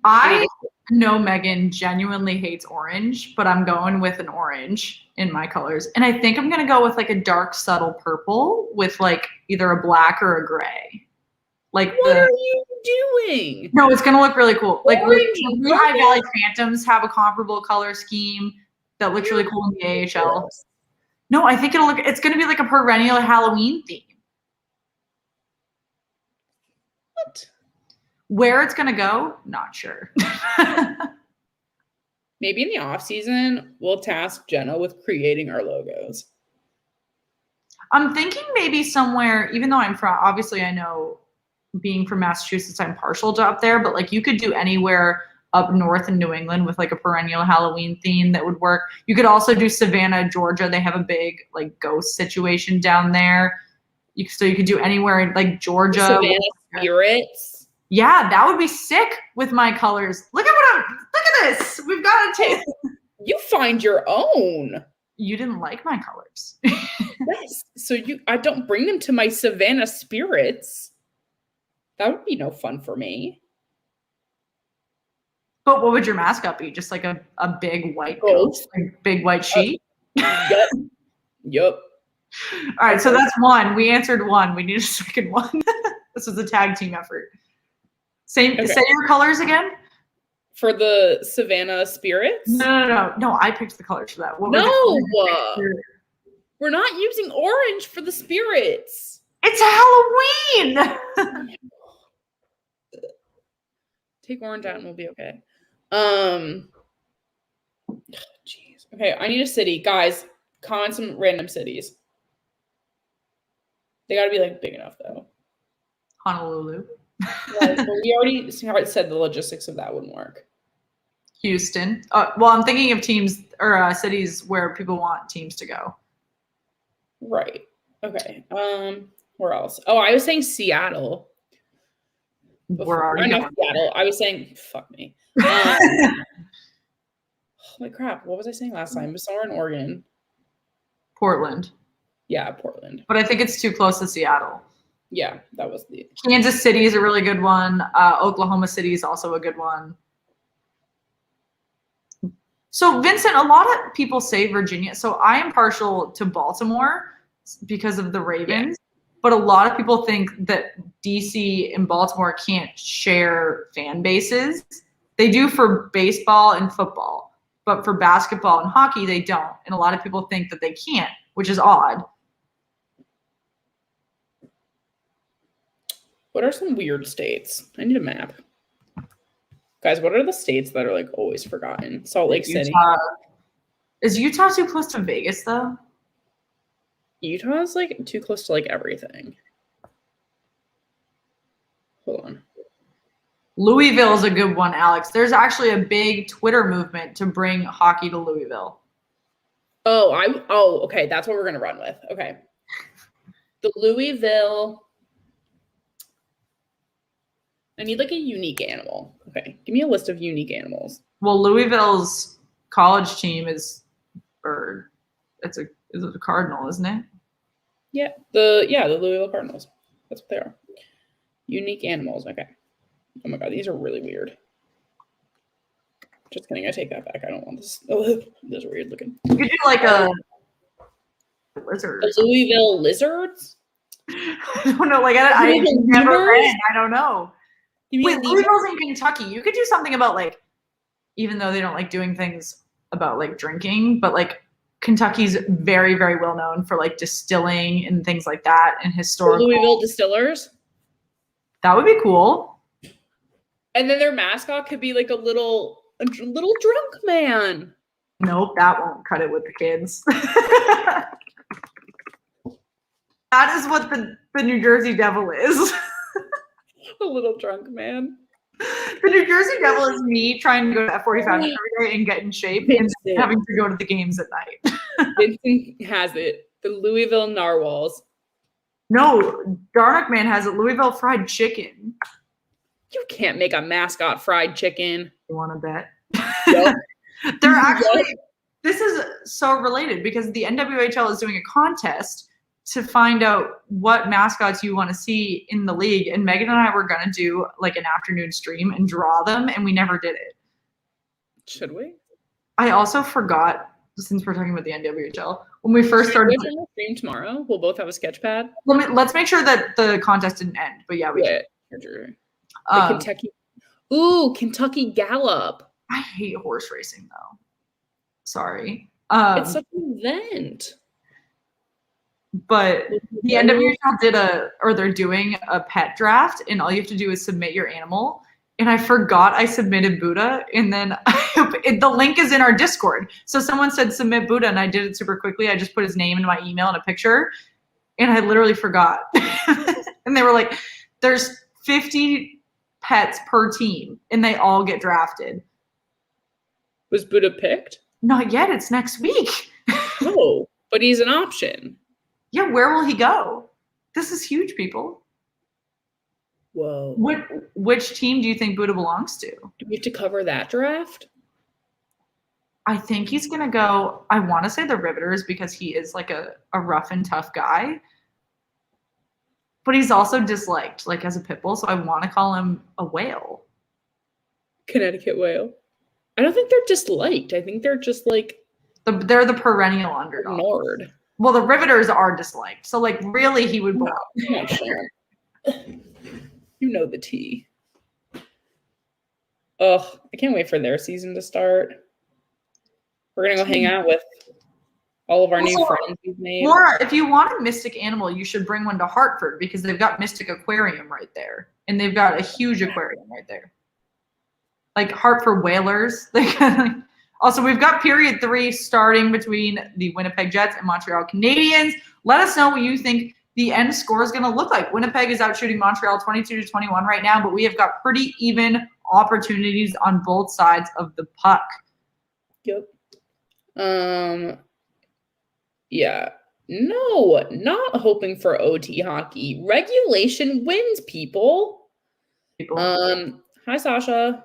I know Megan genuinely hates orange, but I'm going with an orange in my colors. And I think I'm going to go with like a dark, subtle purple with like either a black or a gray. Like, what are you doing? No, it's going to look really cool. Like, Orange, the High Valley Phantoms have a comparable color scheme. that looks really cool in the AHL. No, I think it's going to be like a perennial Halloween theme. What? Where it's going to go, not sure. Maybe in the off season, we'll task Jenna with creating our logos. I'm thinking maybe somewhere, even though obviously I know being from Massachusetts, I'm partial to up there, but like you could do anywhere up north in New England with like a perennial Halloween theme that would work. You could also do Savannah, Georgia. They have a big like ghost situation down there. So you could do anywhere in like Georgia. Savannah spirits. Yeah, that would be sick with my colors. Look at this. We've got a taste. You find your own. You didn't like my colors. Yes. So I don't bring them to my Savannah spirits. That would be no fun for me. But what would your mascot be? Just like a big white ghost, like big white sheet? Yep. All right, so that's one. We answered one. We need a second one. This was a tag team effort. Say your colors again. For the Savannah spirits? No. I picked the colors for that. We're not using orange for the spirits. It's Halloween. Take orange out and we'll be okay. Jeez. Okay, I need a city. Guys, comment some random cities. They gotta be like big enough though. Honolulu. Well, we already said the logistics of that wouldn't work. Houston. Well, I'm thinking of teams or cities where people want teams to go. Right. Okay. Where else? Oh, I was saying Seattle. We're already not Seattle. I was saying, fuck me. Holy crap! What was I saying last time? It was somewhere in Oregon. Portland. Yeah, Portland. But I think it's too close to Seattle. Yeah, that was the. Kansas City is a really good one. Oklahoma City is also a good one. So, Vincent, a lot of people say Virginia. So, I am partial to Baltimore because of the Ravens. Yeah. But a lot of people think that DC and Baltimore can't share fan bases. They do for baseball and football. But for basketball and hockey, they don't. And a lot of people think that they can't, which is odd. What are some weird states? I need a map. Guys, what are the states that are like always forgotten? Salt Lake City. Is Utah too close to Vegas though? Utah is like too close to like everything. Hold on. Louisville is a good one, Alex. There's actually a big Twitter movement to bring hockey to Louisville. Okay. That's what we're gonna run with. Okay. The Louisville. I need like a unique animal. Okay. Give me a list of unique animals. Well, Louisville's college team is bird. Is it a cardinal, isn't it? Yeah. The Louisville Cardinals. That's what they are. Unique animals. Okay. Oh my god, these are really weird. Just kidding. I take that back. I don't want this. Oh, this is weird looking. You could do like a lizard. The Louisville Lizards? I don't know. Like I've never been. I don't know. Wait, Louisville's in Kentucky. You could do something about like, even though they don't like doing things about like drinking, but like Kentucky's very, very well known for like distilling and things like that and historical. Louisville Distillers? That would be cool. And then their mascot could be like a little drunk man. Nope, that won't cut it with the kids. That is what the New Jersey Devil is. A little drunk man. The New Jersey Devil is me trying to go to F45 every day and get in shape and having to go to the games at night. Vincent has it. The Louisville Narwhals. No, Darnock Man has it. Louisville Fried Chicken. You can't make a mascot fried chicken. You want to bet? Yep. They're actually, this is so related because the NWHL is doing a contest to find out what mascots you want to see in the league. And Megan and I were going to do like an afternoon stream and draw them, and we never did it. Should we? I also forgot, since we're talking about the NWHL, when we first started. Should we do a stream tomorrow? We'll both have a sketch pad. Let's make sure that the contest didn't end. But yeah, we did. Kentucky Gallop. I hate horse racing though. Sorry. It's such an event. But the NWHL they're doing a pet draft, and all you have to do is submit your animal. And I forgot I submitted Buddha, and then the link is in our Discord. So someone said submit Buddha, and I did it super quickly. I just put his name and my email and a picture, and I literally forgot. And they were like, there's 50 pets per team, and they all get drafted. Was Buddha picked? Not yet. It's next week. Oh, but he's an option. Yeah, where will he go? This is huge, people. Whoa. Which team do you think Buddha belongs to? Do we have to cover that draft? I think he's going to go, I want to say the Riveters because he is like a rough and tough guy. But he's also disliked, like as a pit bull, so I want to call him a whale. Connecticut whale. I don't think they're disliked. I think they're just like... They're the perennial underdog. Ignored. Well, the Riveters are disliked. So, like, really, he would belong. No, sure. You know the tea. Ugh, I can't wait for their season to start. We're going to go hang out with all of our new friends we've made. Or if you want a mystic animal, you should bring one to Hartford because they've got Mystic Aquarium right there. And they've got a huge aquarium right there. Like Hartford Whalers. Also, we've got period 3 starting between the Winnipeg Jets and Montreal Canadiens. Let us know what you think the end score is going to look like. Winnipeg is out shooting Montreal 22-21 right now, but we have got pretty even opportunities on both sides of the puck. Yep. Yeah. No, not hoping for OT hockey. Regulation wins, people. Hi, Sasha.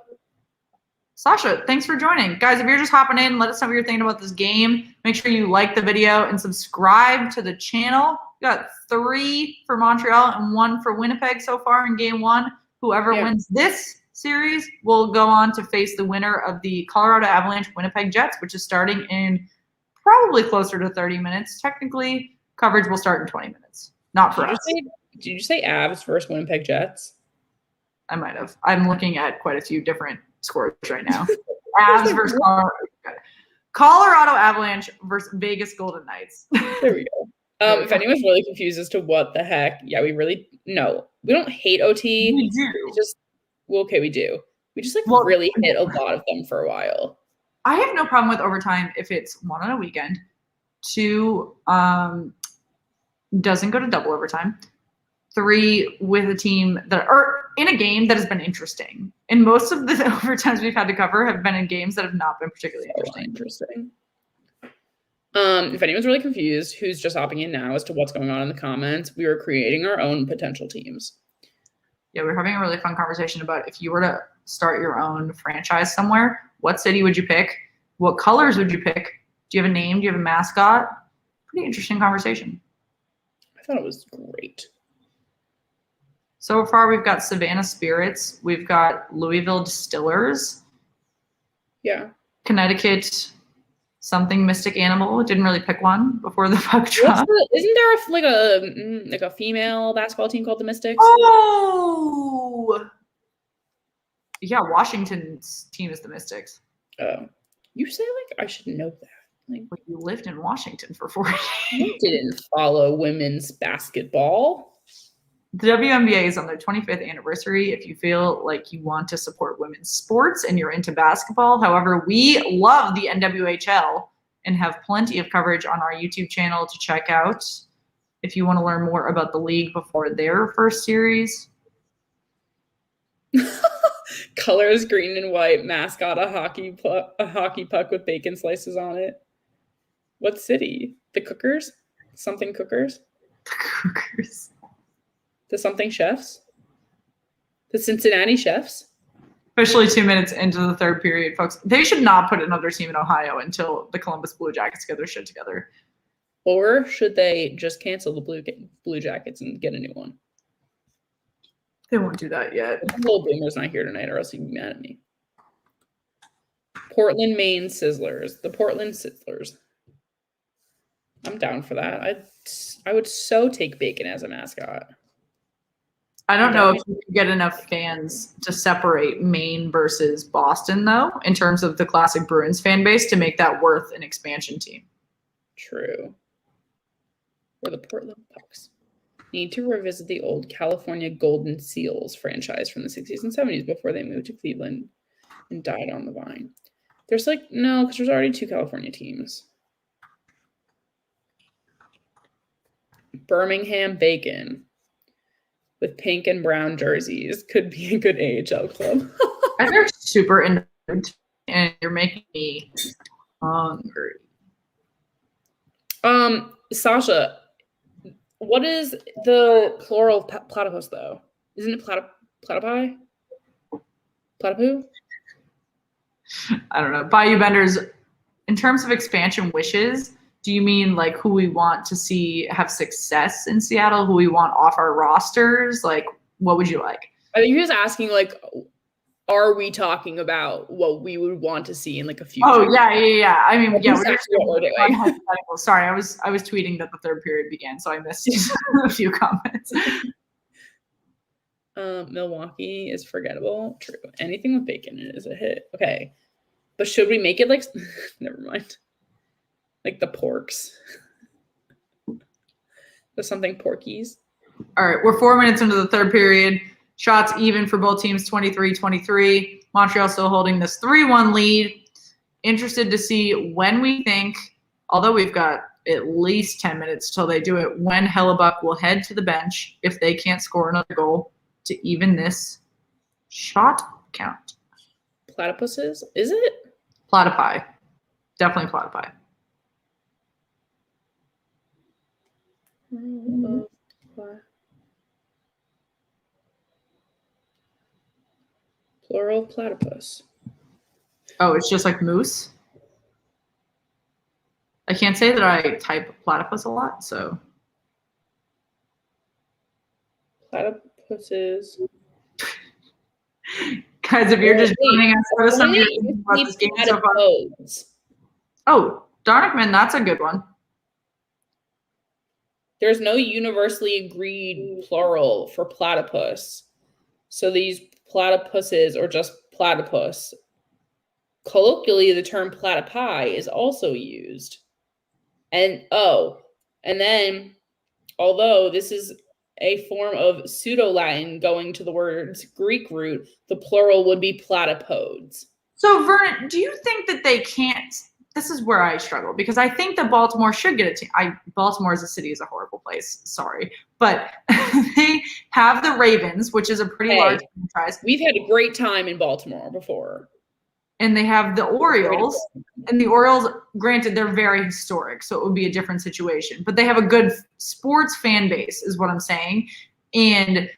Sasha, thanks for joining. Guys, if you're just hopping in, let us know what you're thinking about this game. Make sure you like the video and subscribe to the channel. We got 3 for Montreal and 1 for Winnipeg so far in game 1. Whoever wins this series will go on to face the winner of the Colorado Avalanche Winnipeg Jets, which is starting in probably closer to 30 minutes. Technically, coverage will start in 20 minutes. Not for us. Did you say Avs versus Winnipeg Jets? I might have. I'm looking at quite a few different scores right now. Avs versus Colorado Avalanche versus Vegas Golden Knights. There we go. If anyone's really confused as to what the heck, we don't hate OT. We do. We do. We just really hit a lot of them for a while. I have no problem with overtime if it's 1 on a weekend, 2 doesn't go to double overtime, 3 with a team or in a game that has been interesting. And most of the overtimes we've had to cover have been in games that have not been particularly interesting. If anyone's really confused, who's just hopping in now as to what's going on in the comments, we are creating our own potential teams. Yeah, we're having a really fun conversation about if you were to start your own franchise somewhere, what city would you pick? What colors would you pick? Do you have a name? Do you have a mascot? Pretty interesting conversation. I thought it was great. So far, we've got Savannah Spirits. We've got Louisville Distillers. Yeah. Connecticut something mystic animal. Didn't really pick one before the puck drop. Isn't there a female basketball team called the Mystics? Oh! Yeah, Washington's team is the Mystics. Oh. You say I should know that. Well, you lived in Washington for 4 years. I didn't follow women's basketball. The WNBA is on their 25th anniversary. If you feel like you want to support women's sports and you're into basketball, however, we love the NWHL and have plenty of coverage on our YouTube channel to check out if you want to learn more about the league before their first series. Colors green and white, mascot a hockey puck with bacon slices on it. What city? The Cookers? Something Cookers? The Cookers. The something Chefs? The Cincinnati Chefs? Officially 2 minutes into the third period, folks. They should not put another team in Ohio until the Columbus Blue Jackets get their shit together. Or should they just cancel the Blue Jackets and get a new one? They won't do that yet. Little Boomer's not here tonight, or else he'd be mad at me. Portland, Maine Sizzlers. The Portland Sizzlers. I'm down for that. I would so take bacon as a mascot. I don't know if you can get enough fans to separate Maine versus Boston, though, in terms of the classic Bruins fan base to make that worth an expansion team. True. Or the Portland Pucks. Need to revisit the old California Golden Seals franchise from the 60s and 70s before they moved to Cleveland and died on the vine. There's no, because there's already 2 California teams. Birmingham Bacon with pink and brown jerseys could be a good AHL club. They're super into food, and you're making me hungry. Sasha, what is the plural platypus though? Isn't it platypi? Platypoo? I don't know. Bayou Benders, in terms of expansion wishes, do you mean like who we want to see have success in Seattle, who we want off our rosters? Like, what would you like? I think he was asking, like, are we talking about what we would want to see in like a future? Oh, yeah. I mean, yeah, we're just what we're doing. Sorry, I was tweeting that the third period began, so I missed a few comments. Milwaukee is forgettable. True. Anything with bacon in it is a hit. Okay. But should we make it like never mind. Like the porks. There's something porkies. All right, we're 4 minutes into the third period. Shots even for both teams, 23-23. Montreal still holding this 3-1 lead. Interested to see when we think, although we've got at least 10 minutes till they do it, when Hellebuck will head to the bench if they can't score another goal to even this shot count. Platypuses? Is it? Platypi. Definitely platypi. Plural platypus. Oh, it's just like moose? I can't say that I type platypus a lot, so. Platypuses. Guys, if you're just joining us, what are some of your things about this game so far? Oh, Darnickman, that's a good one. There's no universally agreed plural for platypus. So these platypuses or just platypus. Colloquially, the term platypi is also used. And then, although this is a form of pseudo-Latin going to the word's Greek root, the plural would be platypodes. So, Vernon, do you think that they can't? This is where I struggle because I think that Baltimore should get a team. Baltimore as a city is a horrible place. Sorry. But they have the Ravens, which is a pretty large franchise. We've had a great time in Baltimore before. And they have the Orioles. And the Orioles, granted, they're very historic, so it would be a different situation. But they have a good sports fan base, is what I'm saying. And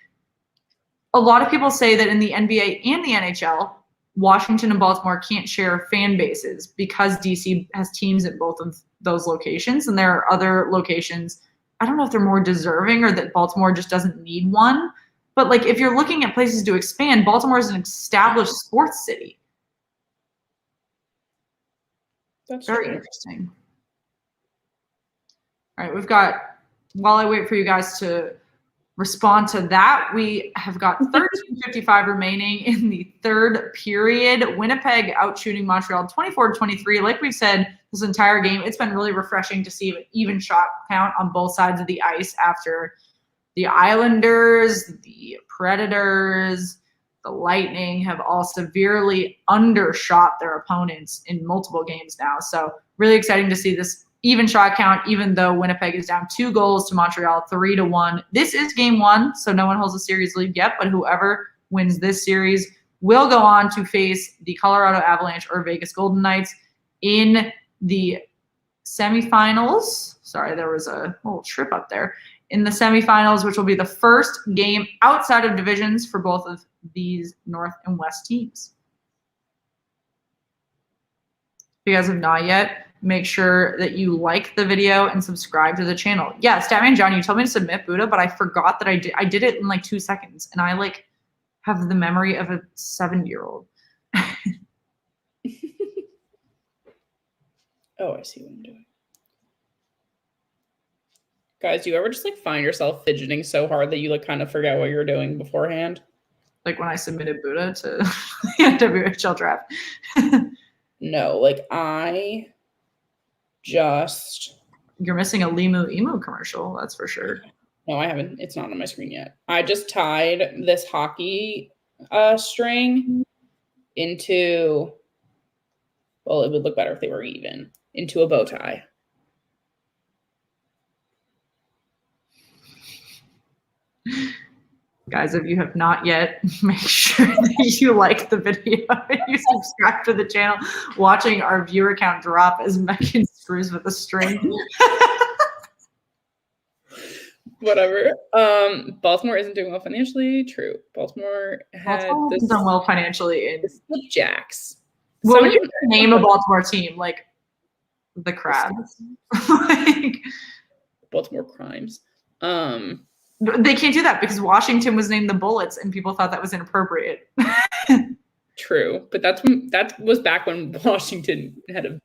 a lot of people say that in the NBA and the NHL, Washington and Baltimore can't share fan bases because DC has teams at both of those locations. And there are other locations, I don't know if they're more deserving or that Baltimore just doesn't need one. But like if you're looking at places to expand, Baltimore is an established sports city. That's very true. Interesting. All right, we've got, while I wait for you guys to respond to that, we have got 13:55 remaining in the third period. Winnipeg outshooting Montreal 24-23. Like we've said this entire game, it's been really refreshing to see an even shot count on both sides of the ice after the Islanders, the Predators, the Lightning have all severely undershot their opponents in multiple games now. So really exciting to see this even shot count, even though Winnipeg is down 2 goals to Montreal, 3-1. This is game 1, so no one holds a series lead yet, but whoever wins this series will go on to face the Colorado Avalanche or Vegas Golden Knights in the semifinals. Sorry, there was a little trip up there. In the semifinals, which will be the first game outside of divisions for both of these North and West teams. If you guys have not yet, make sure that you like the video and subscribe to the channel. Yeah, Statman John, you told me to submit Buddha, but I forgot that I did it in like 2 seconds, and I like have the memory of a 7-year-old. Oh, I see what I'm doing. Guys, do you ever just like find yourself fidgeting so hard that you like kind of forget what you're doing beforehand? Like when I submitted Buddha to the WHL draft. No, like I just. You're missing a Limu Emu commercial, that's for sure. No, I haven't. It's not on my screen yet. I just tied this hockey string into, well, it would look better if they were even, into a bow tie. Guys, if you have not yet, make sure that you like the video and you subscribe to the channel. Watching our viewer count drop as Megan screws with a string. Whatever. Baltimore isn't doing well financially. True. Baltimore had Baltimore's done well financially in the Jacks. What would you name a Baltimore team? Like the Crabs. Like Baltimore Crimes. They can't do that because Washington was named the Bullets and people thought that was inappropriate. True, but that was back when Washington had an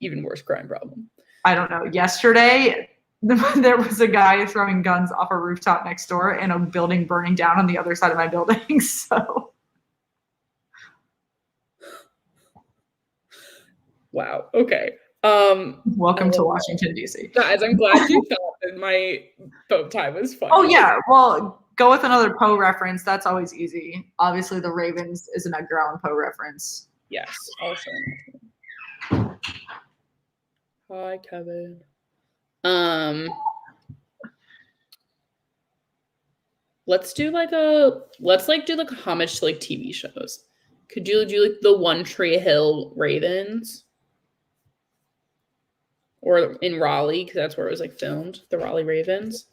even worse crime problem. I don't know. Yesterday, there was a guy throwing guns off a rooftop next door and a building burning down on the other side of my building. So, wow. Okay. Welcome to Washington, D.C. Guys, I'm glad you thought that my bow tie was funny. Oh, yeah. Well, go with another Poe reference. That's always easy. Obviously, the Ravens is an Edgar Allan Poe reference. Yes. Also. Hi, Kevin. Let's do like a homage to like TV shows. Could you do like the One Tree Hill Ravens? Or in Raleigh, because that's where it was like filmed, the Raleigh Ravens.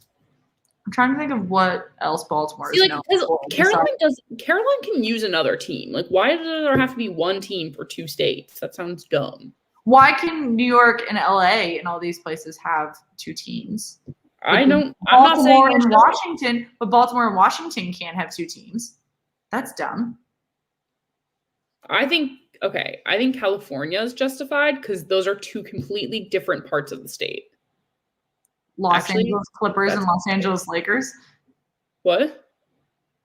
I'm trying to think of what else Baltimore is known for. Caroline can use another team. Like, why does there have to be one team for two states? That sounds dumb. Why can New York and LA and all these places have two teams? I'm not saying Baltimore and Washington, but Baltimore and Washington can't have two teams. That's dumb. I think California is justified because those are two completely different parts of the state. Los Angeles Clippers and Los Angeles Lakers. What?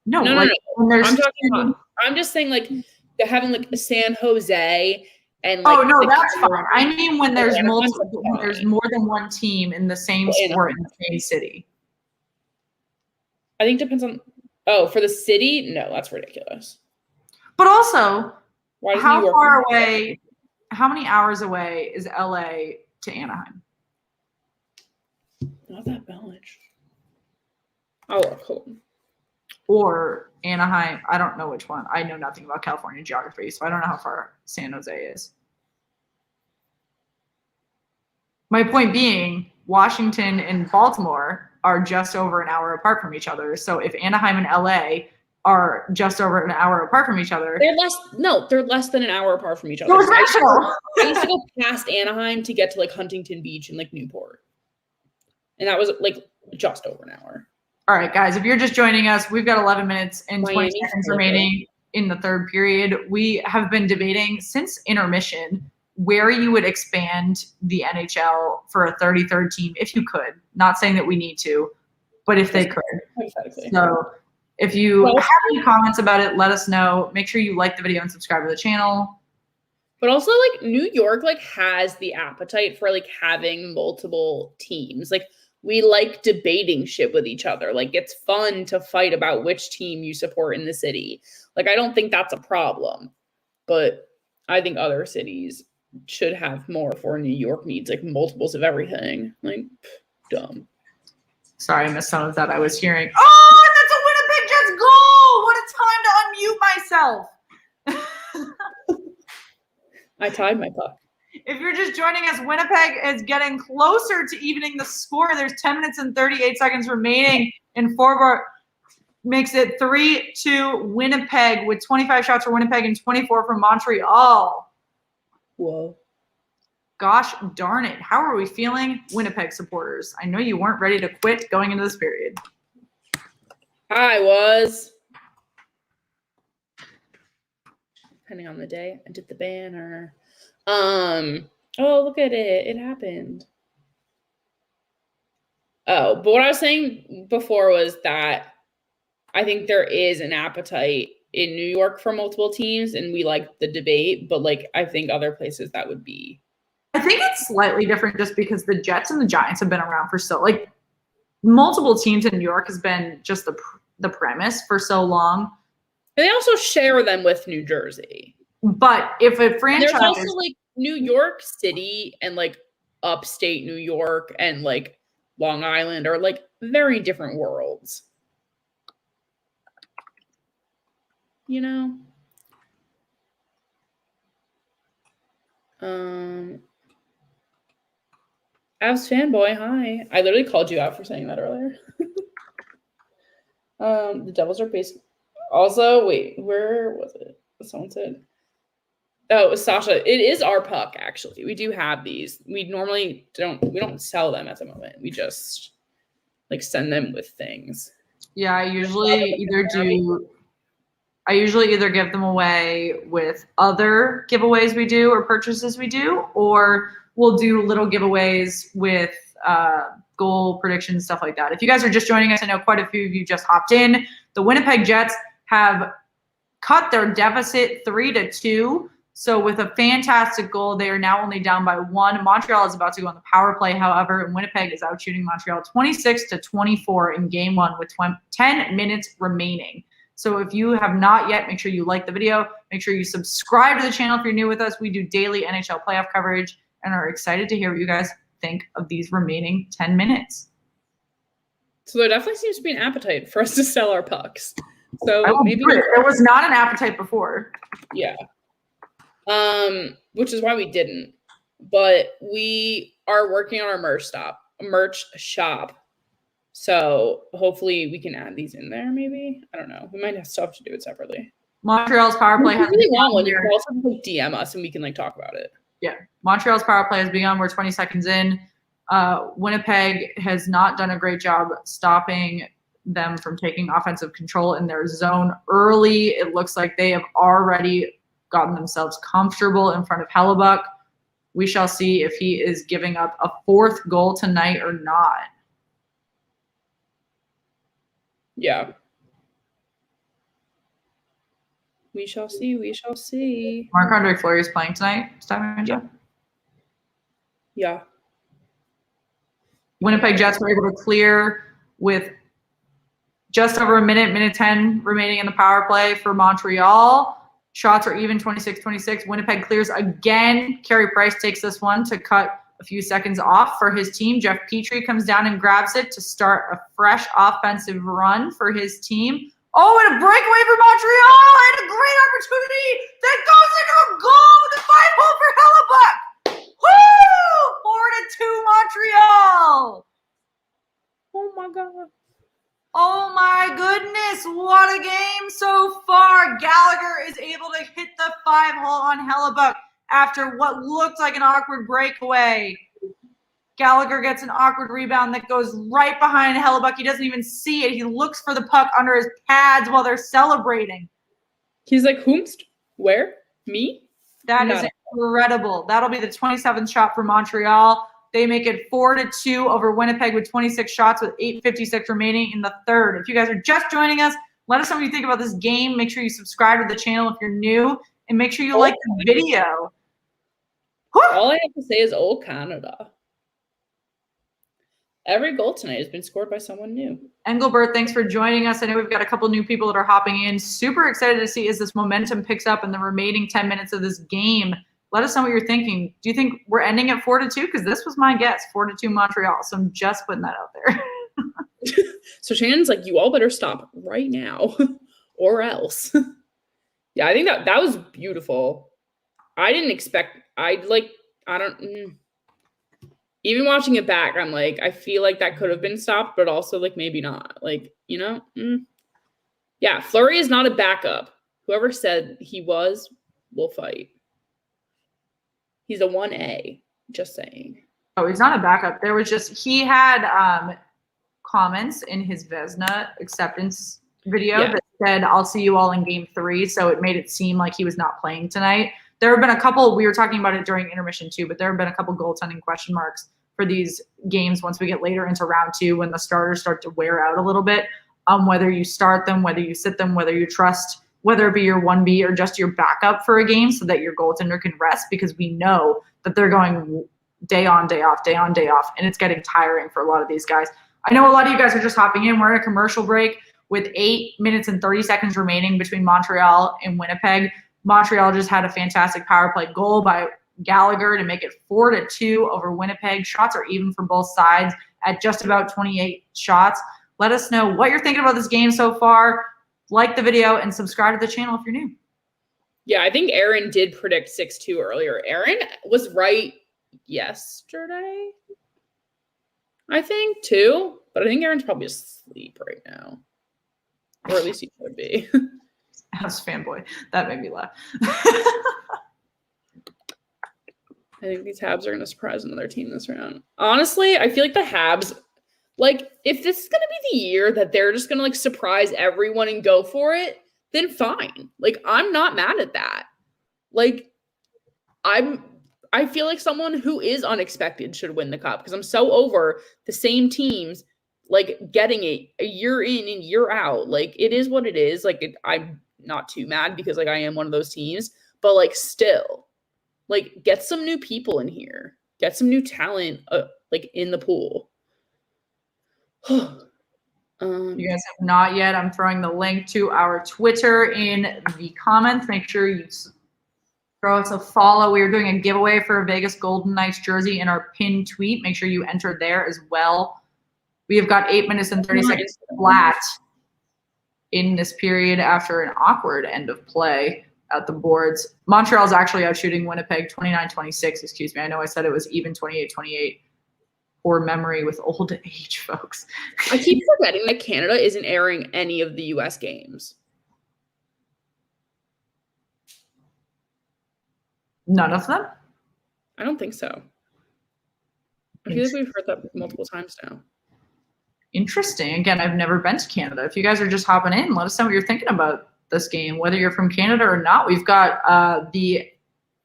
No. I'm just saying like they're having like San Jose and like. Oh no, that's fine. I mean when there's more than one team in the same sport in the same city. I think it depends on. For the city, no, that's ridiculous. But also. How far away, how many hours away is LA to Anaheim? Not that much. Oh, cool. Or Anaheim, I don't know which one. I know nothing about California geography, so I don't know how far San Jose is. My point being, Washington and Baltimore are just over an hour apart from each other. So if Anaheim and LA are just over an hour apart from each other. They're less than an hour apart from each other. I used to go past Anaheim to get to like Huntington Beach and like Newport. And that was like just over an hour. All right, guys, if you're just joining us, we've got 11 minutes and 20 seconds remaining in the third period. We have been debating since intermission where you would expand the NHL for a 33rd team if you could. Not saying that we need to, but if they could. So if you have any comments about it, let us know. Make sure you like the video and subscribe to the channel. But also, like, New York, like, has the appetite for, like, having multiple teams. Like, we like debating shit with each other. Like, it's fun to fight about which team you support in the city. Like, I don't think that's a problem. But I think other cities should have more for New York needs, like, multiples of everything. Like, dumb. Sorry, I missed some of that. I was hearing, oh, that's a Winnipeg Jets goal! What a time to unmute myself. I tied my puck. If you're just joining us, Winnipeg is getting closer to evening the score. There's 10 minutes and 38 seconds remaining, and Forbort makes it 3-2 Winnipeg with 25 shots for Winnipeg and 24 from Montreal. Whoa. Gosh darn it. How are we feeling, Winnipeg supporters? I know you weren't ready to quit going into this period. I was. Depending on the day. I did the banner. Oh, look at it. It happened. Oh, but what I was saying before was that I think there is an appetite in New York for multiple teams, and we like the debate, but like I think other places that would be. I think it's slightly different just because the Jets and the Giants have been around for so like multiple teams in New York has been just the premise for so long. And they also share them with New Jersey. But if a franchise, there's also like New York City and like upstate New York and like Long Island are like very different worlds. You know? Avs fanboy, hi. I literally called you out for saying that earlier. The Devils are based. Also, wait, where was it? Someone said. Oh, it was Sasha. It is our puck, actually. We do have these. We normally don't sell them at the moment. We just like send them with things. Yeah, I usually either give them away with other giveaways we do or purchases we do, or we'll do little giveaways with goal predictions, stuff like that. If you guys are just joining us, I know quite a few of you just hopped in. The Winnipeg Jets have cut their deficit 3-2. So with a fantastic goal, they are now only down by 1. Montreal is about to go on the power play, however, and Winnipeg is out shooting Montreal 26-24 in game 1 with 10 minutes remaining. So if you have not yet, make sure you like the video. Make sure you subscribe to the channel if you're new with us. We do daily NHL playoff coverage and are excited to hear what you guys think of these remaining 10 minutes. So there definitely seems to be an appetite for us to sell our pucks. So maybe there was not an appetite before. Yeah. Which is why we didn't. But we are working on our merch shop. So hopefully we can add these in there, maybe. I don't know. We might still have to do it separately. Montreal's power play has begun. You can also like DM us and we can like talk about it. Yeah. Montreal's power play has begun. We're 20 seconds in. Winnipeg has not done a great job stopping them from taking offensive control in their zone early. It looks like they have already gotten themselves comfortable in front of Hellebuck. We shall see if he is giving up a 4th goal tonight or not. Yeah. We shall see. We shall see. Marc-Andre Fleury is playing tonight. Yeah. Winnipeg Jets were able to clear with just over a minute 10 remaining in the power play for Montreal. Shots are even 26-26. Winnipeg clears again. Carey Price takes this one to cut a few seconds off for his team. Jeff Petrie comes down and grabs it to start a fresh offensive run for his team. Oh, and a breakaway for Montreal, and a great opportunity that goes into a goal with a 5-hole for Hellebuck. Woo! 4-2 Montreal. Oh my God. Oh my goodness, what a game so far. Gallagher is able to hit the 5-hole on Hellebuck after what looked like an awkward breakaway. Gallagher gets an awkward rebound that goes right behind Hellebuck. He doesn't even see it. He looks for the puck under his pads while they're celebrating. He's like, whomst? Where? Me? That is incredible. That'll be the 27th shot for Montreal. They make it 4-2 over Winnipeg with 26 shots with 8:56 remaining in the third. If you guys are just joining us, let us know what you think about this game. Make sure you subscribe to the channel if you're new, and make sure you like the video. Whew. All I have to say is old Canada. Every goal tonight has been scored by someone new. Engelbert, thanks for joining us. I know we've got a couple new people that are hopping in. Super excited to see as this momentum picks up in the remaining 10 minutes of this game. Let us know what you're thinking. Do you think we're ending at 4-2? Because this was my guess, 4-2 Montreal. So I'm just putting that out there. So Shannon's like, you all better stop right now or else. Yeah, I think that was beautiful. I didn't expect, even watching it back, I'm like, I feel like that could have been stopped, but also like maybe not. Like, Yeah, Fleury is not a backup. Whoever said he was will fight. He's a 1A, just saying. Oh, he's not a backup. There was just, he had comments in his Vezina acceptance video that said, I'll see you all in game 3. So it made it seem like he was not playing tonight. There have been a couple, we were talking about it during intermission too, but there have been a couple goaltending question marks for these games once we get later into round 2 when the starters start to wear out a little bit. Whether you start them, whether you sit them, whether you trust, whether it be your 1B or just your backup for a game so that your goaltender can rest, because we know that they're going day on, day off, day on, day off, and it's getting tiring for a lot of these guys. I know a lot of you guys are just hopping in. We're in a commercial break with 8 minutes and 30 seconds remaining between Montreal and Winnipeg. Montreal just had a fantastic power play goal by Gallagher to make it 4-2 over Winnipeg. Shots are even for both sides at just about 28 shots. Let us know what you're thinking about this game so far. Like the video and subscribe to the channel if you're new. Yeah, I think Aaron did predict 6-2 earlier. Aaron was right yesterday, I think, too. But I think Aaron's probably asleep right now. Or at least he could be. As fanboy. That made me laugh. I think these Habs are going to surprise another team this round. Honestly, I feel like the Habs, like, if this is going to be the year that they're just going to, like, surprise everyone and go for it, then fine. Like, I'm not mad at that. Like, I feel like someone who is unexpected should win the Cup because I'm so over the same teams, like, getting it a year in and year out. Like, it is what it is. Like, I'm not too mad because, like, I am one of those teams. But, like, still, like, get some new people in here. Get some new talent, like, in the pool. You guys have not yet. I'm throwing the link to our Twitter in the comments. Make sure you throw us a follow. We are doing a giveaway for a Vegas Golden Knights jersey in our pinned tweet. Make sure you enter there as well. We have got 8 minutes and 30 seconds flat in this period after an awkward end of play at the boards. Montreal's actually out shooting Winnipeg 29-26. Excuse me. I know I said it was even 28-28. Poor memory with old age, folks. I keep forgetting that Canada isn't airing any of the U.S. games. None of them? I don't think so. I feel like we've heard that multiple times now. Interesting. Again, I've never been to Canada. If you guys are just hopping in, let us know what you're thinking about this game, whether you're from Canada or not. We've got the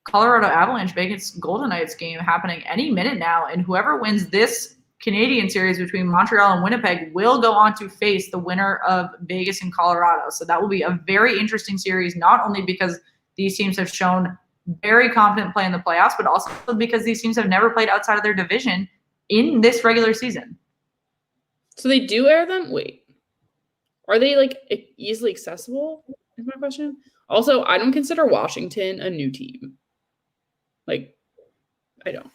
Colorado Avalanche Vegas Golden Knights game happening any minute now, and whoever wins this Canadian series between Montreal and Winnipeg will go on to face the winner of Vegas and Colorado. So that will be a very interesting series, not only because these teams have shown very confident play in the playoffs, but also because these teams have never played outside of their division in this regular season. So they do air them? Wait. Are they, like, easily accessible is my question? Also, I don't consider Washington a new team. Like, I don't.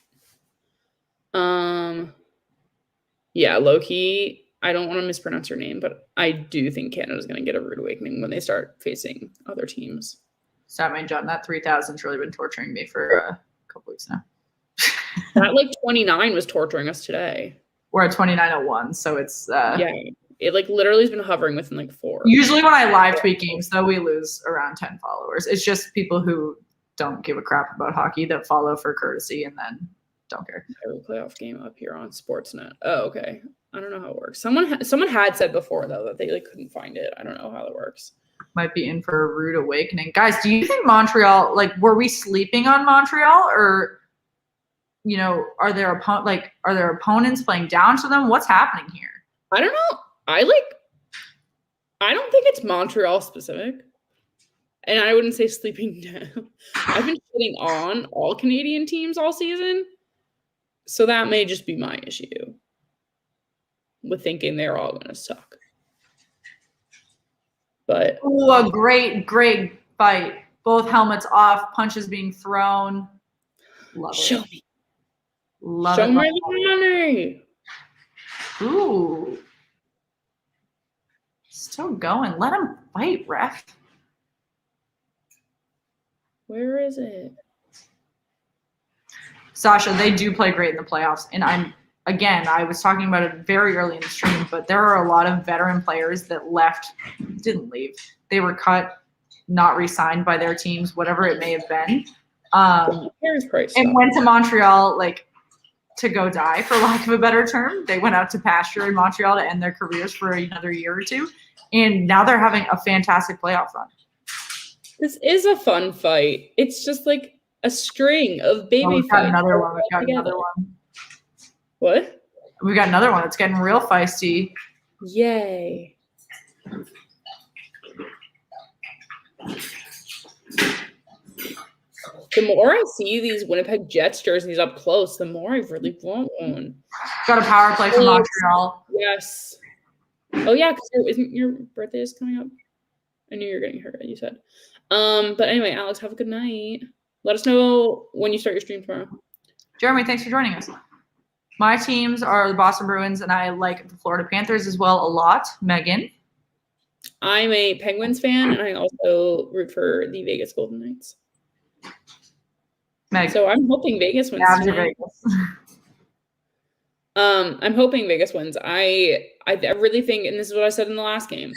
Yeah, low-key, I don't want to mispronounce her name, but I do think Canada's going to get a rude awakening when they start facing other teams. Sorry, John, that 3,000's really been torturing me for a couple weeks now. That, like, 29 was torturing us today. We're at 29.01, so it's yeah, it, like, literally has been hovering within, like, 4. Usually when I live tweet games, though, we lose around 10 followers. It's just people who don't give a crap about hockey that follow for courtesy and then don't care. Every playoff game up here on Sportsnet. Oh, okay. I don't know how it works. Someone had said before, though, that they, like, couldn't find it. I don't know how that works. Might be in for a rude awakening. Guys, do you think Montreal, like, were we sleeping on Montreal, or, you know, are their opponents playing down to them? What's happening here? I don't know. I don't think it's Montreal specific. And I wouldn't say sleeping down. I've been shitting on all Canadian teams all season. So that may just be my issue with thinking they're all going to suck. But ooh, a great fight. Both helmets off, punches being thrown. Love it. Show me. Love Show it. me the money. Ooh. Still going. Let him fight, ref. Where is it? Sasha, they do play great in the playoffs. And I was talking about it very early in the stream, but there are a lot of veteran players that didn't leave. They were cut, not re-signed by their teams, whatever it may have been. And went to Montreal, like, to go die, for lack of a better term. They went out to pasture in Montreal to end their careers for another year or two. And now they're having a fantastic playoff run. This is a fun fight. It's just like a string of baby fights. We've got another one. What? We got another one that's getting real feisty. Yay. The more I see these Winnipeg Jets jerseys up close, the more I really want one. Got a power play from Montreal. Yes. Oh yeah, because isn't your birthday is coming up? I knew you were getting a haircut, you said. But anyway, Alex, have a good night. Let us know when you start your stream tomorrow. Jeremy, thanks for joining us. My teams are the Boston Bruins, and I like the Florida Panthers as well a lot. Megan? I'm a Penguins fan, and I also root for the Vegas Golden Knights. Meg. So I'm hoping Vegas wins. Vegas. I'm hoping Vegas wins. I really think, and this is what I said in the last game,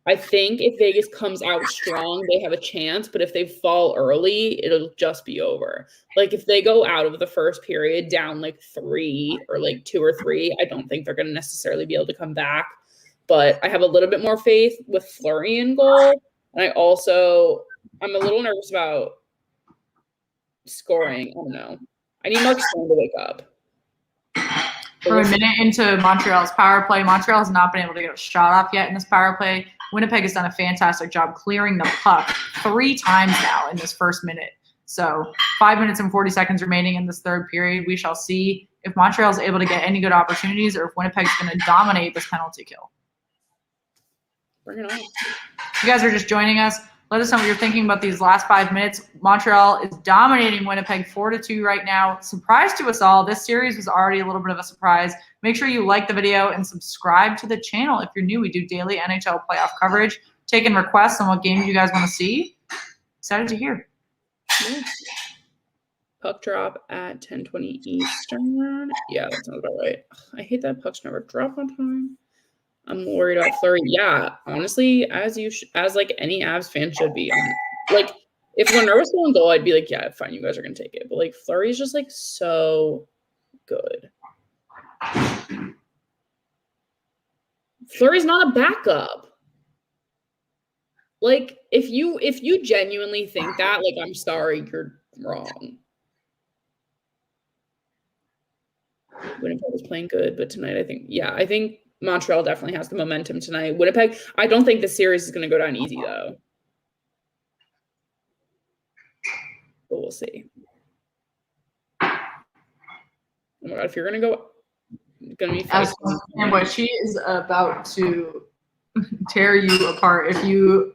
I think if Vegas comes out strong, they have a chance. But if they fall early, it'll just be over. Like if they go out of the first period down like 3 or like 2 or 3, I don't think they're going to necessarily be able to come back. But I have a little bit more faith with Fleury in goal. And I'm a little nervous about scoring. I don't know. I need Mark Stone to wake up. We're a minute into Montreal's power play. Montreal has not been able to get a shot off yet in this power play. Winnipeg has done a fantastic job clearing the puck 3 times now in this first minute. So 5 minutes and 40 seconds remaining in this third period. We shall see if Montreal is able to get any good opportunities or if Winnipeg's going to dominate this penalty kill. Bring it on. You guys are just joining us. Let us know what you're thinking about these last 5 minutes. Montreal is dominating Winnipeg 4-2 right now. Surprise to us all. This series was already a little bit of a surprise. Make sure you like the video and subscribe to the channel. If you're new, we do daily NHL playoff coverage, taking requests on what games you guys want to see. Excited to hear. Yeah. Puck drop at 10:20 Eastern. Yeah, that sounds about right. I hate that pucks never drop on time. I'm worried about Fleury. Yeah, honestly, as like any Avs fan should be. Like, if Lindor was going goal, I'd be like, yeah, fine, you guys are gonna take it. But like, Fleury is just like so good. Fleury's not a backup. Like, if you genuinely think that, like, I'm sorry, you're wrong. Winnipeg was playing good, but tonight I think Montreal definitely has the momentum tonight. Winnipeg, I don't think the series is going to go down easy, though. But we'll see. Oh my God, if you're going to be fast. And boy, she is about to tear you apart if you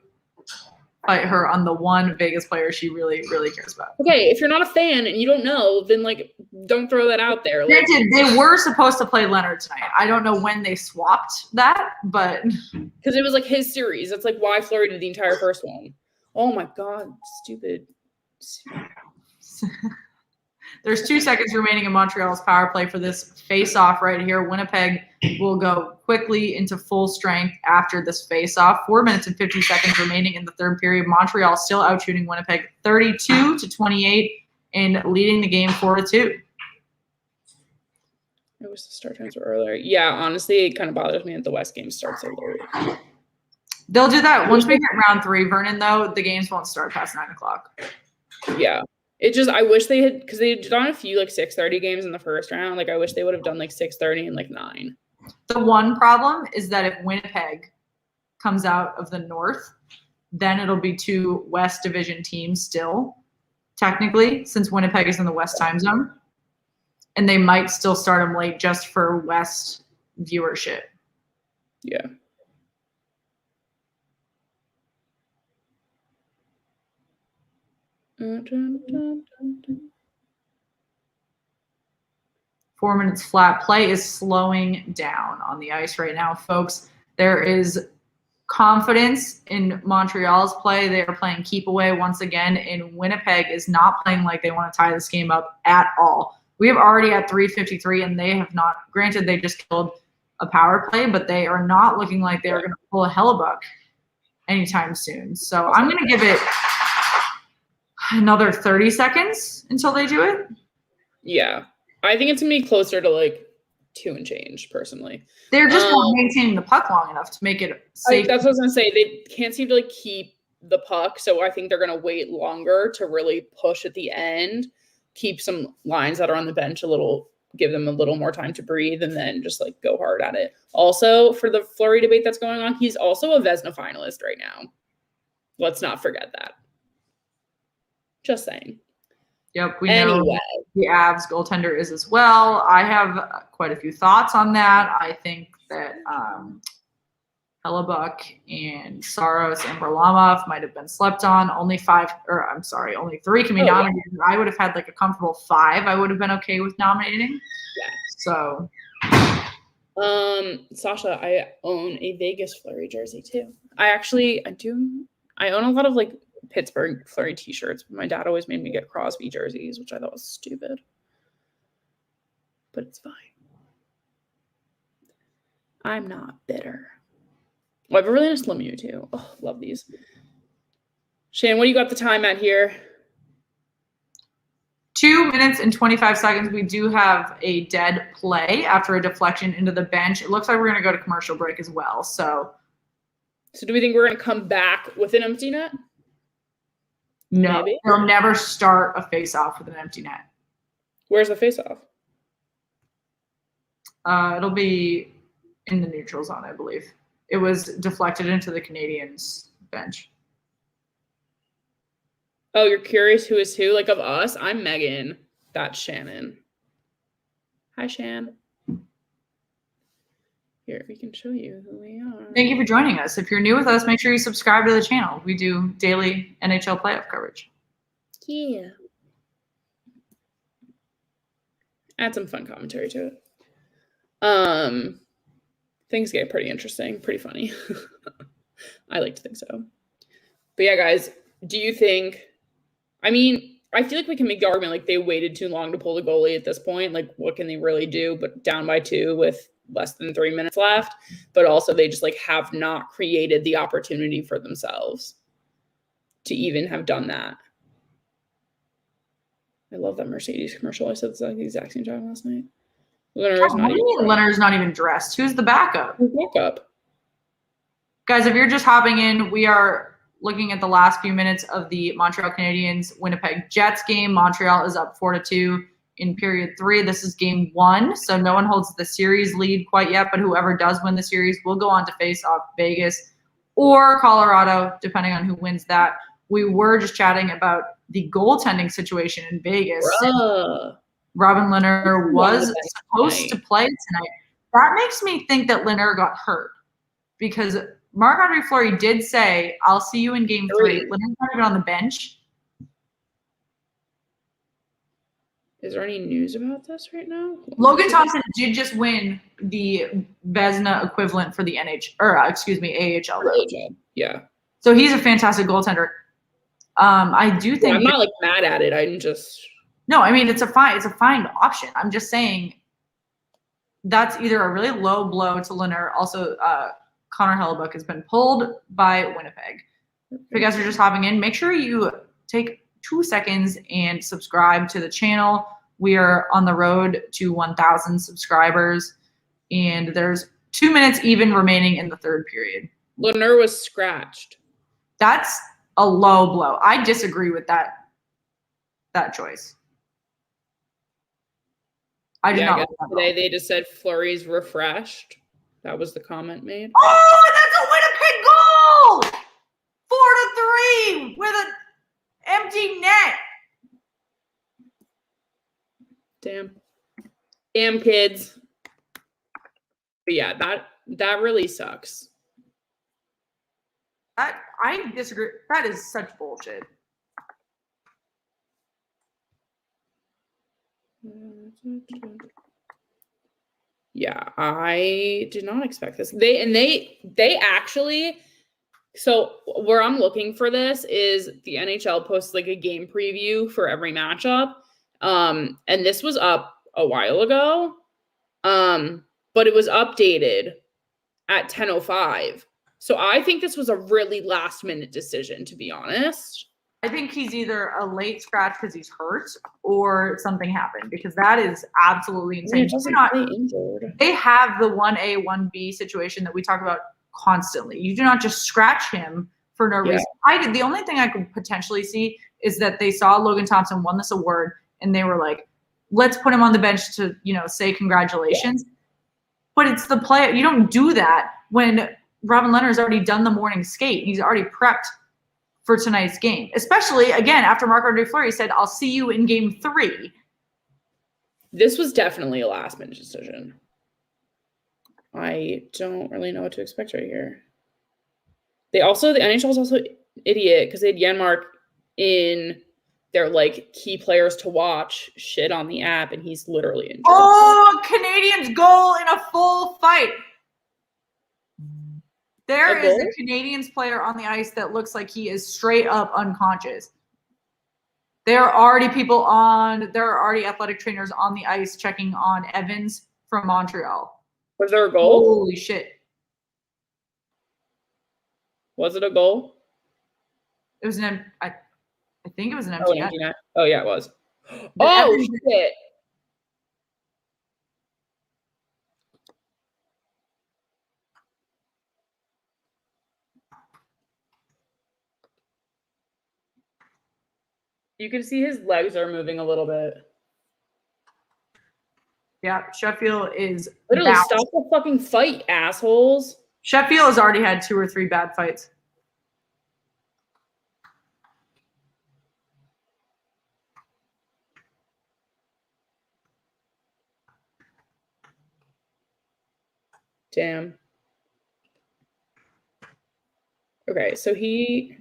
fight her on the one Vegas player she really, really cares about. Okay, if you're not a fan and you don't know, then like don't throw that out there. Like, they were supposed to play Leonard tonight. I don't know when they swapped that, but because it was like his series. That's like why Fleury did the entire first one. Oh my God, stupid. There's 2 seconds remaining in Montreal's power play for this face-off right here. Winnipeg will go quickly into full strength after this face-off. 4 minutes and 50 seconds remaining in the third period. Montreal still out-shooting Winnipeg 32-28 and leading the game 4-2. I wish the start times were earlier. Yeah, honestly, it kind of bothers me that the West game starts so late. They'll do that. Once we hit round 3, Vernon, though, the games won't start past 9 o'clock. Yeah. It just, I wish they had, because they had done a few like 6:30 games in the first round. Like, I wish they would have done like 6:30 and like 9. The one problem is that if Winnipeg comes out of the North, then it'll be 2 West Division teams still, technically, since Winnipeg is in the West time zone. And they might still start them late just for West viewership. Yeah. Dun, dun, dun, dun. 4 minutes flat. Play is slowing down on the ice right now, folks. There is confidence in Montreal's play. They are playing keep away once again, and Winnipeg is not playing like they want to tie this game up at all. We have already at 3:53, and they have not. Granted, they just killed a power play, but they are not looking like they are going to pull a Hellebuck anytime soon. So I'm going to give it another 30 seconds until they do it. Yeah. I think it's going to be closer to like 2 and change, personally. They're just not maintaining the puck long enough to make it safe. That's what I was going to say. They can't seem to like keep the puck, so I think they're going to wait longer to really push at the end, keep some lines that are on the bench a little give them a little more time to breathe and then just like go hard at it. Also, for the Fleury debate that's going on, he's also a Vezina finalist right now. Let's not forget that. Just saying. Yep, we know the Avs goaltender is as well. I have quite a few thoughts on that. I think that Hellebuck and Saros and Varlamov might have been slept on. Only 3 can be nominated. Yeah. I would have had like a comfortable 5. I would have been okay with nominating. Yeah. So, Sasha, I own a Vegas Fleury jersey too. I own a lot of like Pittsburgh Fleury t-shirts, but my dad always made me get Crosby jerseys, which I thought was stupid. But it's fine. I'm not bitter. Oh, I have a really nice Lemieux too. Oh, love these. Shane, what do you got the time at here? 2 minutes and 25 seconds. We do have a dead play after a deflection into the bench. It looks like we're going to go to commercial break as well. So do we think we're going to come back with an empty net? No, maybe. They'll never start a face-off with an empty net. Where's the face-off? It'll be in the neutral zone, I believe. It was deflected into the Canadiens bench. Oh, you're curious who is who? Like of us? I'm Megan. That's Shannon. Hi, Shan. Here, we can show you who we are. Thank you for joining us. If you're new with us, make sure you subscribe to the channel. We do daily NHL playoff coverage. Yeah. Add some fun commentary to it. Things get pretty interesting, pretty funny. I like to think so. But yeah, guys, do you think, I feel like we can make the argument like they waited too long to pull the goalie at this point. Like, what can they really do? But down by 2 with less than 3 minutes left. But also they just like have not created the opportunity for themselves to even have done that. I love that Mercedes commercial. I said the exact same time last night. Leonard's not even dressed. Who's the backup? Who's backup? Guys, if you're just hopping in, we are looking at the last few minutes of the Montreal Canadiens Winnipeg Jets game. Montreal is up 4-2 in period 3. This is game 1, so no one holds the series lead quite yet, but whoever does win the series will go on to face off Vegas or Colorado, depending on who wins that. We were just chatting about the goaltending situation in Vegas. Robin Lehner was supposed to play tonight. That makes me think that Lehner got hurt because Marc-Andre Fleury did say, I'll see you in game 3. Lehner's not even on the bench. Is there any news about this right now? Logan Thompson did just win the Vezina equivalent for the AHL. Yeah. So he's a fantastic goaltender. I do think I'm not like mad at it. I'm just no. It's a fine option. I'm just saying that's either a really low blow to Lehner. Also, Connor Hellebuck has been pulled by Winnipeg. If you guys are just hopping in, make sure you take 2 seconds and subscribe to the channel. We are on the road to 1,000 subscribers, and there's 2 minutes even remaining in the third period. Lehner was scratched. That's a low blow. I disagree with that choice. I did not. Today they just said Fleury's refreshed. That was the comment made. Oh, that's a Winnipeg goal! 4-3 with an empty net. Damn kids. But yeah, that really sucks. I disagree. That is such bullshit. Yeah, I did not expect this. They actually, so where I'm looking for this is the NHL posts like a game preview for every matchup. And this was up a while ago. But it was updated at 10:05. So I think this was a really last minute decision, to be honest. I think he's either a late scratch because he's hurt or something happened, because that is absolutely insane. They have the 1A, 1B situation that we talk about constantly. You do not just scratch him for no reason. The only thing I could potentially see is that they saw Logan Thompson won this award and they were like, let's put him on the bench to, say congratulations. Yeah. But it's the player. You don't do that when Robin Lehner's already done the morning skate. He's already prepped for tonight's game, especially, again, after Marc-Andre Fleury said, I'll see you in game 3. This was definitely a last-minute decision. I don't really know what to expect right here. The NHL is also idiot because they had Janmark in their key players to watch shit on the app, and he's literally injured. Oh, Canadiens goal in a full fight. There is a Canadiens player on the ice that looks like he is straight up unconscious. There are already athletic trainers on the ice checking on Evans from Montreal. Was there a goal? Holy shit. Was it a goal? It was I think it was an empty net. Oh, yeah, it was. Shit. You can see his legs are moving a little bit. Yeah, Sheffield is literally stop the fucking fight, assholes. Sheffield has already had 2 or 3 bad fights. Damn. Okay, so he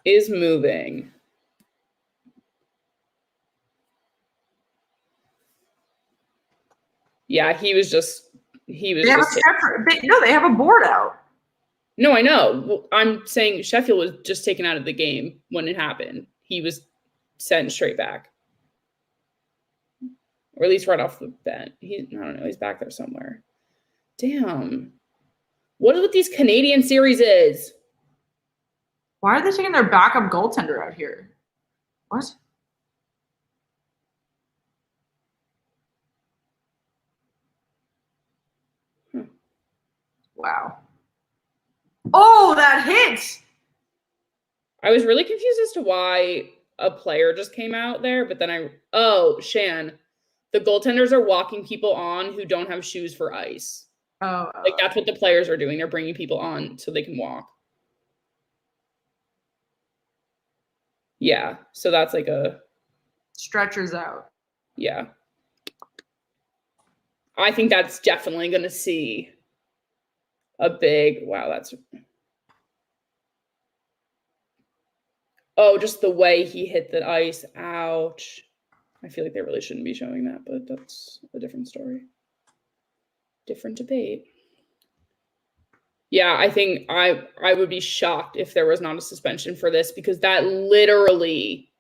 is moving. Yeah, they have a board out. No, I know. I'm saying Sheffield was just taken out of the game when it happened. He was sent straight back. Or at least right off the bench. I don't know. He's back there somewhere. Damn. What is with these Canadian series is? Why are they taking their backup goaltender out here? What? Wow. Oh, that hit! I was really confused as to why a player just came out there, but then Shan, the goaltenders are walking people on who don't have shoes for ice. Oh. That's what the players are doing. They're bringing people on so they can walk. Yeah, so that's a... Stretchers out. Yeah. I think that's definitely going to see a big... Wow, that's... Oh, just the way he hit the ice. Ouch. I feel like they really shouldn't be showing that, but that's a different story. Different debate. Yeah, I think I would be shocked if there was not a suspension for this, because that literally,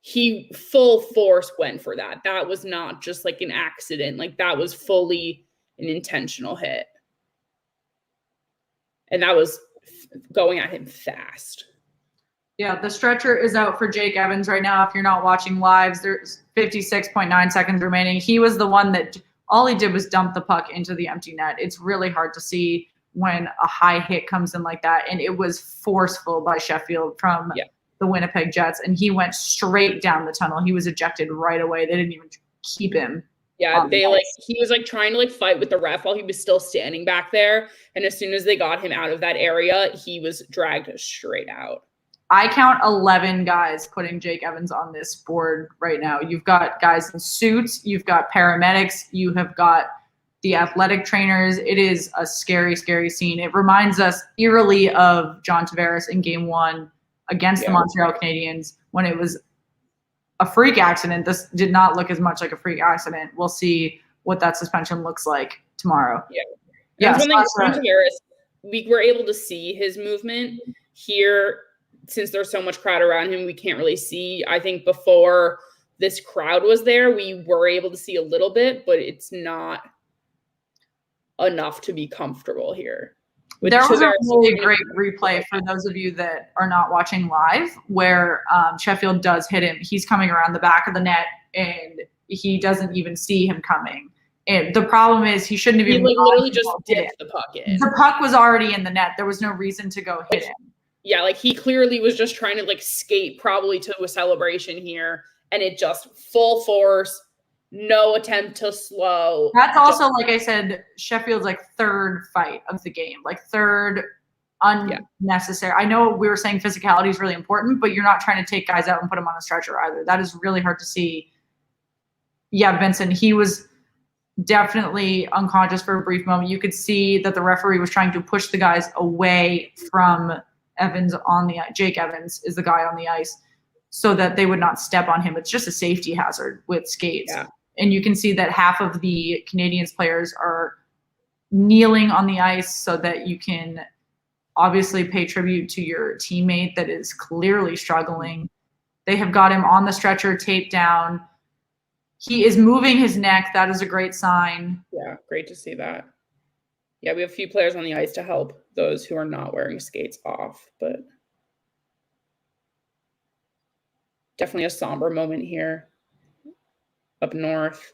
he full force went for that. That was not just an accident. That was fully an intentional hit. And that was going at him fast. Yeah, the stretcher is out for Jake Evans right now. If you're not watching lives, there's 56.9 seconds remaining. He was the one that all he did was dump the puck into the empty net. It's really hard to see when a high hit comes in like that. And it was forceful by Sheffield from the Winnipeg Jets. And he went straight down the tunnel. He was ejected right away. They didn't even keep him. Yeah, he was trying to fight with the ref while he was still standing back there. And as soon as they got him out of that area, he was dragged straight out. I count 11 guys putting Jake Evans on this board right now. You've got guys in suits. You've got paramedics. You have got the athletic trainers. It is a scary, scary scene. It reminds us eerily of John Tavares in Game 1 against the Montreal Canadiens when it was a freak accident. This did not look as much like a freak accident. We'll see what that suspension looks like tomorrow. Yeah. John Tavares, we were able to see his movement here. Since there's so much crowd around him, we can't really see. I think before this crowd was there, we were able to see a little bit, but it's not enough to be comfortable here. There was a really great replay for those of you that are not watching live where Sheffield does hit him. He's coming around the back of the net, and he doesn't even see him coming. And the problem is he shouldn't have even literally just dipped the puck in. The puck was already in the net. There was no reason to go hit him. Yeah, he clearly was just trying to skate probably to a celebration here and it just full force, no attempt to slow. That's also, like I said, Sheffield's like third fight of the game, like third unnecessary. I know we were saying physicality is really important, but you're not trying to take guys out and put them on a stretcher either. That is really hard to see. Yeah, Vincent, he was definitely unconscious for a brief moment. You could see that the referee was trying to push the guys away from Evans on the Jake Evans is the guy on the ice so that they would not step on him. It's just a safety hazard with skates. Yeah. And you can see that half of the Canadiens players are kneeling on the ice so that you can obviously pay tribute to your teammate that is clearly struggling. They have got him on the stretcher, taped down. He is moving his neck. That is a great sign. Yeah, great to see that. Yeah, we have a few players on the ice to help those who are not wearing skates off, but definitely a somber moment here up north.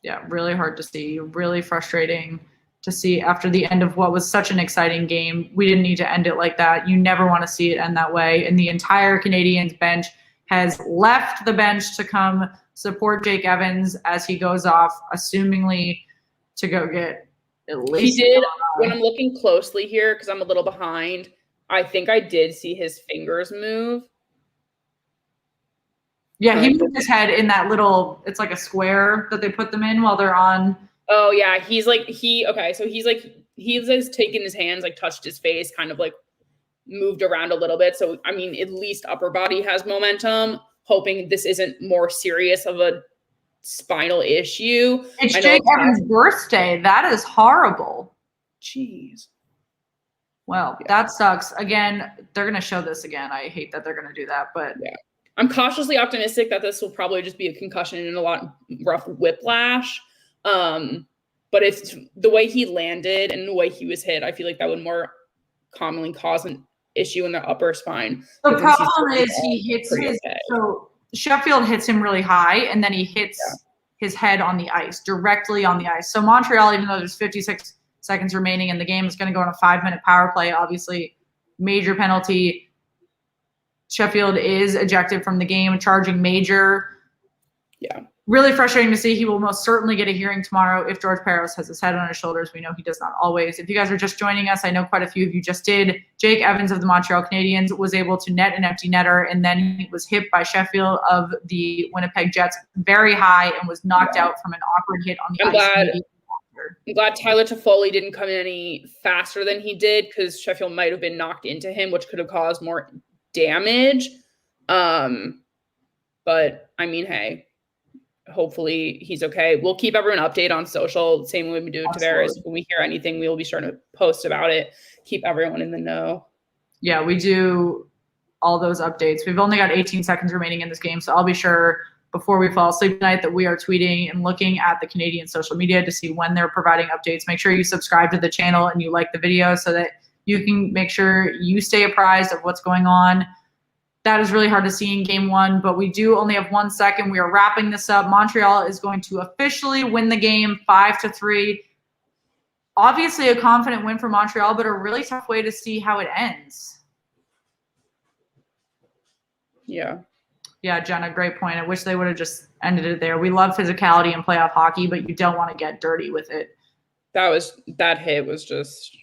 Yeah, really hard to see, really frustrating to see after the end of what was such an exciting game. We didn't need to end it like that. You never want to see it end that way. And the entire Canadiens bench has left the bench to come support Jake Evans as he goes off, assumingly to go get at least. He did, when I'm looking closely here, because I'm a little behind, I think I did see his fingers move. Yeah, he moved his head in that little, it's like a square that they put them in while they're on. Oh, yeah. He's just taken his hands, like touched his face, kind of like moved around a little bit. So, I mean, at least upper body has momentum, hoping this isn't more serious of a spinal issue. It's Jake Evans' birthday. That is horrible. Jeez. Well, that sucks. Again, they're going to show this again. I hate that they're going to do that, but yeah. I'm cautiously optimistic that this will probably just be a concussion and a lot of rough whiplash. But it's the way he landed and the way he was hit, I feel like that would more commonly cause an issue in the upper spine. The problem is he hits so Sheffield hits him really high, and then he hits his head on the ice, directly on the ice. So Montreal, even though there's 56 seconds remaining in the game, is going to go on a 5-minute power play. Obviously, major penalty. Sheffield is ejected from the game, charging major. Yeah. Really frustrating to see. He will most certainly get a hearing tomorrow if George Parros has his head on his shoulders. We know he does not always. If you guys are just joining us, I know quite a few of you just did. Jake Evans of the Montreal Canadiens was able to net an empty netter, and then he was hit by Sheffield of the Winnipeg Jets very high and was knocked out from an awkward hit on the ice. I'm glad Tyler Toffoli didn't come in any faster than he did, because Sheffield might have been knocked into him, which could have caused more damage. But I mean, hey, hopefully he's okay. We'll keep everyone updated on social, same way we do to Tavares. When we hear anything, we will be sure to post about it, keep everyone in the know. Yeah, we do all those updates. We've only got 18 seconds remaining in this game, so I'll be sure before we fall asleep tonight that we are tweeting and looking at the Canadian social media to see when they're providing updates. Make sure you subscribe to the channel and you like the video so that you can make sure you stay apprised of what's going on. That is really hard to see in game one, but we do only have 1 second. We are wrapping this up. Montreal is going to officially win the game 5-3. Obviously a confident win for Montreal, but a really tough way to see how it ends. Yeah. Yeah, Jenna, great point. I wish they would have just ended it there. We love physicality in playoff hockey, but you don't want to get dirty with it. That hit was just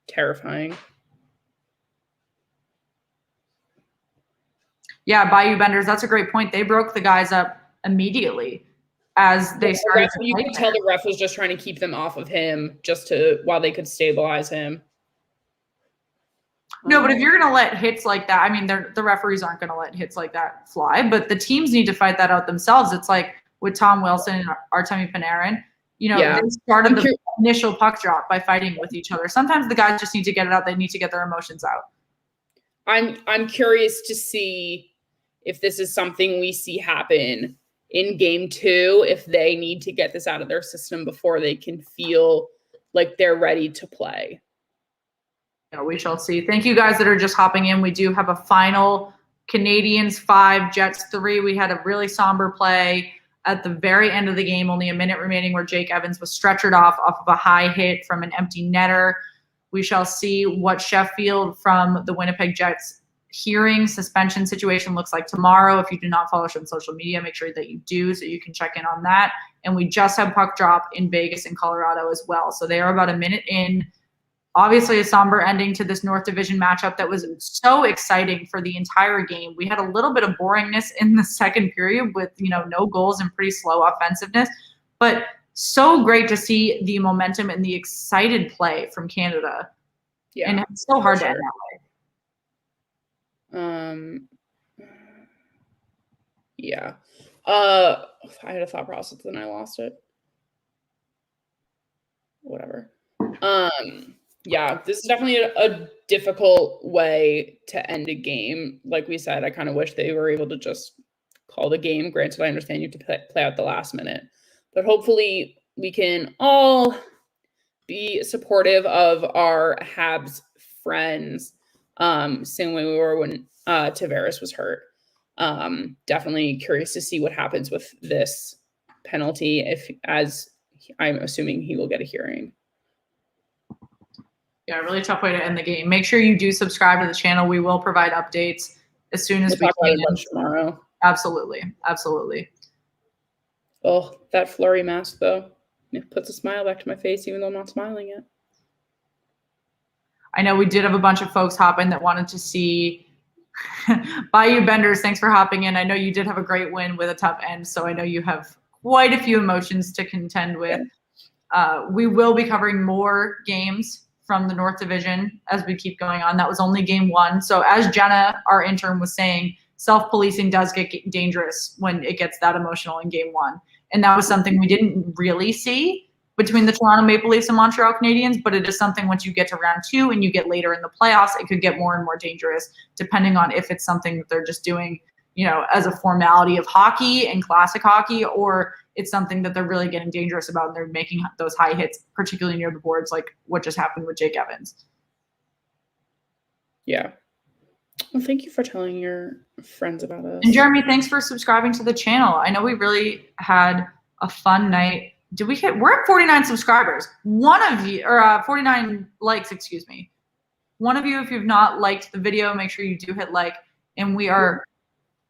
terrifying. Yeah, Bayou Benders, that's a great point. They broke the guys up immediately as they started. You can tell the ref was just trying to keep them off of him while they could stabilize him. No, but if you're going to let hits like that, I mean, the referees aren't going to let hits like that fly, but the teams need to fight that out themselves. It's like with Tom Wilson and Artemi Panarin, they started the initial puck drop by fighting with each other. Sometimes the guys just need to get it out. They need to get their emotions out. I'm curious to see if this is something we see happen in game 2, if they need to get this out of their system before they can feel like they're ready to play. Yeah, we shall see. Thank you guys that are just hopping in. We do have a final Canadiens 5, Jets 3. We had a really somber play at the very end of the game, only a minute remaining, where Jake Evans was stretchered off of a high hit from an empty netter. We shall see what Sheffield from the Winnipeg Jets hearing suspension situation looks like tomorrow. If you do not follow us on social media, make sure that you do so you can check in on that. And we just have puck drop in Vegas and Colorado as well. So they are about a minute in. Obviously a somber ending to this North Division matchup that was so exciting for the entire game. We had a little bit of boringness in the second period with, no goals and pretty slow offensiveness, but so great to see the momentum and the excited play from Canada. Yeah. And it's so hard to end that way. Yeah. I had a thought process, then I lost it. Whatever. Yeah, this is definitely a difficult way to end a game. Like we said, I kind of wish they were able to just call the game. Granted, I understand you have to play out the last minute. But hopefully we can all be supportive of our Habs friends, same way we were when Tavares was hurt. Definitely curious to see what happens with this penalty, as I'm assuming he will get a hearing. Yeah, really tough way to end the game. Make sure you do subscribe to the channel. We will provide updates as soon as we can. Tomorrow. Absolutely. Oh, that Fleury mask, though. It puts a smile back to my face, even though I'm not smiling yet. I know we did have a bunch of folks hop in that wanted to see Bayou Benders. Thanks for hopping in. I know you did have a great win with a tough end, so I know you have quite a few emotions to contend with. We will be covering more games from the North Division as we keep going on. That was only game one. So as Jenna, our intern, was saying, self-policing does get dangerous when it gets that emotional in game one. And that was something we didn't really see between the Toronto Maple Leafs and Montreal Canadiens, but it is something once you get to round two and you get later in the playoffs, it could get more and more dangerous depending on if it's something that they're just doing, as a formality of hockey and classic hockey, or it's something that they're really getting dangerous about and they're making those high hits, particularly near the boards, like what just happened with Jake Evans. Yeah. Well, thank you for telling your friends about us. And Jeremy, thanks for subscribing to the channel. I know we really had a fun night. We're at 49 subscribers. 49 likes, excuse me. One of you, if you've not liked the video, make sure you do hit like. And we are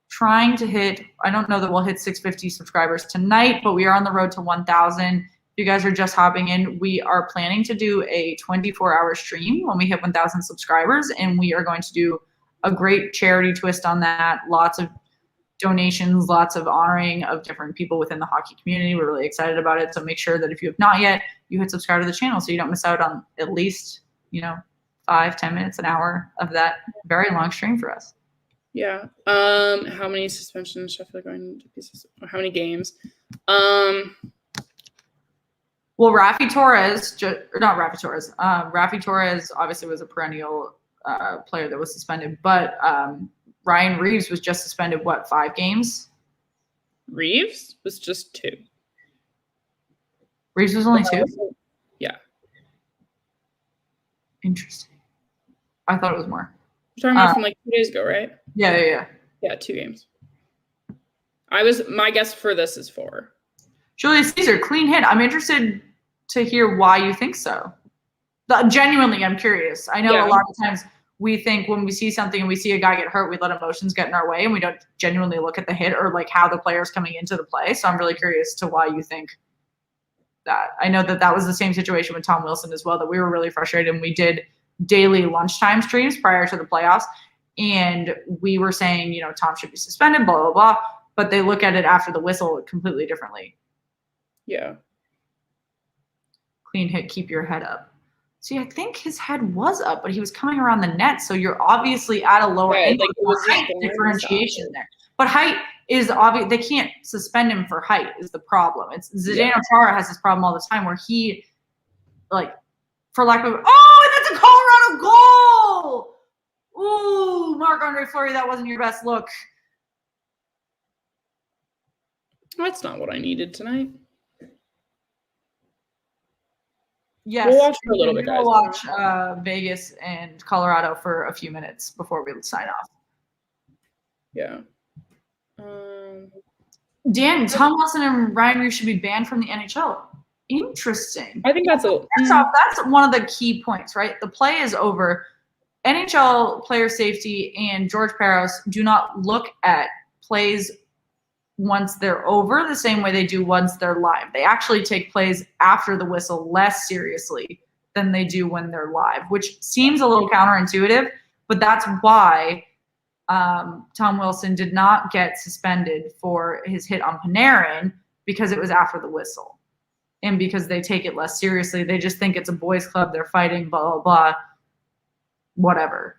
trying to hit, I don't know that we'll hit 650 subscribers tonight, but we are on the road to 1,000. If you guys are just hopping in, we are planning to do a 24-hour stream when we hit 1,000 subscribers, and we are going to do a great charity twist on that. Lots of donations, lots of honoring of different people within the hockey community. We're really excited about it. So make sure that if you have not yet, you hit subscribe to the channel so you don't miss out on at least, 5-10 minutes, an hour of that very long stream for us. Yeah. How many suspensions Sheffield going to pieces? How many games? Well, Rafi Torres obviously was a perennial player that was suspended, but Ryan Reeves was just suspended, 5 games? Reeves was just 2. Reeves was only 2? Yeah. Interesting. I thought it was more. You're talking about from 2 days ago, right? Yeah. Yeah, 2 games. My guess for this is 4. Julius Caesar, clean hit. I'm interested to hear why you think so. Genuinely, I'm curious. I know a lot of times we think when we see something and we see a guy get hurt, we let emotions get in our way and we don't genuinely look at the hit or how the player's coming into the play. So I'm really curious to why you think that. I know that was the same situation with Tom Wilson as well, that we were really frustrated, and we did daily lunchtime streams prior to the playoffs. And we were saying, Tom should be suspended, blah, blah, blah. But they look at it after the whistle completely differently. Yeah. Clean hit, keep your head up. See, I think his head was up, but he was coming around the net. So you're obviously at a lower angle. Height differentiation there. But height is obvious. They can't suspend him for height is the problem. It's Zdeno Chara has this problem all the time where he, for lack of, and that's a Colorado goal! Ooh, Marc-Andre Fleury, that wasn't your best look. That's not what I needed tonight. Yes, we'll watch for a little bit, guys. We'll watch Vegas and Colorado for a few minutes before we sign off. Yeah. Dan, Tom Wilson and Ryan Reeves should be banned from the NHL. Interesting. I think that's that's one of the key points, right? The play is over. NHL player safety and George Peros do not look at plays once they're over the same way they do once they're live. They actually take plays after the whistle less seriously than they do when they're live, which seems a little counterintuitive, but that's why Tom Wilson did not get suspended for his hit on Panarin, because it was after the whistle. And because they take it less seriously, they just think it's a boys club, they're fighting, blah, blah, blah. Whatever.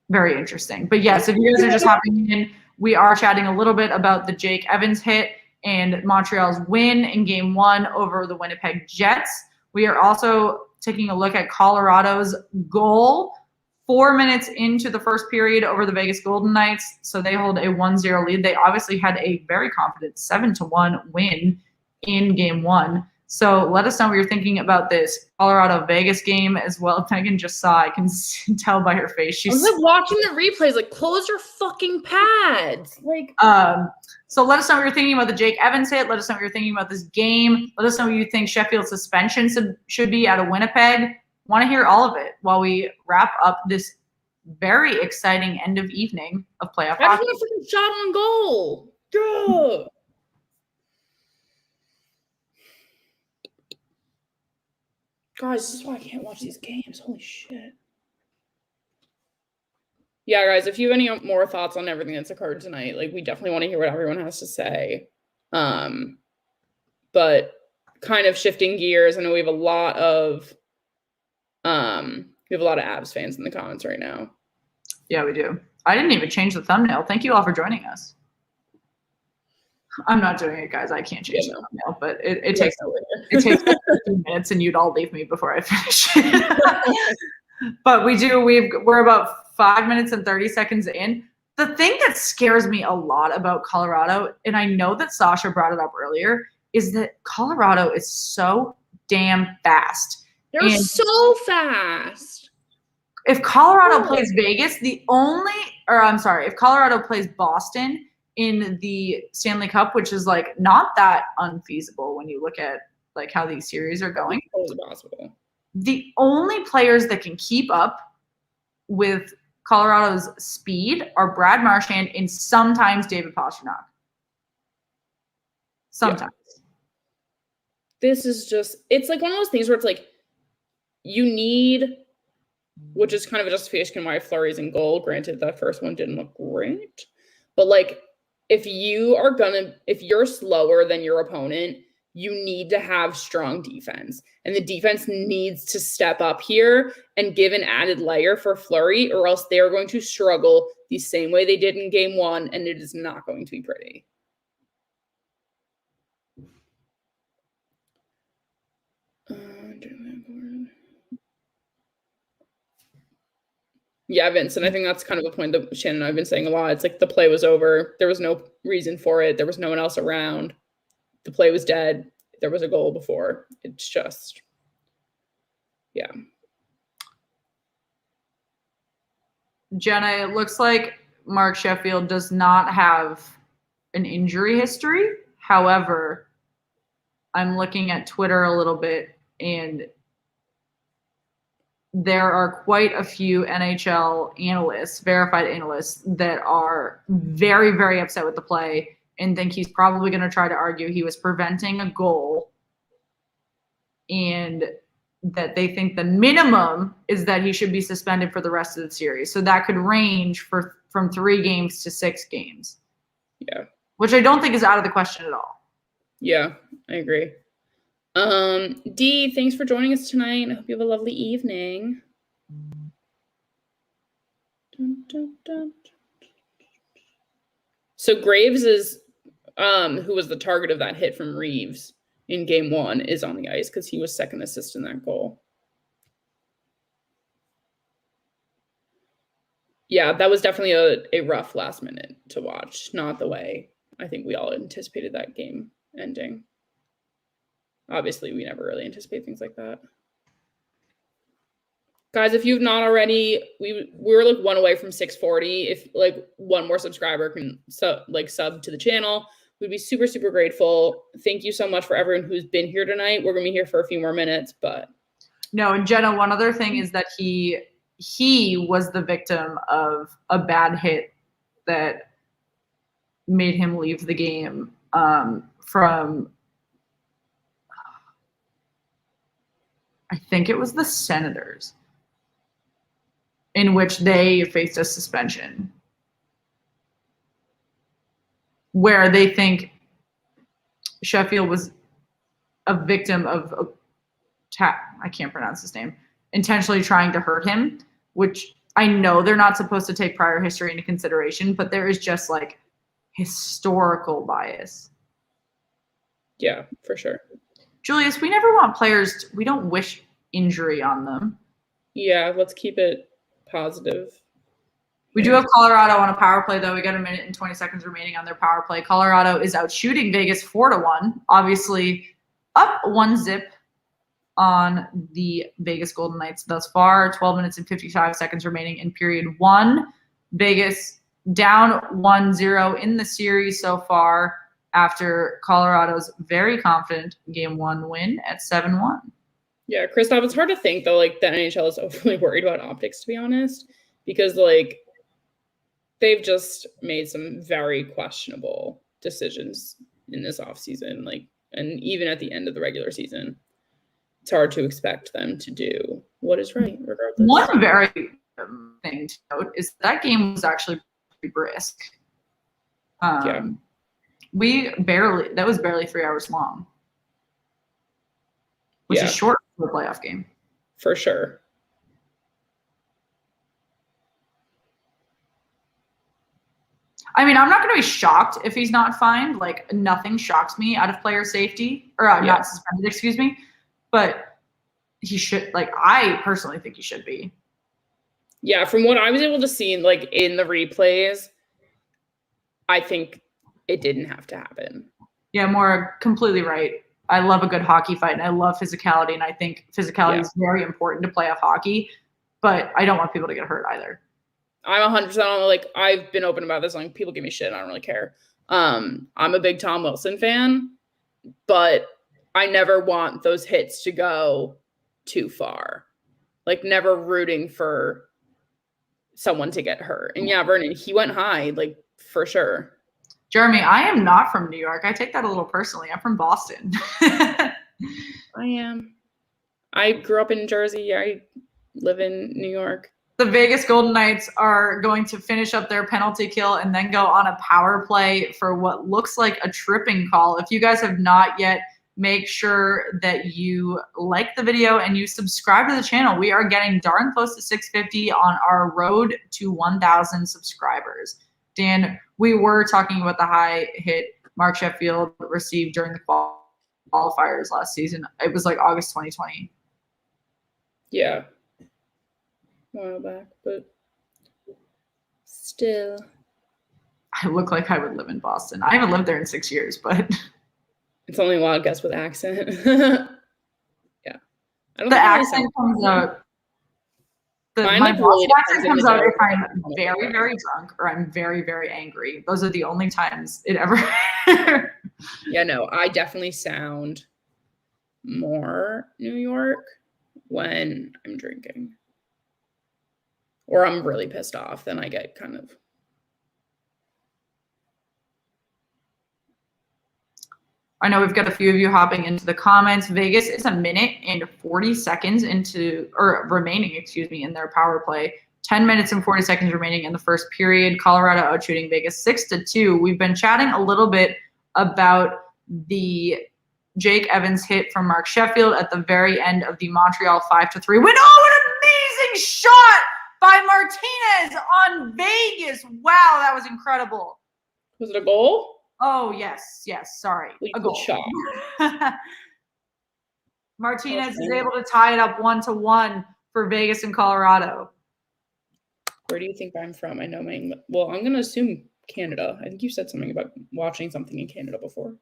Very interesting. But yes, if you guys are just hopping in, we are chatting a little bit about the Jake Evans hit and Montreal's win in game 1 over the Winnipeg Jets. We are also taking a look at Colorado's goal 4 minutes into the first period over the Vegas Golden Knights. So they hold a 1-0 lead. They obviously had a very confident 7-1 win in game 1. So let us know what you're thinking about this Colorado-Vegas game as well. Megan just saw, I can tell by her face. I was like watching the replays, like, close your fucking pads. Like, so let us know what you're thinking about the Jake Evans hit. Let us know what you're thinking about this game. Let us know what you think Sheffield's suspension should be out of Winnipeg. Want to hear all of it while we wrap up this very exciting end of evening of playoff hockey. I just want a freaking shot on goal. Duh. Guys, this is why I can't watch these games. Holy shit. Yeah, guys, if you have any more thoughts on everything that's occurred tonight, like, we definitely want to hear what everyone has to say. But kind of shifting gears, I know we have a lot of Avs fans in the comments right now. Yeah, we do. I didn't even change the thumbnail. Thank you all for joining us. I'm not doing it, guys. I can't change the thumbnail, but it takes 15 minutes, and you'd all leave me before I finish it. But we're about 5 minutes and 30 seconds in. The thing that scares me a lot about Colorado, and I know that Sasha brought it up earlier, is that Colorado is so damn fast. They're so fast. If Colorado plays Vegas, if Colorado plays Boston in the Stanley Cup, which is like not that unfeasible when you look at like how these series are going. Totally possible. The only players that can keep up with Colorado's speed are Brad Marchand and sometimes David Pastrnak. Sometimes. Yeah. This is just, it's like one of those things where it's like, you need, which is kind of a justification why Fleury's in goal. Granted, that first one didn't look great. But like, if you're slower than your opponent, you need to have strong defense. And the defense needs to step up here and give an added layer for Fleury, or else they're going to struggle the same way they did in game 1, and it is not going to be pretty. Yeah, Vincent, I think that's kind of a point that Shannon and I have been saying a lot. It's like the play was over. There was no reason for it. There was no one else around. The play was dead. There was a goal before. It's just, yeah. Jenna, it looks like Mark Sheffield does not have an injury history. However, I'm looking at Twitter a little bit, and there are quite a few NHL analysts, verified analysts, that are very, very upset with the play and think he's probably going to try to argue he was preventing a goal, and that they think the minimum is that he should be suspended for the rest of the series. So that could range from 3 games to 6 games. Yeah. Which I don't think is out of the question at all. Yeah, I agree. Dee, thanks for joining us tonight. I hope you have a lovely evening. Dun, dun, dun. So Graves is, who was the target of that hit from Reeves in game 1, is on the ice because he was second assist in that goal. Yeah, that was definitely a rough last minute to watch. Not the way I think we all anticipated that game ending. Obviously, we never really anticipate things like that. Guys, if you've not already, we're like 1 away from 640. If like one more subscriber can sub to the channel, We'd be super, super grateful. Thank you so much for everyone who's been here tonight. We're going to be here for a few more minutes, but. No, and Jenna, one other thing is that he was the victim of a bad hit that made him leave the game from, I think it was the Senators, in which they faced a suspension where they think Sheffield was a victim of I can't pronounce his name, intentionally trying to hurt him, which I know they're not supposed to take prior history into consideration, but there is just like historical bias. Yeah, for sure. Julius, we never want players, we don't wish injury on them. Yeah, let's keep it positive. We do have Colorado on a power play, though. We got 1 minute and 20 seconds remaining on their power play. Colorado is out shooting Vegas 4-1. Obviously, up 1-0 on the Vegas Golden Knights thus far. 12 minutes and 55 seconds remaining in period 1. Vegas down 1-0 in the series so far after Colorado's very confident Game 1 win at 7-1. Yeah, Christoph, it's hard to think, though, like, the NHL is overly worried about optics, to be honest, because, like, they've just made some very questionable decisions in this offseason, like, and even at the end of the regular season. It's hard to expect them to do what is right, regardless. One very thing to note is that game was actually pretty brisk. Yeah. That was barely 3 hours long, which is short for a playoff game. For sure. I mean, I'm not going to be shocked if he's not fined. Like, nothing shocks me out of player safety, or not suspended, excuse me. But he should, like, I personally think he should be. Yeah, from what I was able to see, like, in the replays, I think it didn't have to happen. Yeah, Maura, completely right. I love a good hockey fight, and I love physicality, and I think physicality is very important to playoff hockey, but I don't want people to get hurt either. I'm 100% on, like, I've been open about this. Like, people give me shit. I don't really care. I'm a big Tom Wilson fan, but I never want those hits to go too far. Like, never rooting for someone to get hurt. And yeah, Vernon, he went high, like, for sure. Jeremy, I am not from New York. I take that a little personally. I'm from Boston. I am. I grew up in Jersey. I live in New York. The Vegas Golden Knights are going to finish up their penalty kill and then go on a power play for what looks like a tripping call. If you guys have not yet, make sure that you like the video and you subscribe to the channel. We are getting darn close to 650 on our road to 1,000 subscribers. Dan, we were talking about the high hit Mark Sheffield received during the qualifiers last season. It was like August 2020. Yeah. A while back, but still. I look like I would live in Boston. I haven't lived there in 6 years, but it's only a wild guess with accent. Yeah. The accent comes out. My Boston accent comes out if I'm very, very drunk or I'm very, very angry. Those are the only times it ever. Yeah, no, I definitely sound more New York when I'm drinking. Or I'm really pissed off, then I get kind of. I know we've got a few of you hopping into the comments. Vegas is 1 minute and 40 seconds remaining, in their power play. 10 minutes and 40 seconds remaining in the first period. Colorado out shooting Vegas 6-2. We've been chatting a little bit about the Jake Evans hit from Mark Sheffield at the very end of the Montreal 5-3 win. Oh, an amazing shot by Martinez on Vegas. Wow, that was incredible. Was it a goal? Oh, yes. Sorry. A goal. Shot. Martinez is able to tie it up 1-1 for Vegas and Colorado. Where do you think I'm from? I know my English. Well, I'm going to assume Canada. I think you said something about watching something in Canada before.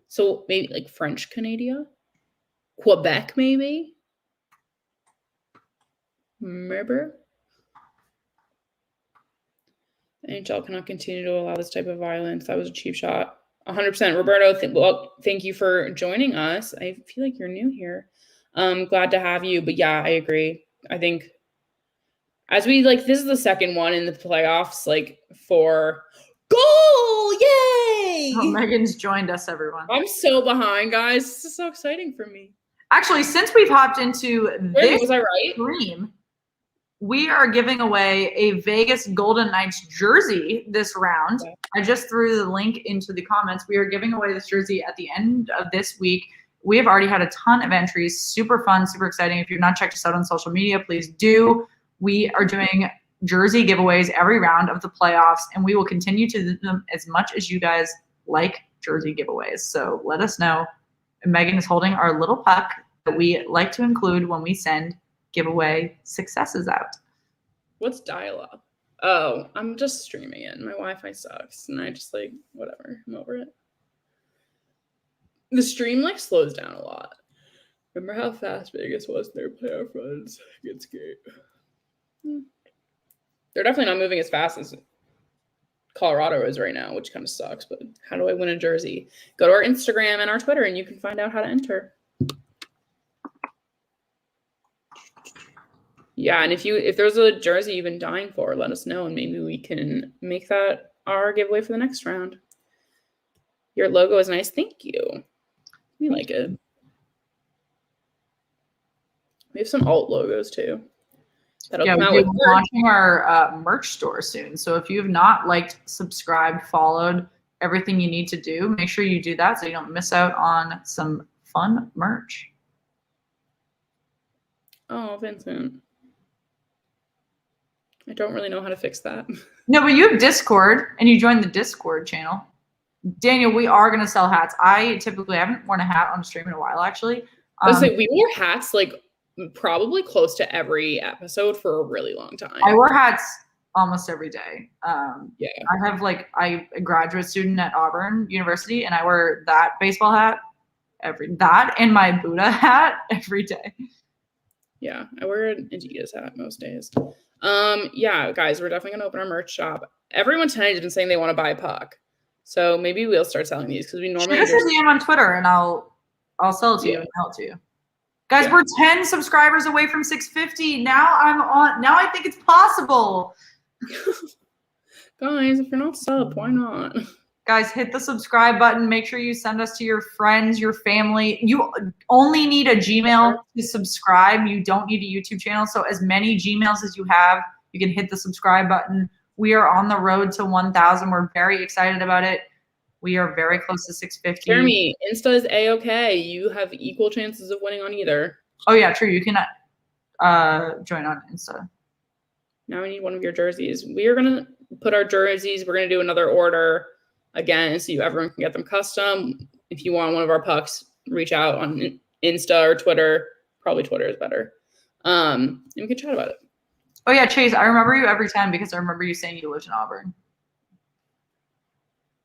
So maybe like French Canada? Quebec, maybe? Remember? The NHL cannot continue to allow this type of violence. That was a cheap shot. 100%. Roberto, thank you for joining us. I feel like you're new here. Glad to have you. But yeah, I agree. I think as we this is the second one in the playoffs, for goal. Yay! Oh, Megan's joined us, everyone. I'm so behind, guys. This is so exciting for me. Actually, since we've hopped into this was I right? stream, we are giving away a Vegas Golden Knights jersey this round. Yeah. I just threw the link into the comments. We are giving away this jersey at the end of this week. We have already had a ton of entries. Super fun, super exciting. If you've not checked us out on social media, please do. We are doing jersey giveaways every round of the playoffs, and we will continue to do them as much as you guys like jersey giveaways. So let us know. And Megan is holding our little puck that we like to include when we send giveaway successes out. What's dial-up? Oh, I'm just streaming it. My Wi-Fi sucks, and I just whatever. I'm over it. The stream slows down a lot. Remember how fast Vegas was in their playoff runs against Gate? They're definitely not moving as fast as Colorado is right now, which kind of sucks. But how do I win a jersey? Go to our Instagram and our Twitter, and you can find out how to enter. Yeah, and if there's a jersey you've been dying for, let us know, and maybe we can make that our giveaway for the next round. Your logo is nice. Thank you. We like it. We have some alt logos too. That'll come out. We'll be launching our merch store soon. So if you have not liked, subscribed, followed, everything you need to do, make sure you do that so you don't miss out on some fun merch. Oh, Vincent. I don't really know how to fix that. No, but you have Discord, and you joined the Discord channel. Daniel, we are going to sell hats. I typically haven't worn a hat on stream in a while, actually. We wore hats probably close to every episode for a really long time. I wear hats almost every day. Yeah. I have I'm a graduate student at Auburn University, and I wear that baseball hat and my Buddha hat every day. Yeah, I wear an Adidas hat most days. Yeah, guys, we're definitely gonna open our merch shop. Everyone tonight has been saying they want to buy a puck, so maybe we'll start selling these because we normally. Shoot us a DM on Twitter, and I'll sell it to you and mail it to you. Guys, we're 10 subscribers away from 650. Now I think it's possible. Guys, if you're not subbed, why not? Guys, hit the subscribe button. Make sure you send us to your friends, your family. You only need a Gmail to subscribe. You don't need a YouTube channel. So as many Gmails as you have, you can hit the subscribe button. We are on the road to 1,000. We're very excited about it. We are very close to 650. Jeremy, Insta is A-okay. You have equal chances of winning on either. Oh, yeah, true. You can join on Insta. Now we need one of your jerseys. We are going to put our jerseys. We're going to do another order again so everyone can get them custom. If you want one of our pucks, reach out on Insta or Twitter. Probably Twitter is better. And we can chat about it. Oh, yeah, Chase, I remember you every time because I remember you saying you lived in Auburn.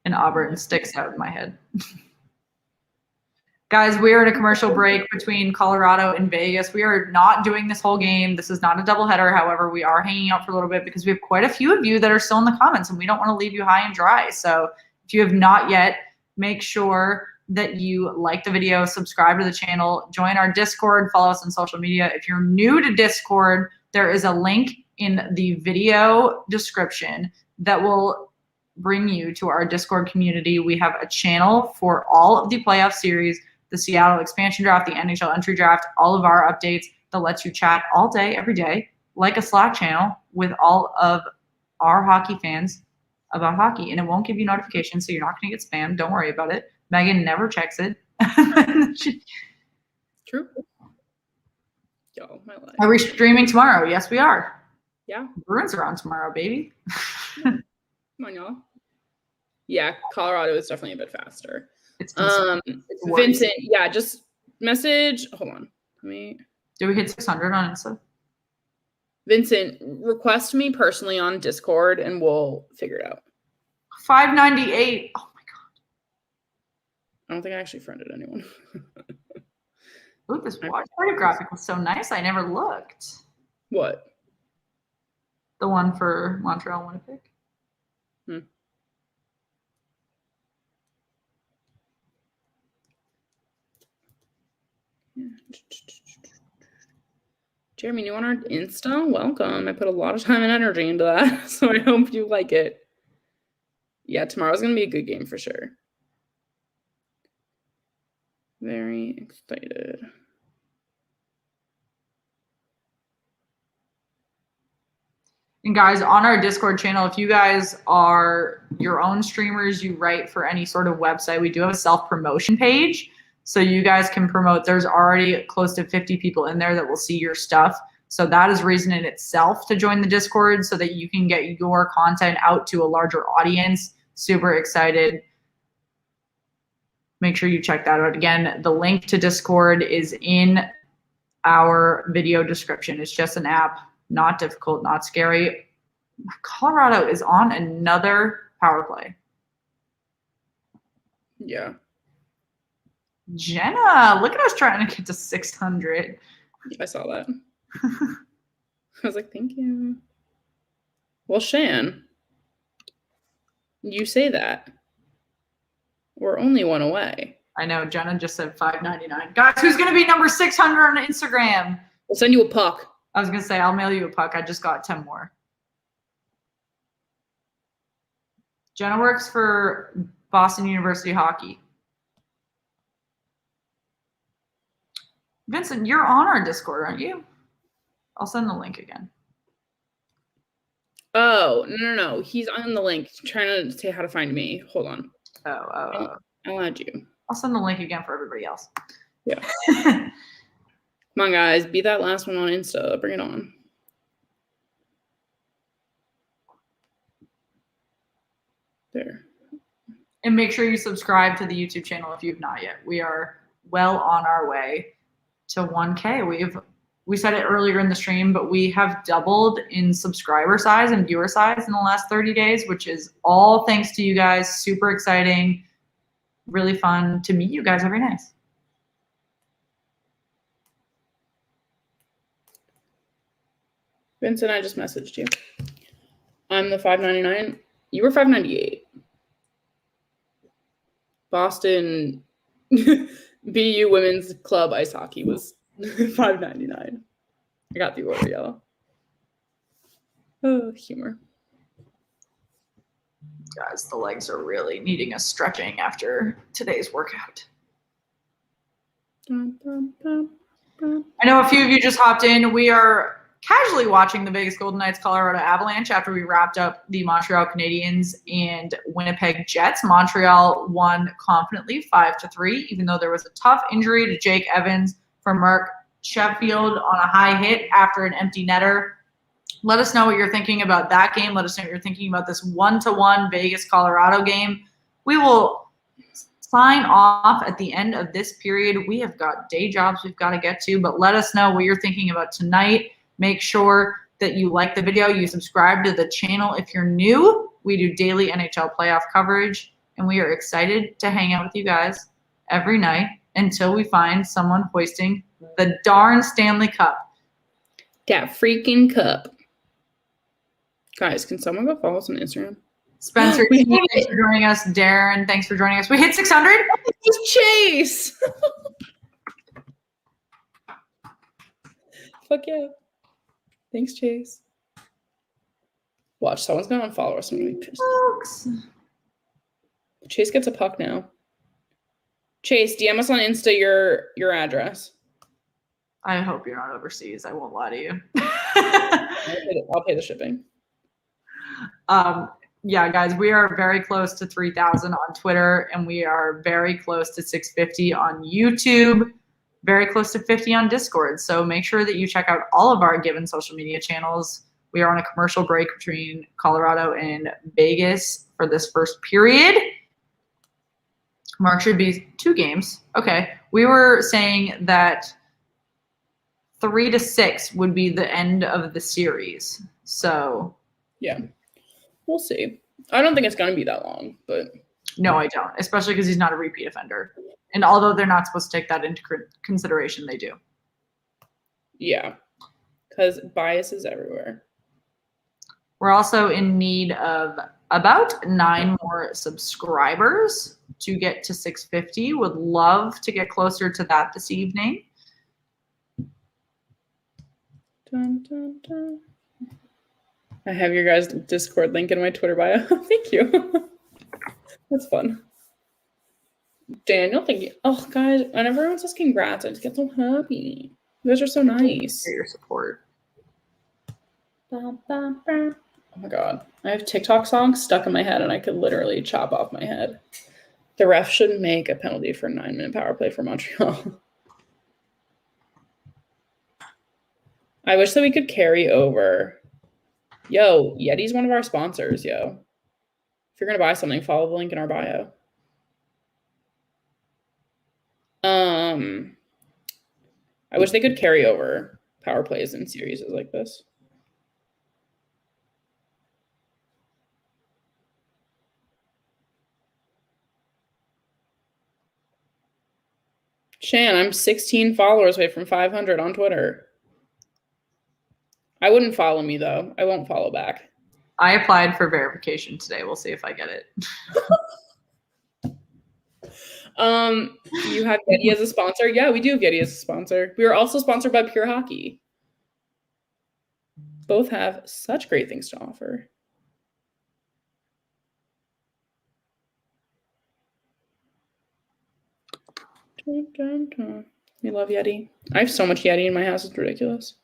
And Auburn sticks out in my head. Guys, we are in a commercial break between Colorado and Vegas. We are not doing this whole game. This is not a doubleheader. However, we are hanging out for a little bit because we have quite a few of you that are still in the comments, and we don't want to leave you high and dry. So if you have not yet, make sure that you like the video, subscribe to the channel, join our Discord, follow us on social media. If you're new to Discord, there is a link in the video description that will bring you to our Discord community. We have a channel for all of the playoff series, the Seattle expansion draft, the NHL entry draft, all of our updates that lets you chat all day, every day, like a Slack channel with all of our hockey fans about hockey. And it won't give you notifications, so you're not going to get spammed. Don't worry about it. Megan never checks it. True. Yo, my life. Are we streaming tomorrow? Yes, we are. Yeah. Bruins are on tomorrow, baby. Come on, y'all. Yeah, Colorado is definitely a bit faster. It's Vincent, yeah, just message. Hold on. Do we hit 600 on Insta? Vincent, request me personally on Discord and we'll figure it out. 598. Oh my god. I don't think I actually friended anyone. Ooh, this watch party graphic was so nice. I never looked. What? The one for Montreal Winnipeg. Hmm. Jeremy, new on our Insta? Welcome. I put a lot of time and energy into that, so I hope you like it. Yeah, tomorrow's going to be a good game for sure. Very excited. And guys, on our Discord channel, if you guys are your own streamers, you write for any sort of website, we do have a self-promotion page. So you guys can promote. There's already close to 50 people in there that will see your stuff. So that is reason in itself to join the Discord so that you can get your content out to a larger audience. Super excited. Make sure you check that out. Again, the link to Discord is in our video description. It's just an app, not difficult, not scary. Colorado is on another power play. Yeah. Jenna, look at us trying to get to 600. I saw that. I was like, thank you. Well, Shan, you say that. We're only one away. I know. Jenna just said $5.99. Guys, who's going to be number 600 on Instagram? We'll send you a puck. I was going to say, I'll mail you a puck. I just got 10 more. Jenna works for Boston University Hockey. Vincent, you're on our Discord, aren't you? I'll send the link again. Oh, no. He's on the link trying to say how to find me. Hold on. Oh. I'll add you. I'll send the link again for everybody else. Yeah. Come on, guys. Be that last one on Insta. Bring it on. There. And make sure you subscribe to the YouTube channel if you've not yet. We are well on our way to 1K. We said it earlier in the stream, but we have doubled in subscriber size and viewer size in the last 30 days, which is all thanks to you guys. Super exciting. Really fun to meet you guys every night. Vincent, I just messaged you. I'm the $5.99. You were $5.98. Boston BU Women's Club Ice Hockey was $5.99. I got the order yellow. Oh, humor. Guys, the legs are really needing a stretching after today's workout. Dum, dum, dum, dum. I know a few of you just hopped in. We are casually watching the Vegas Golden Knights Colorado Avalanche after we wrapped up the Montreal Canadiens and Winnipeg Jets. Montreal won confidently 5-3, even though there was a tough injury to Jake Evans for Mark Sheffield on a high hit after an empty netter. Let us know what you're thinking about that game. Let us know what you're thinking about this 1-1 Vegas-Colorado game. We will sign off at the end of this period. We have got day jobs we've got to get to, but let us know what you're thinking about tonight. Make sure that you like the video, you subscribe to the channel if you're new. We do daily NHL playoff coverage, and we are excited to hang out with you guys every night until we find someone hoisting the darn Stanley Cup. That freaking cup. Guys, can someone go follow us on Instagram? Spencer, thanks for joining us. Darren, thanks for joining us. We hit 600. It's Chase. Fuck yeah. Thanks, Chase. Watch, someone's gonna unfollow us. I'm gonna be pissed. Folks. Chase gets a puck now. Chase, DM us on Insta your address. I hope you're not overseas. I won't lie to you. I'll pay the shipping. Yeah, guys, we are very close to 3,000 on Twitter, and we are very close to 650 on YouTube, very close to 50 on Discord. So make sure that you check out all of our given social media channels. We are on a commercial break between Colorado and Vegas for this first period. Mark should be 2 games. Okay. We were saying that 3-6 would be the end of the series. So yeah. We'll see. I don't think it's going to be that long, but. No, I don't, especially because he's not a repeat offender. And although they're not supposed to take that into consideration, they do. Yeah, because bias is everywhere. We're also in need of about 9 more subscribers to get to 650. Would love to get closer to that this evening. Dun, dun, dun. I have your guys' Discord link in my Twitter bio. Thank you. That's fun. Daniel, thank you. Oh, guys, whenever everyone says congrats, I just get so happy. You guys are so nice. For your support. Oh my god. I have TikTok songs stuck in my head and I could literally chop off my head. The ref should make a penalty for 9-minute power play for Montreal. I wish that we could carry over. Yo, Yeti's one of our sponsors, yo. If you're going to buy something, follow the link in our bio. I wish they could carry over power plays in series like this. Shan, I'm 16 followers away from 500 on Twitter. I wouldn't follow me, though. I won't follow back. I applied for verification today. We'll see if I get it. You have Yeti as a sponsor? Yeah, we do have Yeti as a sponsor. We are also sponsored by Pure Hockey. Both have such great things to offer. Dun, dun, dun. We love Yeti. I have so much Yeti in my house. It's ridiculous.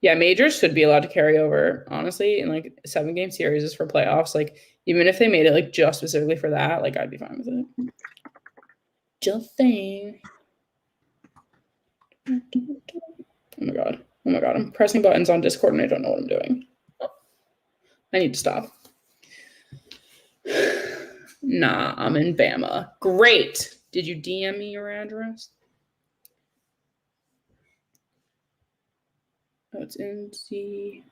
Yeah, majors should be allowed to carry over, honestly, in like 7-game series for playoffs. Like, even if they made it like just specifically for that, like I'd be fine with it. Just saying. Oh my god. Oh my god. I'm pressing buttons on Discord and I don't know what I'm doing. I need to stop. Nah, I'm in Bama. Great. Did you DM me your address? Oh, it's in the...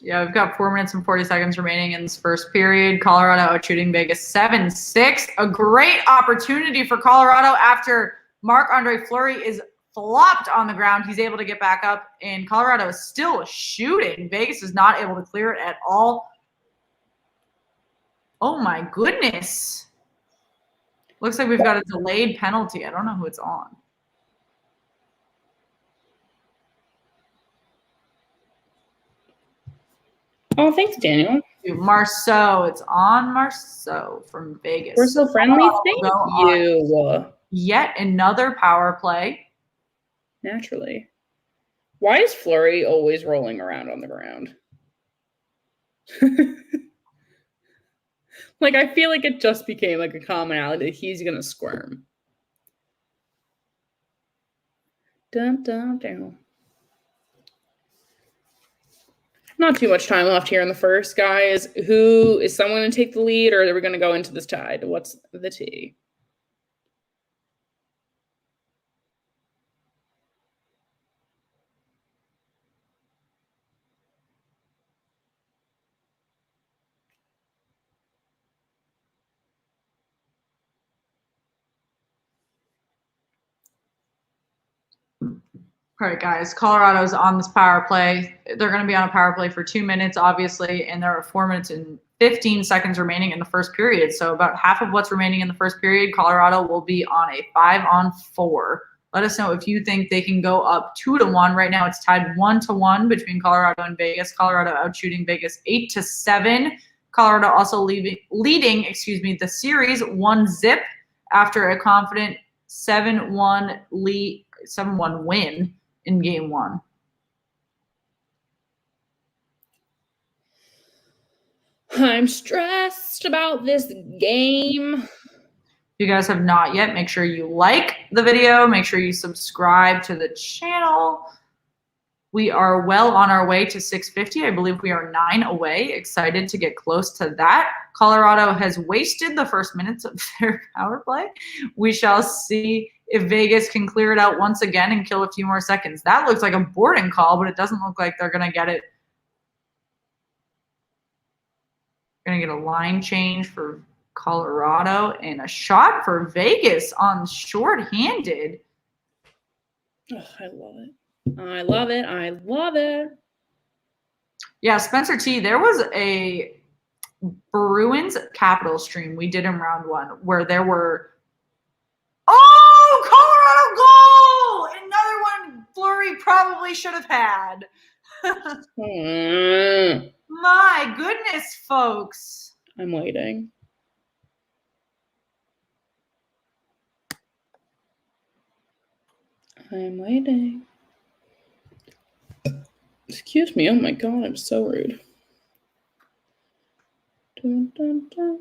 Yeah, we've got 4 minutes and 40 seconds remaining in this first period. Colorado out shooting Vegas 7-6. A great opportunity for Colorado after Marc-Andre Fleury is flopped on the ground. He's able to get back up, and Colorado is still shooting. Vegas is not able to clear it at all. Oh, my goodness. Looks like we've got a delayed penalty. I don't know who it's on. Oh, thanks, Daniel. Marceau. It's on Marceau from Vegas. We're so friendly. Thank you. Yet another power play. Naturally. Why is Fleury always rolling around on the ground? Like, I feel like it just became like a commonality that he's going to squirm. Dun, dun, dun. Not too much time left here in the first, guys. Who is someone going to take the lead, or are we going to go into this tied? What's the tea? All right, guys. Colorado's on this power play. They're going to be on a power play for 2 minutes, obviously, and there are 4 minutes and 15 seconds remaining in the first period. So about half of what's remaining in the first period, Colorado will be on a 5-on-4. Let us know if you think they can go up 2-1. Right now, it's tied 1-1 between Colorado and Vegas. Colorado out shooting Vegas 8-7. Colorado also leading the series 1-0 after a confident 7-1 win in game 1. I'm stressed about this game. If you guys have not yet, make sure you like the video. Make sure you subscribe to the channel. We are well on our way to 650. I believe we are 9 away. Excited to get close to that. Colorado has wasted the first minutes of their power play. We shall see if Vegas can clear it out once again and kill a few more seconds. That looks like a boarding call, but it doesn't look like they're going to get it. Going to get a line change for Colorado and a shot for Vegas on shorthanded. Oh, I love it. I love it. I love it. Yeah, Spencer T, there was a Bruins Capital stream we did in round 1 where there were Colorado goal! Another one Fleury probably should have had. My goodness, folks. I'm waiting. I'm waiting. Excuse me. Oh my God, I'm so rude. Dun, dun, dun.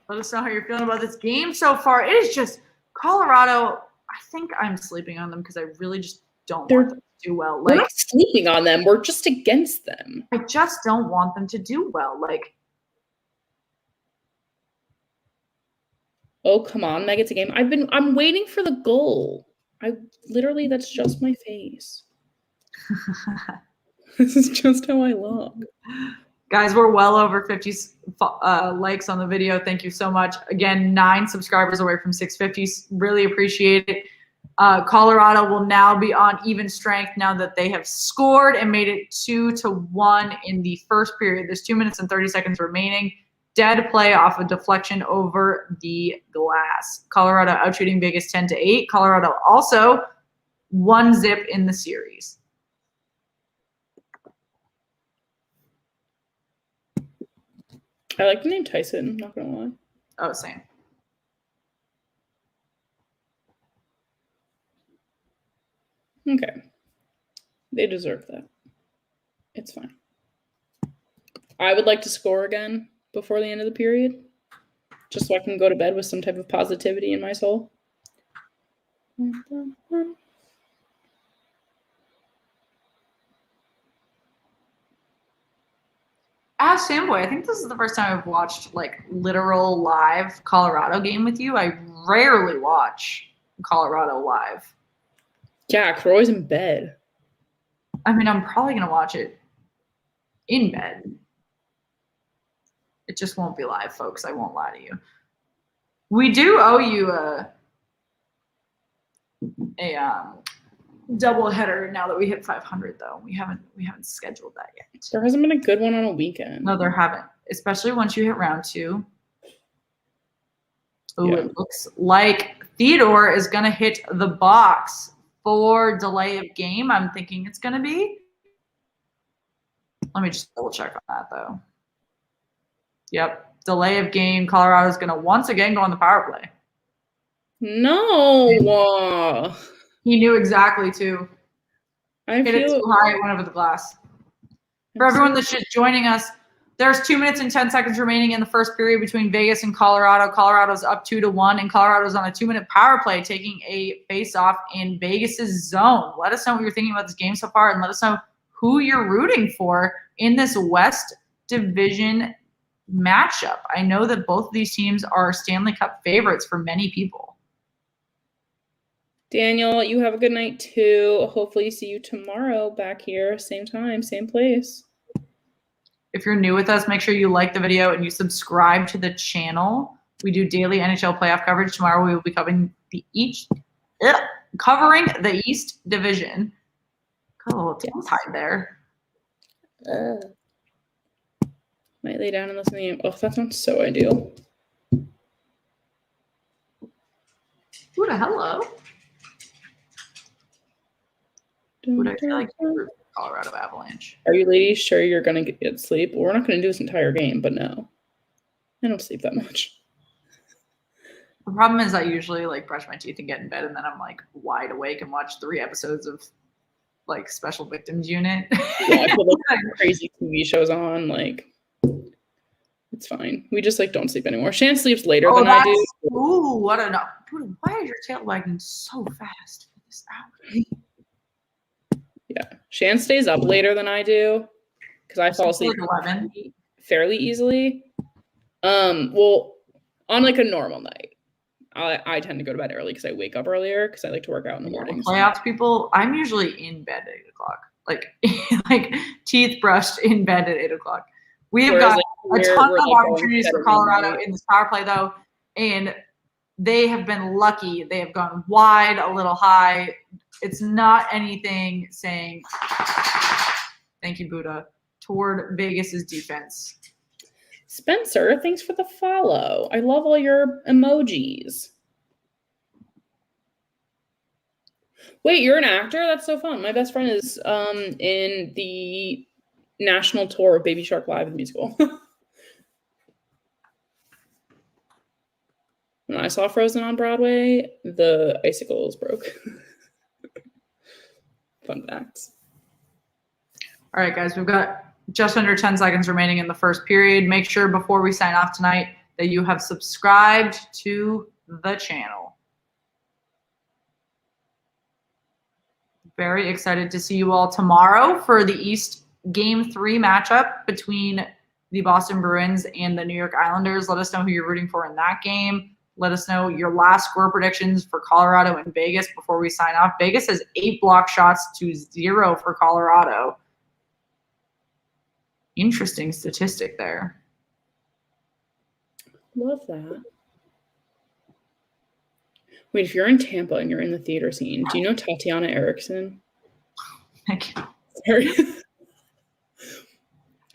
Let us know how you're feeling about this game so far. It is just Colorado. I think I'm sleeping on them because I really just don't want them to do well. We're not sleeping on them. We're just against them. I just don't want them to do well. Oh, come on, Meg, it's a game. I'm waiting for the goal. That's just my face. This is just how I look. Guys, we're well over 50 likes on the video. Thank you so much. Again, 9 subscribers away from 650. Really appreciate it. Colorado will now be on even strength now that they have scored and made it 2-1 in the first period. There's 2 minutes and 30 seconds remaining. Dead play off a deflection over the glass. Colorado out-shooting Vegas 10-8. Colorado also 1-0 in the series. I like the name Tyson, I'm not gonna lie. Oh, same. Okay. They deserve that. It's fine. I would like to score again before the end of the period, just so I can go to bed with some type of positivity in my soul. As Samboy, I think this is the first time I've watched literal live Colorado game with you. I rarely watch Colorado live. Yeah, we're always in bed. I mean, I'm probably going to watch it in bed. It just won't be live, folks. I won't lie to you. We do owe you a double header now that we hit 500, though. We haven't scheduled that yet. There hasn't been a good one on a weekend. No, there haven't. Especially once you hit round 2. Oh, yeah. It looks like Theodore is going to hit the box for delay of game. I'm thinking it's going to be. Let me just double check on that, though. Yep. Delay of game. Colorado's going to once again go on the power play. No. He knew exactly, too. Hit it too high. It went over the glass. For everyone that's just joining us, there's 2 minutes and 10 seconds remaining in the first period between Vegas and Colorado. Colorado's up 2-1, and Colorado's on a 2-minute power play taking a face-off in Vegas's zone. Let us know what you're thinking about this game so far, and let us know who you're rooting for in this West Division matchup. I know that both of these teams are Stanley Cup favorites for many people. Daniel, you have a good night too. Hopefully see you tomorrow back here, same time, same place. If you're new with us, make sure you like the video and you subscribe to the channel. We do daily NHL playoff coverage. Tomorrow we will be covering the East Division. Got a little tongue-tied there. Might lay down and listen to the game. Oh, that sounds so ideal. Buddha, hello. Buddha, I feel like you're Colorado Avalanche. Are you ladies sure you're going to get sleep? Well, we're not going to do this entire game, but no. I don't sleep that much. The problem is I usually brush my teeth and get in bed, and then I'm wide awake and watch 3 episodes of Special Victims Unit. Yeah, I put crazy TV shows on. It's fine. We just don't sleep anymore. Shan sleeps later than I do. Ooh, what a no. Dude, why is your tail wagging so fast for this hour? Yeah, Shan stays up later than I do because I fall asleep 11 fairly easily. Well, on a normal night, I tend to go to bed early because I wake up earlier because I like to work out in the mornings. Playoffs people, I'm usually in bed at 8 o'clock, teeth brushed in bed at 8 o'clock. We have got a ton of opportunities for Colorado in this power play though, and they have been lucky. They have gone wide, a little high. It's not anything saying, thank you, Buddha. toward Vegas's defense. Spencer, thanks for the follow. I love all your emojis. Wait, you're an actor? That's so fun. My best friend is in the national tour of Baby Shark Live, the musical. When I saw Frozen on Broadway, the icicles broke. Fun facts. All right, guys, we've got just under 10 seconds remaining in the first period. Make sure before we sign off tonight that you have subscribed to the channel. Very excited to see you all tomorrow for the East Game 3 matchup between the Boston Bruins and the New York Islanders. Let us know who you're rooting for in that game. Let us know your last score predictions for Colorado and Vegas before we sign off. Vegas has 8 block shots to 0 for Colorado. Interesting statistic there. Love that. Wait, if you're in Tampa and you're in the theater scene, do you know Tatiana Erickson? Sorry.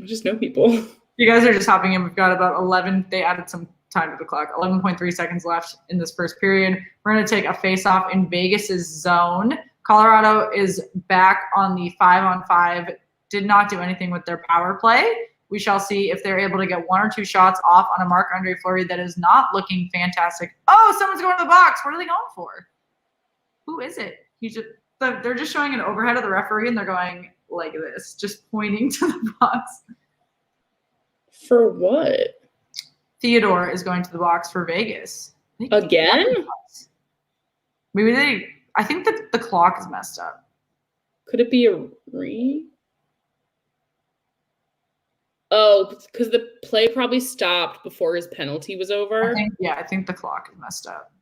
I just know people. You guys are just hopping in. We've got about 11. They added some time to the clock. 11.3 seconds left in this first period. We're going to take a face-off in Vegas's zone. Colorado is back on the 5-on-5. Did not do anything with their power play. We shall see if they're able to get 1 or 2 shots off on a Marc-Andre Fleury that is not looking fantastic. Oh, someone's going to the box. What are they going for? Who is it? They're just showing an overhead of the referee, and they're going like this, just pointing to the box. For what? Theodore is going to the box for Vegas. Again? Maybe I think that the clock is messed up. Could it be a re? Oh, because the play probably stopped before his penalty was over. I think the clock is messed up.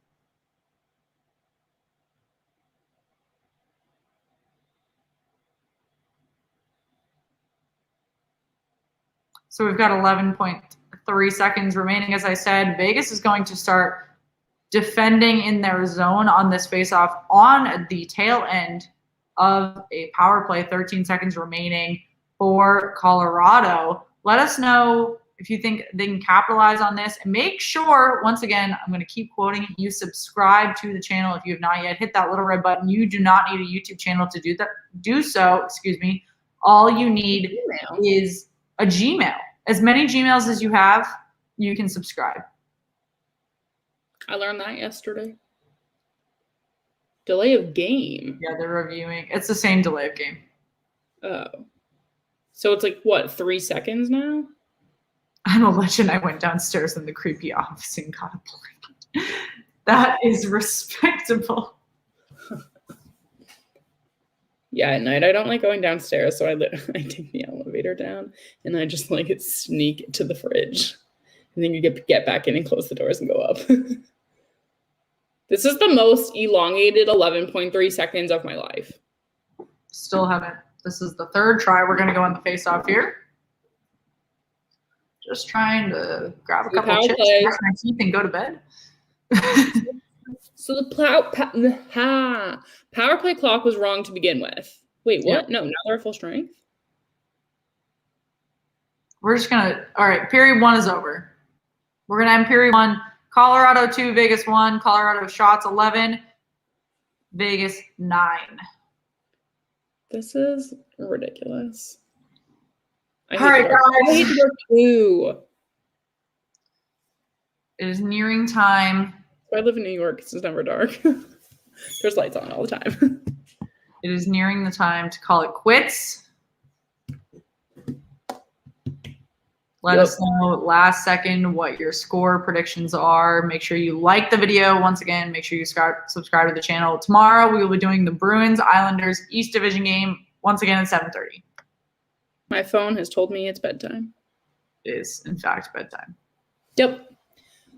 So we've got 11.3 seconds remaining. As I said, Vegas is going to start defending in their zone on this faceoff on the tail end of a power play. 13 seconds remaining for Colorado. Let us know if you think they can capitalize on this, and make sure, once again, I'm going to keep quoting, you subscribe to the channel if you have not yet. Hit that little red button. You do not need a YouTube channel to do so. All you need is a Gmail. As many Gmails as you have, you can subscribe. I learned that yesterday. Delay of game. Yeah, they're reviewing. It's the same delay of game. Oh. So it's like, what, 3 seconds now? I'm a legend. I went downstairs in the creepy office and got a blanket. That is respectable. Yeah, at night I don't like going downstairs, so I take the elevator down and I just like sneak to the fridge, and then you get back in and close the doors and go up. This is the most elongated 11.3 seconds of my life. Still haven't. This is the third try. We're going to go on the face-off here. Just trying to grab a couple of chips, brush my teeth, and go to bed. So the power play clock was wrong to begin with. Wait, what? Yeah. No, now they're at full strength? We're just going to – all right, period 1 is over. We're going to end period 1. Colorado 2, Vegas 1. Colorado shots 11. Vegas 9. This is ridiculous. All right, guys. I hate to go 2. It is nearing time. I live in New York. It's never dark. There's lights on all the time. It is nearing the time to call it quits. Let us know last second what your score predictions are. Make sure you like the video. Once again, make sure you subscribe to the channel. Tomorrow, we will be doing the Bruins Islanders East Division game once again at 7:30. My phone has told me it's bedtime. It is, in fact, bedtime. Yep.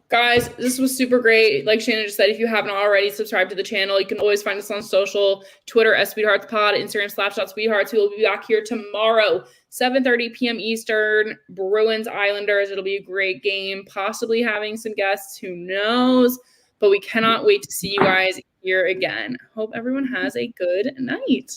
Guys, this was super great. Like Shannon just said, if you haven't already subscribed to the channel, you can always find us on social, Twitter @SweetheartsPod, Instagram /.sweethearts. We will be back here tomorrow, 7:30 p.m. Eastern, Bruins Islanders. It'll be a great game, possibly having some guests, who knows? But we cannot wait to see you guys here again. Hope everyone has a good night.